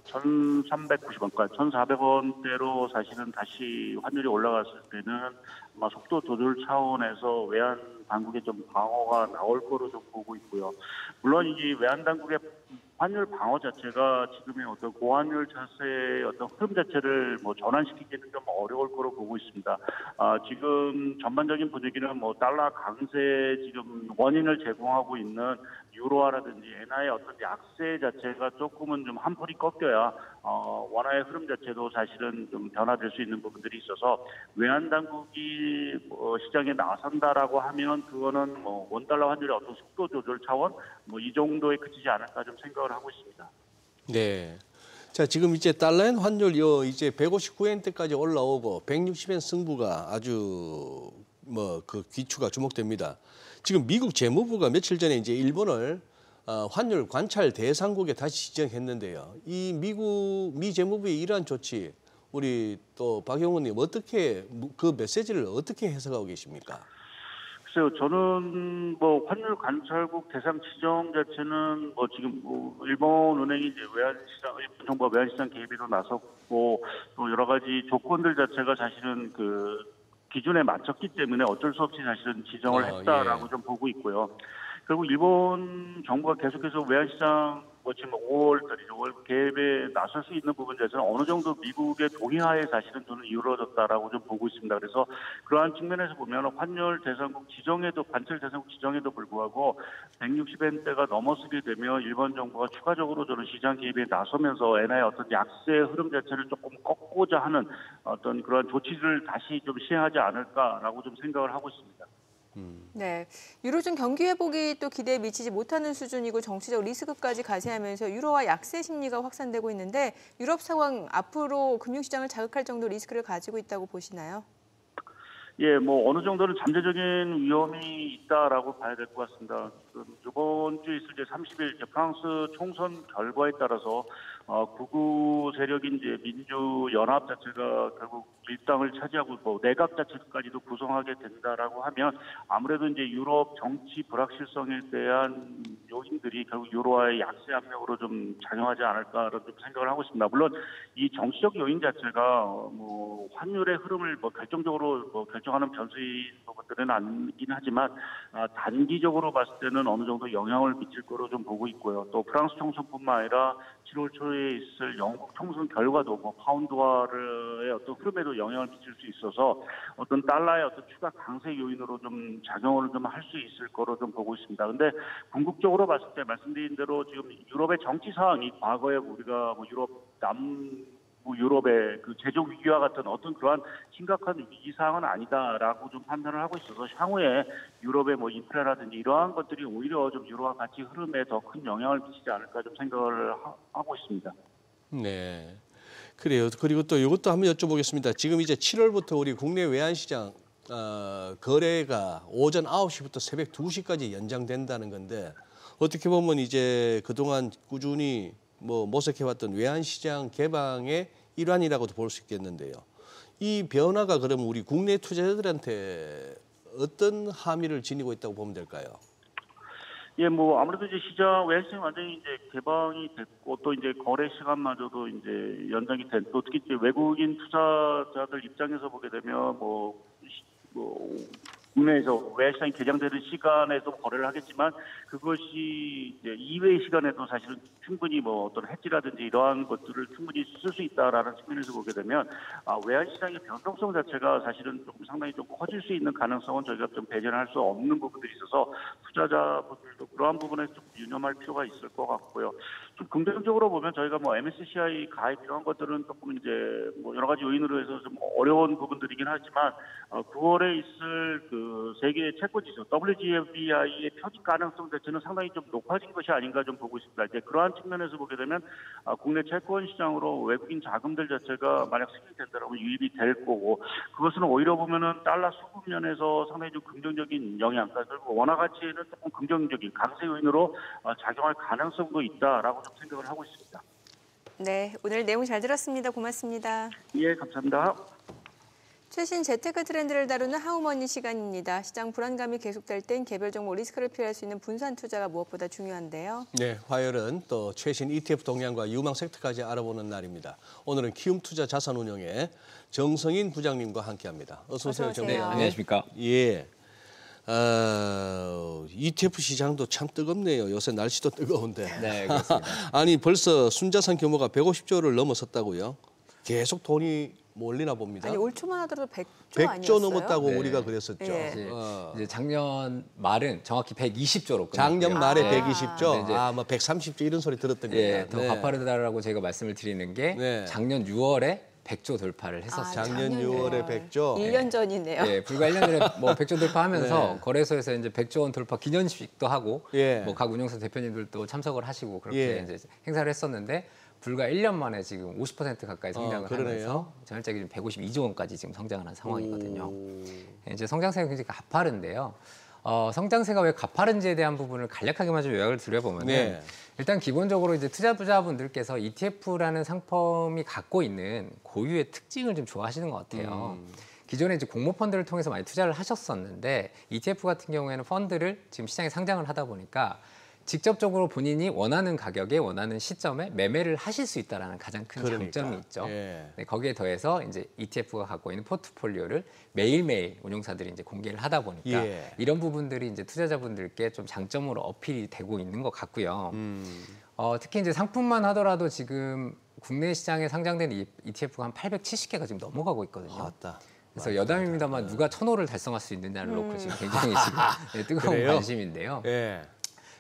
1,390원까지 1,400원대로 사실은 다시 환율이 올라갔을 때는 아마 속도 조절 차원에서 외환당국의 좀 방어가 나올 거로 좀 보고 있고요. 물론 이 외환당국의 환율 방어 자체가 지금의 어떤 고환율 자세의 어떤 흐름 자체를 전환시키기는 좀 어려울 거로 보고 있습니다. 지금 전반적인 분위기는 달러 강세 지금 원인을 제공하고 있는 유로화라든지 엔화의 어떤 약세 자체가 조금은 좀 한풀이 꺾여야 원화의 흐름 자체도 사실은 좀 변화될 수 있는 부분들이 있어서 외환당국이 시장에 나선다라고 하면 그거는 원달러 환율의 어떤 속도 조절 차원 이 정도에 그치지 않을까 좀 생각을 하고 있습니다. 네. 자, 지금 이제 달러엔 환율 이제 159엔대까지 올라오고 160엔 승부가 아주 그 귀추가 주목됩니다. 지금 미국 재무부가 며칠 전에 이제 일본을 환율 관찰 대상국에 다시 지정했는데요. 이 미 재무부의 이러한 조치 우리 또 박 의원님 어떻게 그 메시지를 어떻게 해석하고 계십니까? 글쎄요, 저는 환율 관찰국 대상 지정 자체는 지금 일본 은행이 이제 외환시장, 정부가 외환시장 개입에도 나섰고 또 여러 가지 조건들 자체가 사실은 그 기준에 맞췄기 때문에 어쩔 수 없이 사실은 지정을 했다라고 좀 보고 있고요. 결국 일본 정부가 계속해서 외환시장 지금 5월 개입에 나설 수 있는 부분에서는 어느 정도 미국의 동의하에 사실은 저는 이루어졌다라고 좀 보고 있습니다. 그래서 그러한 측면에서 보면 환율 대상국 지정에도 관찰 대상국 지정에도 불구하고 160엔대가 넘어서게 되면 일본 정부가 추가적으로 저는 시장 개입에 나서면서 엔화의 어떤 약세 흐름 자체를 조금 꺾고자 하는 어떤 그러한 조치를 다시 좀 시행하지 않을까라고 좀 생각을 하고 있습니다. 네, 유로존 경기 회복이 또 기대에 미치지 못하는 수준이고 정치적 리스크까지 가세하면서 유로화 약세 심리가 확산되고 있는데 유럽 상황 앞으로 금융시장을 자극할 정도 리스크를 가지고 있다고 보시나요? 예, 어느 정도는 잠재적인 위험이 있다라고 봐야 될 것 같습니다. 이번 주에 있을 때 30일 프랑스 총선 결과에 따라서 극우 세력인 이제 민주연합 자체가 결국 일당을 차지하고 내각 자체까지도 구성하게 된다라고 하면 아무래도 이제 유럽 정치 불확실성에 대한 요인들이 결국 유로화의 약세 압력으로 좀 작용하지 않을까라는 좀 생각을 하고 있습니다. 물론 이 정치적 요인 자체가 환율의 흐름을 결정적으로 결정하는 변수인 부분들은 아니긴 하지만 단기적으로 봤을 때는 어느 정도 영향을 미칠 거로 좀 보고 있고요. 또 프랑스 총선뿐만 아니라 7월 초에 있을 영국 총선 결과도 파운드화의 어떤 흐름에도 영향을 미칠 수 있어서 어떤 달러의 어떤 추가 강세 요인으로 좀 작용을 좀 할 수 있을 거로 좀 보고 있습니다. 근데 궁극적으로 봤을 때 말씀드린 대로 지금 유럽의 정치 상황이 과거에 우리가 유럽의 그 제조 위기와 같은 어떤 그러한 심각한 위기 상황은 아니다라고 좀 판단을 하고 있어서 향후에 유럽의 인플레라든지 이러한 것들이 오히려 좀 유로화 가치 흐름에 더 큰 영향을 미치지 않을까 좀 생각을 하고 있습니다. 네, 그래요. 그리고 또 이것도 한번 여쭤보겠습니다. 지금 이제 7월부터 우리 국내 외환시장 거래가 오전 9시부터 새벽 2시까지 연장된다는 건데 어떻게 보면 이제 그동안 꾸준히 모색해왔던 외환시장 개방의 일환이라고도 볼 수 있겠는데요. 이 변화가 그러면 우리 국내 투자자들한테 어떤 함의를 지니고 있다고 보면 될까요? 예, 아무래도 이제 외환시장 완전히 이제 개방이 됐고 또 이제 거래 시간마저도 이제 연장이 된 또 특히 이제 외국인 투자자들 입장에서 보게 되면 국내에서 외환시장이 개장되는 시간에도 거래를 하겠지만 그것이 이제 이외의 시간에도 사실은 충분히 뭐 어떤 해지라든지 이러한 것들을 충분히 쓸 수 있다라는 측면에서 보게 되면 외환시장의 변동성 자체가 사실은 좀 상당히 좀 커질 수 있는 가능성은 저희가 좀 배제할 수 없는 부분들이 있어서 투자자분들도 그러한 부분에 좀 유념할 필요가 있을 것 같고요. 좀 긍정적으로 보면 저희가 뭐 MSCI 가입 이런 것들은 조금 이제 뭐 여러 가지 요인으로 해서 좀 어려운 부분들이긴 하지만 9월에 있을 그 세계 채권 지수 WGBI의 표지 가능성 자체는 상당히 좀 높아진 것이 아닌가 좀 보고 있습니다. 이제 그러한 측면에서 보게 되면 국내 채권 시장으로 외국인 자금들 자체가 만약 수익이 된다면 유입이 될 거고 그것은 오히려 보면은 달러 수급 면에서 상당히 좀 긍정적인 영향, 그러니까 원화 가치에는 조금 긍정적인 강세 요인으로 작용할 가능성도 있다라고 좀 생각을 하고 있습니다. 네, 오늘 내용 잘 들었습니다. 고맙습니다. 예, 감사합니다. 최신 재테크 트렌드를 다루는 하우머니 시간입니다. 시장 불안감이 계속될 땐 개별 종목 리스크를 피할 수 있는 분산 투자가 무엇보다 중요한데요. 네, 화요일은 또 최신 ETF 동향과 유망 섹터까지 알아보는 날입니다. 오늘은 키움 투자 자산운용의 정성인 부장님과 함께합니다. 어서 오세요, 어서 오세요. 정부님. 네, 안녕하십니까? 예. ETF 시장도 참 뜨겁네요. 요새 날씨도 뜨거운데. 네, 그렇습니다. 아니 벌써 순자산 규모가 150조를 넘어섰다고요? 계속 돈이 몰리나 봅니다. 아니 올 초만 하더라도 100조 100조 아니었어요? 넘었다고 네. 우리가 그랬었죠. 네. 이제 작년 말은 정확히 120조로 작년 말에 아. 120조, 네, 이제 뭐 130조 이런 소리 들었던 예, 겁니다. 더 가파르다라고 제가 말씀을 드리는 게 네. 작년 6월에 100조 돌파를 했었어요. 작년 작년 6월에 100조. 1년 전이네요. 예, 불과 1년 전에 뭐 100조 돌파하면서 네. 거래소에서 이제 100조 원 돌파 기념식도 하고 예. 뭐 각 운영사 대표님들도 참석을 하시고 그렇게 예. 이제 행사를 했었는데 불과 1년 만에 지금 50% 가까이 성장을 그러네요. 하면서 전일자 기준 152조 원까지 지금 성장을 한 상황이거든요. 오. 이제 성장세가 굉장히 가파른데요. 성장세가 왜 가파른지에 대한 부분을 간략하게만 좀 요약을 드려보면 네. 일단 기본적으로 이제 투자자분들께서 ETF라는 상품이 갖고 있는 고유의 특징을 좀 좋아하시는 것 같아요. 기존에 이제 공모 펀드를 통해서 많이 투자를 하셨었는데 ETF 같은 경우에는 펀드를 지금 시장에 상장을 하다 보니까 직접적으로 본인이 원하는 가격에 원하는 시점에 매매를 하실 수 있다는 가장 큰 그러니까. 장점이 있죠. 예. 네, 거기에 더해서 이제 ETF가 갖고 있는 포트폴리오를 매일매일 운용사들이 이제 공개를 하다 보니까 예. 이런 부분들이 이제 투자자분들께 좀 장점으로 어필이 되고 있는 것 같고요. 특히 이제 상품만 하더라도 지금 국내 시장에 상장된 ETF가 한 870개가 지금 넘어가고 있거든요. 맞다. 그래서 여담입니다만 누가 1000호를 달성할 수 있느냐를 놓고 지금 굉장히 지금 네, 뜨거운 그래요? 관심인데요. 예.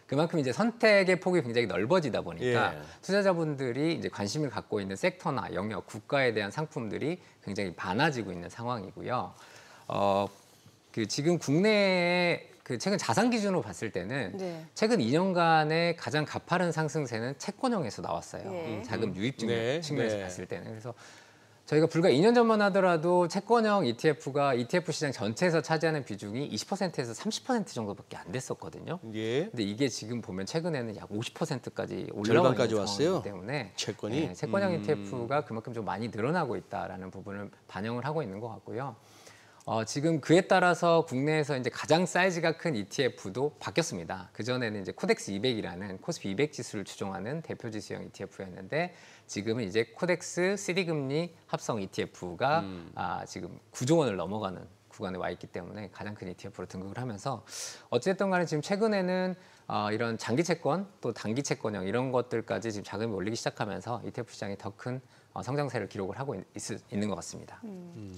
그만큼 이제 선택의 폭이 굉장히 넓어지다 보니까 예. 투자자분들이 이제 관심을 갖고 있는 섹터나 영역, 국가에 대한 상품들이 굉장히 많아지고 있는 상황이고요. 지금 국내에 최근 자산 기준으로 봤을 때는 네. 최근 2년간의 가장 가파른 상승세는 채권형에서 나왔어요. 예. 자금 유입 네, 측면에서 네. 봤을 때는. 그래서 저희가 불과 2년 전만 하더라도 채권형 ETF가 ETF 시장 전체에서 차지하는 비중이 20%에서 30% 정도밖에 안 됐었거든요. 예. 근데 이게 지금 보면 최근에는 약 50%까지 올라와 절반까지 있는 왔어요? 상황이기 때문에 채권이? 네, 채권형 ETF가 그만큼 좀 많이 늘어나고 있다라는 부분을 반영을 하고 있는 것 같고요. 지금 그에 따라서 국내에서 이제 가장 사이즈가 큰 ETF도 바뀌었습니다. 그전에는 이제 코덱스 200이라는 코스피 200 지수를 추종하는 대표 지수형 ETF였는데 지금은 이제 코덱스 CD 금리 합성 ETF가 지금 9조 원을 넘어가는 구간에 와 있기 때문에 가장 큰 ETF로 등극을 하면서 어쨌든 간에 지금 최근에는 이런 장기 채권 또 단기 채권형 이런 것들까지 지금 자금이 몰리기 시작하면서 ETF 시장이 더 큰 성장세를 기록을 하고 있는 것 같습니다.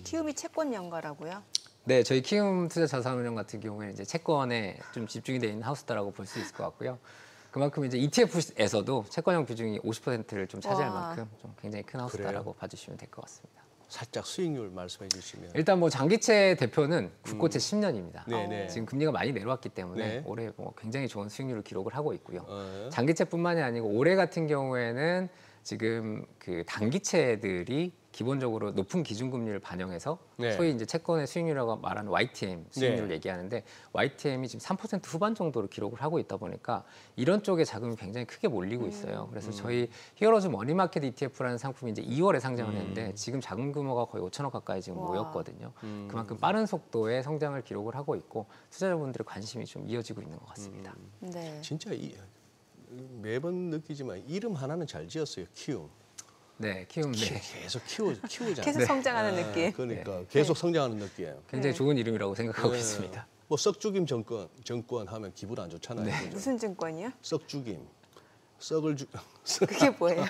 키움이 채권 연가라고요? 네, 저희 키움 투자 자산운용 같은 경우에는 이제 채권에 좀 집중이 되어 있는 하우스다라고 볼 수 있을 것 같고요. 그만큼 이제 ETF에서도 채권형 비중이 50%를 좀 차지할 와. 만큼 좀 굉장히 큰 하우스다라고 봐주시면 될 것 같습니다. 살짝 수익률 말씀해 주시면. 일단 뭐 장기채 대표는 국고채 10년입니다. 네네. 지금 금리가 많이 내려왔기 때문에 네. 올해 뭐 굉장히 좋은 수익률을 기록을 하고 있고요. 어. 장기채뿐만이 아니고 올해 같은 경우에는 지금 그 단기채들이 기본적으로 높은 기준금리를 반영해서 네. 소위 이제 채권의 수익률이라고 말하는 YTM 수익률을 네. 얘기하는데 YTM이 지금 3% 후반 정도로 기록을 하고 있다 보니까 이런 쪽에 자금이 굉장히 크게 몰리고 있어요. 그래서 저희 히어로즈 머니마켓 ETF라는 상품이 이제 2월에 상장을 했는데 지금 자금 규모가 거의 5천억 가까이 지금 와. 모였거든요. 그만큼 빠른 속도의 성장을 기록을 하고 있고 투자자분들의 관심이 좀 이어지고 있는 것 같습니다. 네. 진짜 매번 느끼지만 이름 하나는 잘 지었어요. 키움. 네, 키움. 네. 계속 키우잖아요. 계속 성장하는 느낌. 그러니까 계속 성장하는 느낌. 굉장히 좋은 이름이라고 생각하고 네. 있습니다. 뭐 썩죽임 정권 하면 기분 안 좋잖아요. 네. 그죠? 무슨 증권이요? 썩죽임. 썩을 주. 그게 뭐예요?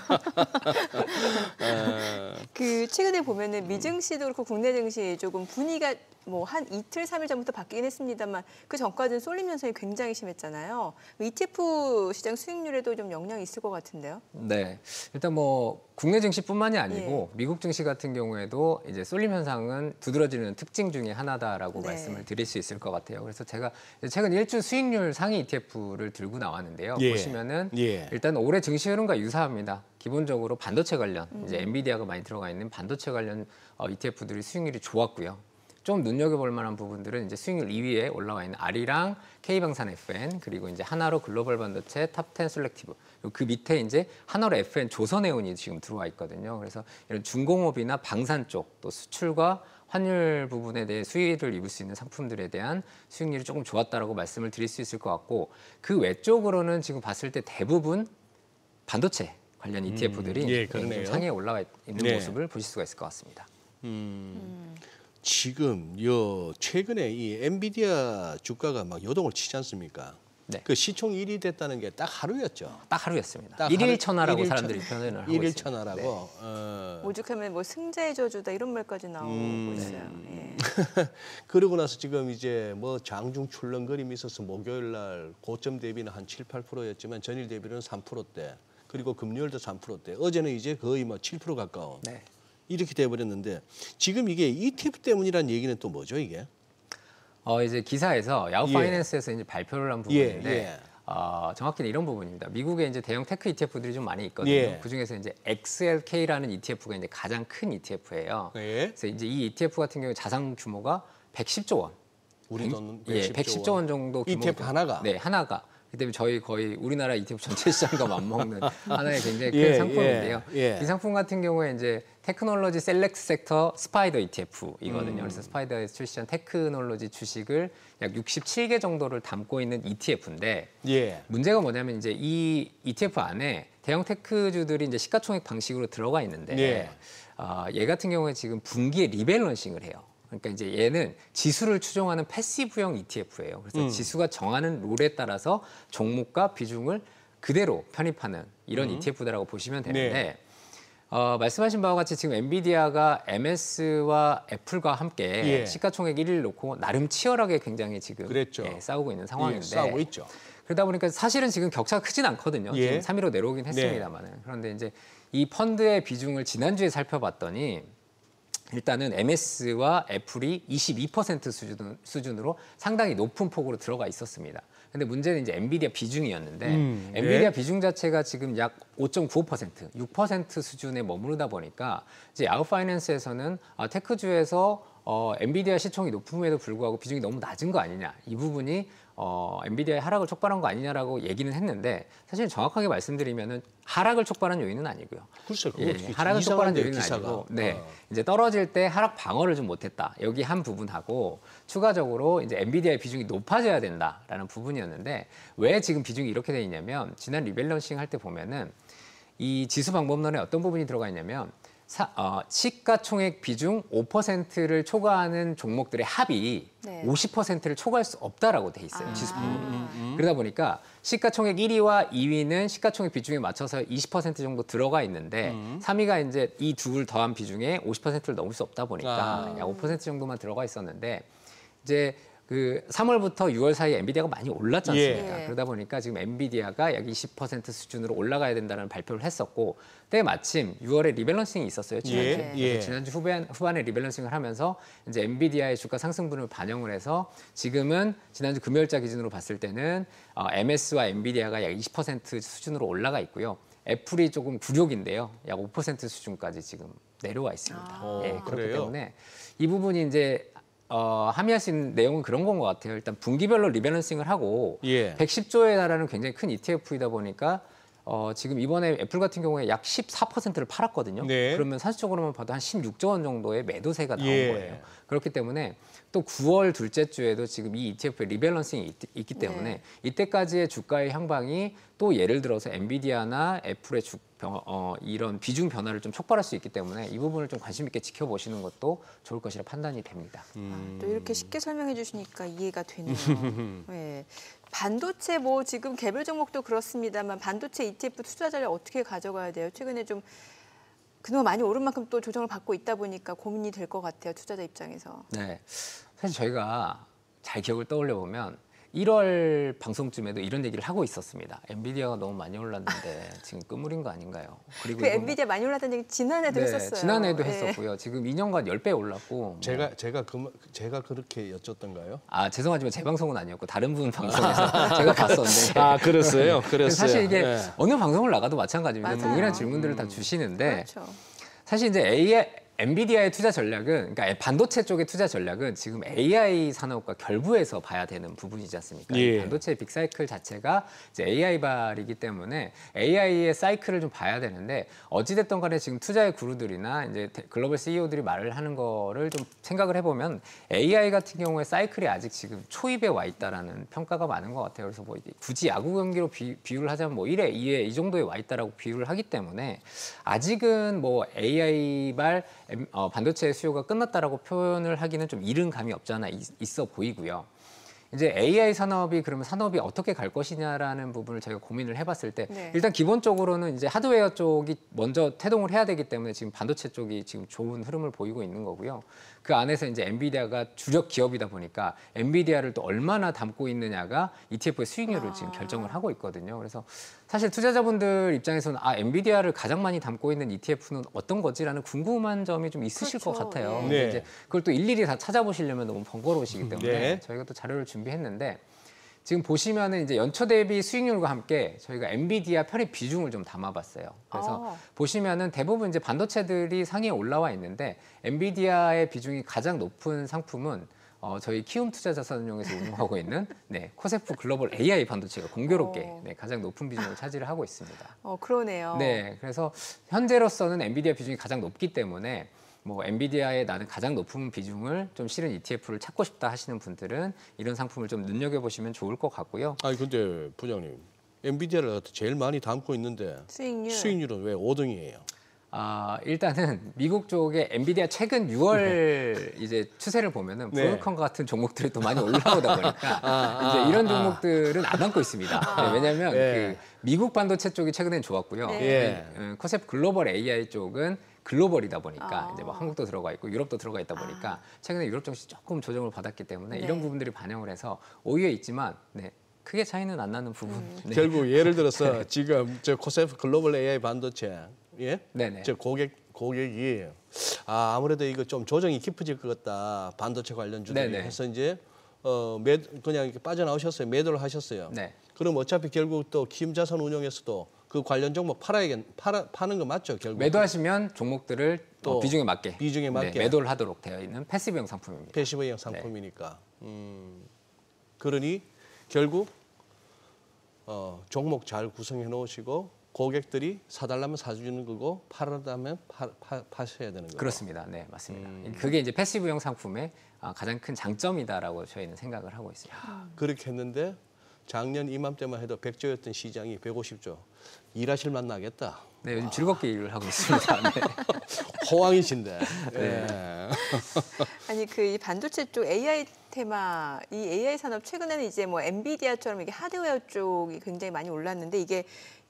아, 그 최근에 보면은 미증 시도 그렇고 국내 증시 조금 분위기가 뭐 한 이틀, 3일 전부터 바뀌긴 했습니다만 그 전까지는 쏠림 현상이 굉장히 심했잖아요. ETF 시장 수익률에도 좀 영향이 있을 것 같은데요. 네, 일단 뭐 국내 증시뿐만이 아니고 미국 증시 같은 경우에도 이제 쏠림 현상은 두드러지는 특징 중에 하나다라고 네. 말씀을 드릴 수 있을 것 같아요. 그래서 제가 최근 일주 수익률 상위 ETF를 들고 나왔는데요. 예. 보시면은 예. 일단 올해 증시 흐름과 유사합니다. 기본적으로 반도체 관련, 이제 엔비디아가 많이 들어가 있는 반도체 관련 ETF들이 수익률이 좋았고요. 좀 눈여겨볼 만한 부분들은 이제 수익률 2위에 올라와 있는 아리랑, K방산 FN, 그리고 이제 하나로 글로벌 반도체 탑10 셀렉티브. 그 밑에 이제 하나로 FN 조선해운이 지금 들어와 있거든요. 그래서 이런 중공업이나 방산 쪽, 또 수출과 환율 부분에 대해 수혜를 입을 수 있는 상품들에 대한 수익률이 조금 좋았다라고 말씀을 드릴 수 있을 것 같고, 그 외쪽으로는 지금 봤을 때 대부분 반도체 관련 ETF들이 예, 좀 그러네요. 상위에 올라와 있는 네. 모습을 보실 수가 있을 것 같습니다. 지금 최근에 이 엔비디아 주가가 막 요동을 치지 않습니까? 네. 그 시총 1위 됐다는 게 딱 하루였죠. 딱 하루였습니다. 딱 일일 하루- 천하라고 일일 사람들이 천- 표현을 하고 일일 있습니다. 천하라고. 오죽하면 뭐 승자의 저주다 이런 말까지 나오고 있어요. 예. 그러고 나서 지금 이제 뭐 장중 출렁거림이 있어서 목요일 날 고점 대비는 한 7, 8%였지만 전일 대비는 3%대. 그리고 금요일도 3%대. 어제는 이제 거의 뭐 7% 가까운. 네. 이렇게 돼버렸는데 지금 이게 ETF 때문이란 얘기는 또 뭐죠 이게? 이제 기사에서 야후 예. 파이낸스에서 이제 발표를 한 부분인데 예. 정확히는 이런 부분입니다. 미국에 이제 대형 테크 ETF들이 좀 많이 있거든요. 예. 그 중에서 이제 XLK라는 ETF가 이제 가장 큰 ETF예요. 예. 그래서 이제 이 ETF 같은 경우 자산 규모가 110조 원. 우리 돈 110조 원 정도 규모. ETF 하나가? 네, 하나가. 그 때문에 저희 거의 우리나라 ETF 전체 시장과 맞먹는 하나의 굉장히 큰 예, 상품인데요. 예. 이 상품 같은 경우에 이제 테크놀로지 셀렉트 섹터 스파이더 ETF이거든요. 그래서 스파이더에서 출시한 테크놀로지 주식을 약 67개 정도를 담고 있는 ETF인데 예. 문제가 뭐냐면 이제 이 ETF 안에 대형 테크주들이 이제 시가총액 방식으로 들어가 있는데 예. 얘 같은 경우에 지금 분기에 리밸런싱을 해요. 그러니까 이제 얘는 지수를 추종하는 패시브형 ETF예요. 그래서 지수가 정하는 룰에 따라서 종목과 비중을 그대로 편입하는 이런 ETF다라고 보시면 되는데 네. 말씀하신 바와 같이 지금 엔비디아가 MS와 애플과 함께 예. 시가총액 1위를 놓고 나름 치열하게 굉장히 지금 그랬죠. 싸우고 있는 상황인데 예, 싸우고 있죠. 그러다 보니까 사실은 지금 격차가 크진 않거든요. 예. 지금 3위로 내려오긴 했습니다만은. 그런데 이제 이 펀드의 비중을 지난주에 살펴봤더니 일단은 MS와 애플이 22% 수준으로 상당히 높은 폭으로 들어가 있었습니다. 근데 문제는 이제 엔비디아 비중이었는데 엔비디아 예. 비중 자체가 지금 약 5.95%, 6% 수준에 머무르다 보니까 이제 야후 파이낸스에서는 테크주에서 엔비디아 시총이 높음에도 불구하고 비중이 너무 낮은 거 아니냐, 이 부분이 엔비디아의 하락을 촉발한 거 아니냐라고 얘기는 했는데 사실 정확하게 말씀드리면은 하락을 촉발한 요인은 아니고요. 글쎄, 그거 예, 어떻게 하락을 촉발한 이상한데, 요인은 기사가. 아니고, 네, 이제 떨어질 때 하락 방어를 좀 못했다. 여기 한 부분하고 추가적으로 이제 엔비디아의 비중이 높아져야 된다라는 부분이었는데 왜 지금 비중이 이렇게 돼 있냐면 지난 리밸런싱 할 때 보면은 이 지수 방법론에 어떤 부분이 들어가 있냐면 시가총액 비중 5%를 초과하는 종목들의 합이 네. 50%를 초과할 수 없다라고 돼 있어요. 지수 방법론에. 그러다 보니까 시가총액 1위와 2위는 시가총액 비중에 맞춰서 20% 정도 들어가 있는데 3위가 이제 이 둘 더한 비중에 50%를 넘을 수 없다 보니까 약 5% 정도만 들어가 있었는데 이제 그 3월부터 6월 사이에 엔비디아가 많이 올랐지 않습니까? 예. 그러다 보니까 지금 엔비디아가 약 20% 수준으로 올라가야 된다는 발표를 했었고 때마침 6월에 리밸런싱이 있었어요. 지난주에. 예, 예. 그래서 지난주 후반에 리밸런싱을 하면서 이제 엔비디아의 주가 상승분을 반영을 해서 지금은 지난주 금요일자 기준으로 봤을 때는 MS와 엔비디아가 약 20% 수준으로 올라가 있고요. 애플이 조금 굴욕인데요. 약 5% 수준까지 지금 내려와 있습니다. 예, 그렇기 그래요? 때문에 이 부분이 이제 함의할 수 있는 내용은 그런 건 것 같아요. 일단 분기별로 리밸런싱을 하고 예. 110조에 달하는 굉장히 큰 ETF이다 보니까 지금 이번에 애플 같은 경우에 약 14%를 팔았거든요. 네. 그러면 산술적으로만 봐도 한 16조 원 정도의 매도세가 나온 예. 거예요. 그렇기 때문에 또 9월 둘째 주에도 지금 이 ETF의 리밸런싱이 있기 때문에 네. 이때까지의 주가의 향방이 또 예를 들어서 엔비디아나 애플의 이런 비중 변화를 좀 촉발할 수 있기 때문에 이 부분을 좀 관심 있게 지켜보시는 것도 좋을 것이라 판단이 됩니다. 또 이렇게 쉽게 설명해 주시니까 이해가 되네요. 네. 반도체 뭐 지금 개별 종목도 그렇습니다만 반도체 ETF 투자 전략 어떻게 가져가야 돼요? 최근에 좀 그동안 많이 오른 만큼 또 조정을 받고 있다 보니까 고민이 될 것 같아요. 투자자 입장에서. 네, 사실 저희가 잘 기억을 떠올려 보면 1월 방송쯤에도 이런 얘기를 하고 있었습니다. 엔비디아가 너무 많이 올랐는데 지금 끝물인 거 아닌가요? 그리고 그 엔비디아 많이 올랐다는 얘기 지난해도 했었어요. 지난해도 네. 했었고요. 지금 2년간 10배 올랐고. 제가 그렇게 여쭸던가요? 아 죄송하지만 제 방송은 아니었고 다른 분 방송에서 제가 봤었는데. 아 그랬어요. 그랬어요. 사실 이게 네. 어느 방송을 나가도 마찬가지입니다. 맞아요. 동일한 질문들을 다 주시는데 그렇죠. 사실 이제 엔비디아의 투자 전략은, 그러니까 반도체 쪽의 투자 전략은 지금 AI 산업과 결부해서 봐야 되는 부분이지 않습니까? 예. 이 반도체 빅사이클 자체가 이제 AI 발이기 때문에 AI의 사이클을 좀 봐야 되는데 어찌됐든 간에 지금 투자의 구루들이나 이제 글로벌 CEO들이 말을 하는 거를 좀 생각을 해보면 AI 같은 경우에 사이클이 아직 지금 초입에 와 있다라는 평가가 많은 것 같아요. 그래서 뭐 굳이 야구 경기로 비유를 하자면 뭐 1회, 2회 이 정도에 와 있다라고 비유를 하기 때문에 아직은 뭐 AI 발 반도체 수요가 끝났다라고 표현을 하기는 좀 이른 감이 없지 않아 있어 보이고요. 이제 AI 산업이 그러면 산업이 어떻게 갈 것이냐라는 부분을 저희가 고민을 해봤을 때 네. 일단 기본적으로는 이제 하드웨어 쪽이 먼저 태동을 해야 되기 때문에 지금 반도체 쪽이 지금 좋은 흐름을 보이고 있는 거고요. 그 안에서 이제 엔비디아가 주력 기업이다 보니까 엔비디아를 또 얼마나 담고 있느냐가 ETF의 수익률을 지금 결정을 하고 있거든요. 그래서 사실 투자자분들 입장에서는 엔비디아를 가장 많이 담고 있는 ETF는 어떤 거지라는 궁금한 점이 좀 있으실 그렇죠. 것 같아요. 네. 근데 이제 그걸 또 일일이 다 찾아보시려면 너무 번거로우시기 때문에 네. 저희가 또 자료를 준비했는데 지금 보시면은 이제 연초 대비 수익률과 함께 저희가 엔비디아 편입 비중을 좀 담아봤어요. 그래서 보시면은 대부분 이제 반도체들이 상위에 올라와 있는데 엔비디아의 비중이 가장 높은 상품은 저희 키움 투자자산운용에서 운용하고 있는 코세프 글로벌 AI 반도체가 공교롭게 가장 높은 비중을 차지를 하고 있습니다. 그러네요. 네, 그래서 현재로서는 엔비디아 비중이 가장 높기 때문에 뭐 엔비디아에 나는 가장 높은 비중을 좀 실은 ETF를 찾고 싶다 하시는 분들은 이런 상품을 좀 눈여겨보시면 좋을 것 같고요. 아니 근데 부장님, 엔비디아를 제일 많이 담고 있는데 수익률은 왜 5등이에요? 일단은 미국 쪽에 엔비디아 최근 6월 이제 추세를 보면은 브로드컴 같은 종목들이 또 많이 올라오다 보니까 이제 이런 종목들은 안 담고 있습니다. 왜냐하면 그 미국 반도체 쪽이 최근엔 좋았고요. 코세프 글로벌 AI 쪽은 글로벌이다 보니까 이제 뭐 한국도 들어가 있고 유럽도 들어가 있다 보니까 최근에 유럽 증시 조금 조정을 받았기 때문에 이런 부분들이 반영을 해서 5위에 있지만 크게 차이는 안 나는 부분. 결국 예를 들어서 지금 저 코세프 글로벌 AI 반도체 네네. 저 고객이 아무래도 이거 좀 조정이 깊어질 것 같다 반도체 관련주들이 네네. 해서 이제 그냥 이렇게 빠져나오셨어요. 매도를 하셨어요. 네. 그럼 어차피 결국 또 키움자산운용에서도 그 관련 종목 파는 거 맞죠? 결국 매도하시면 종목들을 또 비중에 맞게 매도를 하도록 되어 있는 패시브형 상품입니다. 패시브형 상품이니까. 그러니 결국 종목 잘 구성해 놓으시고 고객들이 사달라면 사주는 거고 팔으라면 파셔야 되는 거죠. 그렇습니다. 네, 맞습니다. 그게 이제 패시브형 상품의 가장 큰 장점이다라고 저희는 생각을 하고 있습니다. 그렇게 했는데 작년 이맘때만 해도 100조였던 시장이 150조. 일하실 맛 나겠다. 네, 요즘 즐겁게 일을 하고 있습니다. 네. 호황이신데. 아니 이 반도체 쪽 AI 테마, 이 AI 산업 최근에는 이제 뭐 엔비디아처럼 이게 하드웨어 쪽이 굉장히 많이 올랐는데 이게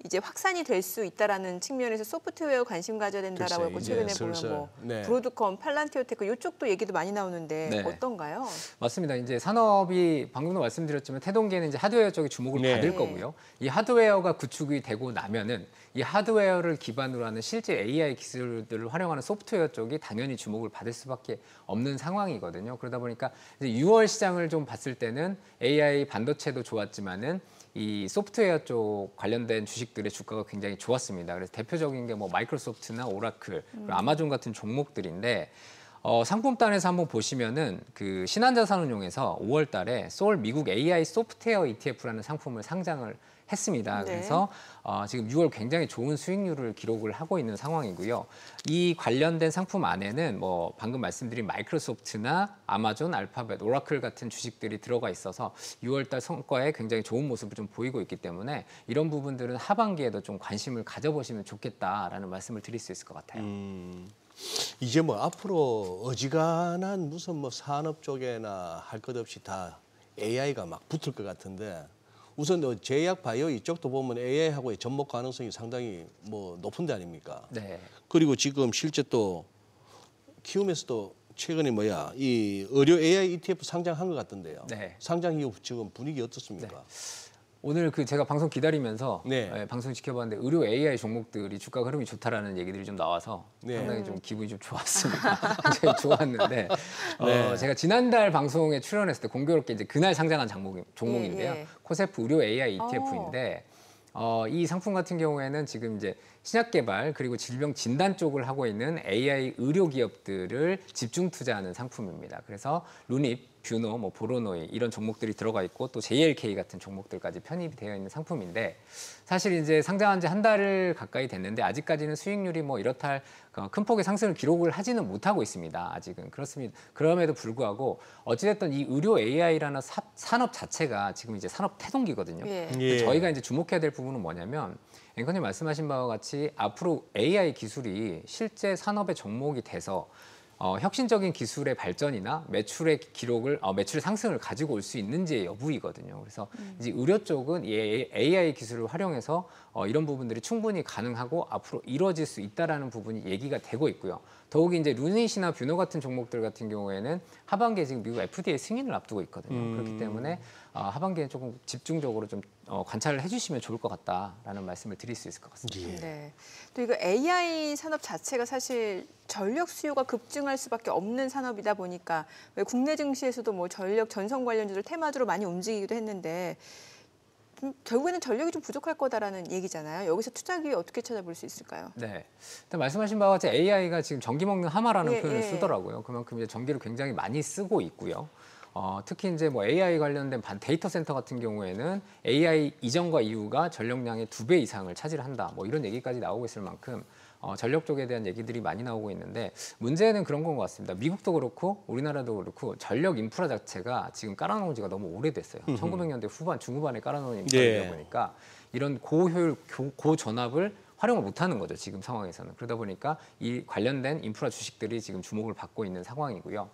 이제 확산이 될 수 있다라는 측면에서 소프트웨어 관심 가져야 된다라고 했고 최근에 보면 뭐 브로드컴, 팔란티오테크 이쪽도 얘기도 많이 나오는데 어떤가요? 맞습니다. 이제 산업이 방금도 말씀드렸지만 태동기에는 이제 하드웨어 쪽이 주목을 받을 거고요. 이 하드웨어가 구축이 되고 나면은 이 하드웨어를 기반으로 하는 실제 AI 기술들을 활용하는 소프트웨어 쪽이 당연히 주목을 받을 수밖에 없는 상황이거든요. 그러다 보니까 이제 6월 시장을 좀 봤을 때는 AI 반도체도 좋았지만은 이 소프트웨어 쪽 관련된 주식들의 주가가 굉장히 좋았습니다. 그래서 대표적인 게 뭐 마이크로소프트나 오라클, 그리고 아마존 같은 종목들인데 상품단에서 한번 보시면은 그 신한자산운용에서 5월 달에 소울 미국 AI 소프트웨어 ETF라는 상품을 상장을 했습니다. 네. 그래서 지금 6월 굉장히 좋은 수익률을 기록을 하고 있는 상황이고요. 이 관련된 상품 안에는 뭐 방금 말씀드린 마이크로소프트나 아마존, 알파벳, 오라클 같은 주식들이 들어가 있어서 6월 달 성과에 굉장히 좋은 모습을 좀 보이고 있기 때문에 이런 부분들은 하반기에도 좀 관심을 가져보시면 좋겠다라는 말씀을 드릴 수 있을 것 같아요. 이제 뭐 앞으로 어지간한 무슨 뭐 산업 쪽에나 할 것 없이 다 AI가 막 붙을 것 같은데 우선 제약 바이오 이쪽도 보면 AI하고의 접목 가능성이 상당히 뭐 높은 데 아닙니까? 네. 그리고 지금 실제 또 키움에서도 최근에 이 의료 AI ETF 상장한 것 같던데요. 네. 상장 이후 지금 분위기 어떻습니까? 오늘 그 제가 방송 기다리면서 네. 방송 지켜봤는데 의료 AI 종목들이 주가 흐름이 좋다라는 얘기들이 좀 나와서 네. 상당히 좀 기분이 좀 좋았습니다. 굉장히 좋았는데 네. 제가 지난달 방송에 출연했을 때 공교롭게 이제 그날 상장한 종목인데요. 예. 코세프 의료 AI ETF인데 이 상품 같은 경우에는 지금 이제 신약 개발 그리고 질병 진단 쪽을 하고 있는 AI 의료 기업들을 집중 투자하는 상품입니다. 그래서 루닙, 뷰노, 뭐 보로노이 이런 종목들이 들어가 있고 또 JLK 같은 종목들까지 편입이 되어 있는 상품인데 사실 이제 상장한 지 한 달 가까이 됐는데 아직까지는 수익률이 뭐 이렇다 할 큰 폭의 상승을 기록을 하지는 못하고 있습니다. 아직은 그렇습니다. 그럼에도 불구하고 어찌됐든 이 의료 AI라는 산업 자체가 지금 이제 산업 태동기거든요. 예. 저희가 이제 주목해야 될 부분은 뭐냐면 앵커님 말씀하신 바와 같이 앞으로 AI 기술이 실제 산업의 접목이 돼서 혁신적인 기술의 발전이나 매출의 기록을 매출의 상승을 가지고 올 수 있는지의 여부이거든요. 그래서 이제 의료 쪽은 이 AI 기술을 활용해서 이런 부분들이 충분히 가능하고 앞으로 이루어질 수 있다라는 부분이 얘기가 되고 있고요. 더욱이 이제 루닛이나 뷰노 같은 종목들 같은 경우에는 하반기에 지금 미국 FDA 승인을 앞두고 있거든요. 그렇기 때문에 하반기에 조금 집중적으로 좀 관찰을 해주시면 좋을 것 같다라는 말씀을 드릴 수 있을 것 같습니다. 예. 네. 또 이거 AI 산업 자체가 사실 전력 수요가 급증할 수밖에 없는 산업이다 보니까 왜 국내 증시에서도 뭐 전력 전선 관련주들 테마주로 많이 움직이기도 했는데 결국에는 전력이 좀 부족할 거다라는 얘기잖아요. 여기서 투자 기회 어떻게 찾아볼 수 있을까요? 네. 일단 말씀하신 바와 같이 AI가 지금 전기 먹는 하마라는 예, 표현을 예. 쓰더라고요. 그만큼 이제 전기를 굉장히 많이 쓰고 있고요. 특히 이제 뭐 AI 관련된 데이터 센터 같은 경우에는 AI 이전과 이후가 전력량의 2배 이상을 차지한다. 뭐 이런 얘기까지 나오고 있을 만큼 전력 쪽에 대한 얘기들이 많이 나오고 있는데 문제는 그런 건 것 같습니다. 미국도 그렇고 우리나라도 그렇고 전력 인프라 자체가 지금 깔아놓은 지가 너무 오래됐어요. 1900년대 후반, 중후반에 깔아놓은 인프라이다 보니까 이런 고효율, 고전압을 활용을 못하는 거죠. 지금 상황에서는. 그러다 보니까 이 관련된 인프라 주식들이 지금 주목을 받고 있는 상황이고요.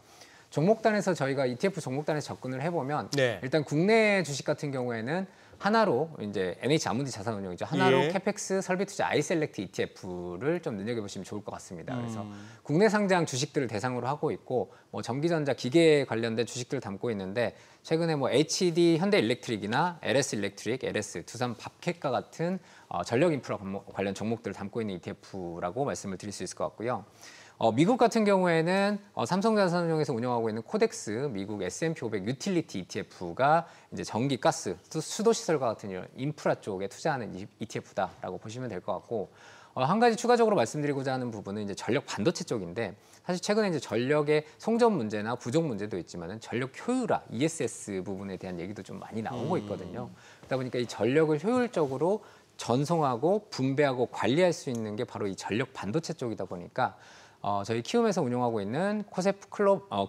종목단에서 저희가 ETF 종목단에서 접근을 해보면 네. 일단 국내 주식 같은 경우에는 하나로 이제 NH 아무디 자산운용이죠. 하나로 예. 캐펙스 설비투자 아이셀렉트 ETF를 좀 눈여겨보시면 좋을 것 같습니다. 그래서 국내 상장 주식들을 대상으로 하고 있고 뭐 전기전자 기계 관련된 주식들을 담고 있는데 최근에 뭐 HD 현대일렉트릭이나 LS 일렉트릭, LS 두산 밥캣과 같은 전력 인프라 관련 종목들을 담고 있는 ETF라고 말씀을 드릴 수 있을 것 같고요. 미국 같은 경우에는 삼성자산운용에서 운영하고 있는 코덱스 미국 S&P 500 유틸리티 ETF가 이제 전기, 가스, 수도시설과 같은 이런 인프라 쪽에 투자하는 ETF다라고 보시면 될 것 같고 한 가지 추가적으로 말씀드리고자 하는 부분은 이제 전력 반도체 쪽인데 사실 최근에 이제 전력의 송전 문제나 부족 문제도 있지만은 전력 효율화 ESS 부분에 대한 얘기도 좀 많이 나오고 있거든요. 그러다 보니까 이 전력을 효율적으로 전송하고 분배하고 관리할 수 있는 게 바로 이 전력 반도체 쪽이다 보니까 저희 키움에서 운영하고 있는 코세프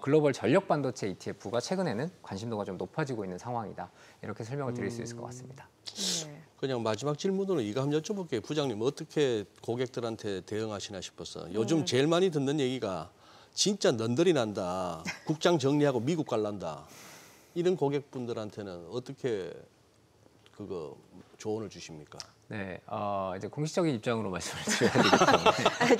글로벌 전력 반도체 ETF가 최근에는 관심도가 좀 높아지고 있는 상황이다. 이렇게 설명을 드릴 수 있을 것 같습니다. 네. 그냥 마지막 질문으로 이거 한번 여쭤볼게요. 부장님 어떻게 고객들한테 대응하시나 싶어서 요즘 제일 많이 듣는 얘기가 진짜 넌더리 난다. 국장 정리하고 미국 갈란다. 이런 고객분들한테는 어떻게 그거 조언을 주십니까? 네, 이제 공식적인 입장으로 말씀을 드려야 되기 때문에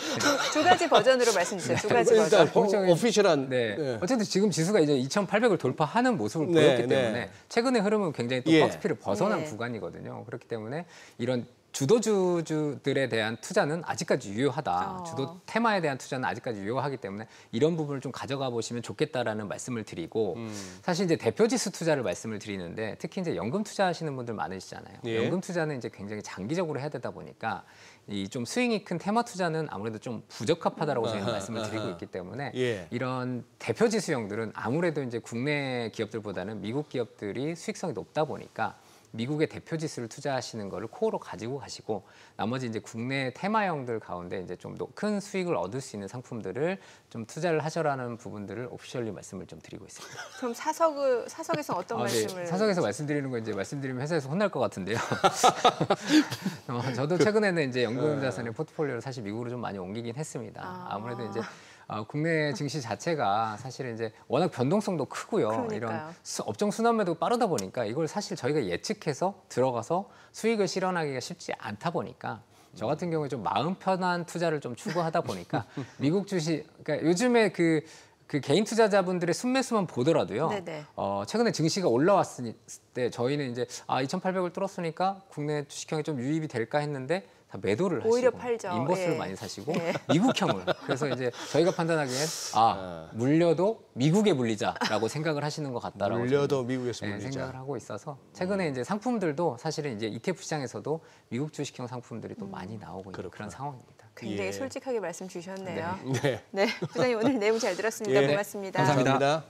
두 가지 버전으로 말씀 주세요. 두 가지 버전. 일단 오피셜한 네. 어쨌든 지금 지수가 이제 2,800을 돌파하는 모습을 네, 보였기 네. 때문에 최근의 흐름은 굉장히 또 예. 박스피를 벗어난 네. 구간이거든요. 그렇기 때문에 이런 주도주들에 대한 투자는 아직까지 유효하다. 주도 테마에 대한 투자는 아직까지 유효하기 때문에 이런 부분을 좀 가져가 보시면 좋겠다라는 말씀을 드리고 사실 이제 대표 지수 투자를 말씀을 드리는데 특히 이제 연금 투자하시는 분들 많으시잖아요. 예. 연금 투자는 이제 굉장히 장기적으로 해야 되다 보니까 이 좀 스윙이 큰 테마 투자는 아무래도 좀 부적합하다라고 저희는 말씀을 드리고 있기 때문에 예. 이런 대표 지수형들은 아무래도 이제 국내 기업들보다는 미국 기업들이 수익성이 높다 보니까 미국의 대표 지수를 투자하시는 거를 코어로 가지고 가시고 나머지 이제 국내 테마형들 가운데 이제 좀 더 큰 수익을 얻을 수 있는 상품들을 좀 투자를 하셔라는 부분들을 오피셜리 말씀을 좀 드리고 있습니다. 그럼 사석에서 어떤 말씀을? 사석에서 말씀드리는 거 이제 말씀드리면 회사에서 혼날 것 같은데요. 저도 최근에는 이제 연금 자산의 포트폴리오를 사실 미국으로 좀 많이 옮기긴 했습니다. 아무래도 이제 국내 증시 자체가 사실은 이제 워낙 변동성도 크고요. 그러니까요. 이런 업종 순환매도 빠르다 보니까 이걸 사실 저희가 예측해서 들어가서 수익을 실현하기가 쉽지 않다 보니까 저 같은 경우에 좀 마음 편한 투자를 좀 추구하다 보니까 미국 주식, 그러니까 요즘에 그 개인 투자자분들의 순매수만 보더라도요. 네네. 최근에 증시가 올라왔을 때 저희는 이제 2,800을 뚫었으니까 국내 주식형이 좀 유입이 될까 했는데 다 매도를 하시고 오히려 팔죠. 인버스를 예. 많이 사시고 예. 미국형을 그래서 이제 저희가 판단하기엔 물려도 미국에 물리자라고 생각을 하시는 것 같다라고 물려도 저는, 미국에서 물리자. 생각을 하고 있어서 최근에 이제 상품들도 사실은 이제 ETF 시장에서도 미국 주식형 상품들이 또 많이 나오고 있는 그런 상황입니다. 굉장히 예. 솔직하게 말씀 주셨네요. 네. 네, 부장님 오늘 내용 잘 들었습니다. 예. 고맙습니다. 감사합니다.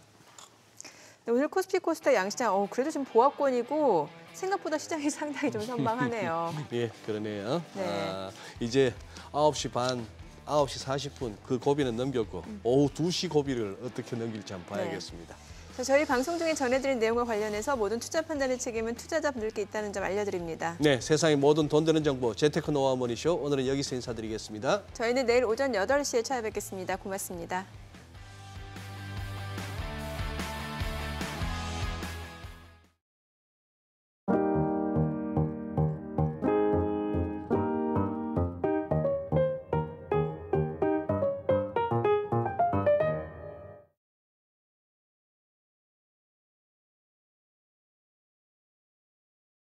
네, 오늘 코스피 코스닥 양시장 그래도 좀 보합권이고 생각보다 시장이 상당히 좀 선방하네요. 예, 그러네요. 네. 이제 9시 반, 9시 40분 그 고비는 넘겼고 오후 2시 고비를 어떻게 넘길지 한번 봐야겠습니다. 자, 저희 방송 중에 전해드린 내용과 관련해서 모든 투자 판단의 책임은 투자자분들께 있다는 점 알려드립니다. 네, 세상의 모든 돈 되는 정보 재테크 노하우 머니쇼 오늘은 여기서 인사드리겠습니다. 저희는 내일 오전 8시에 찾아뵙겠습니다. 고맙습니다.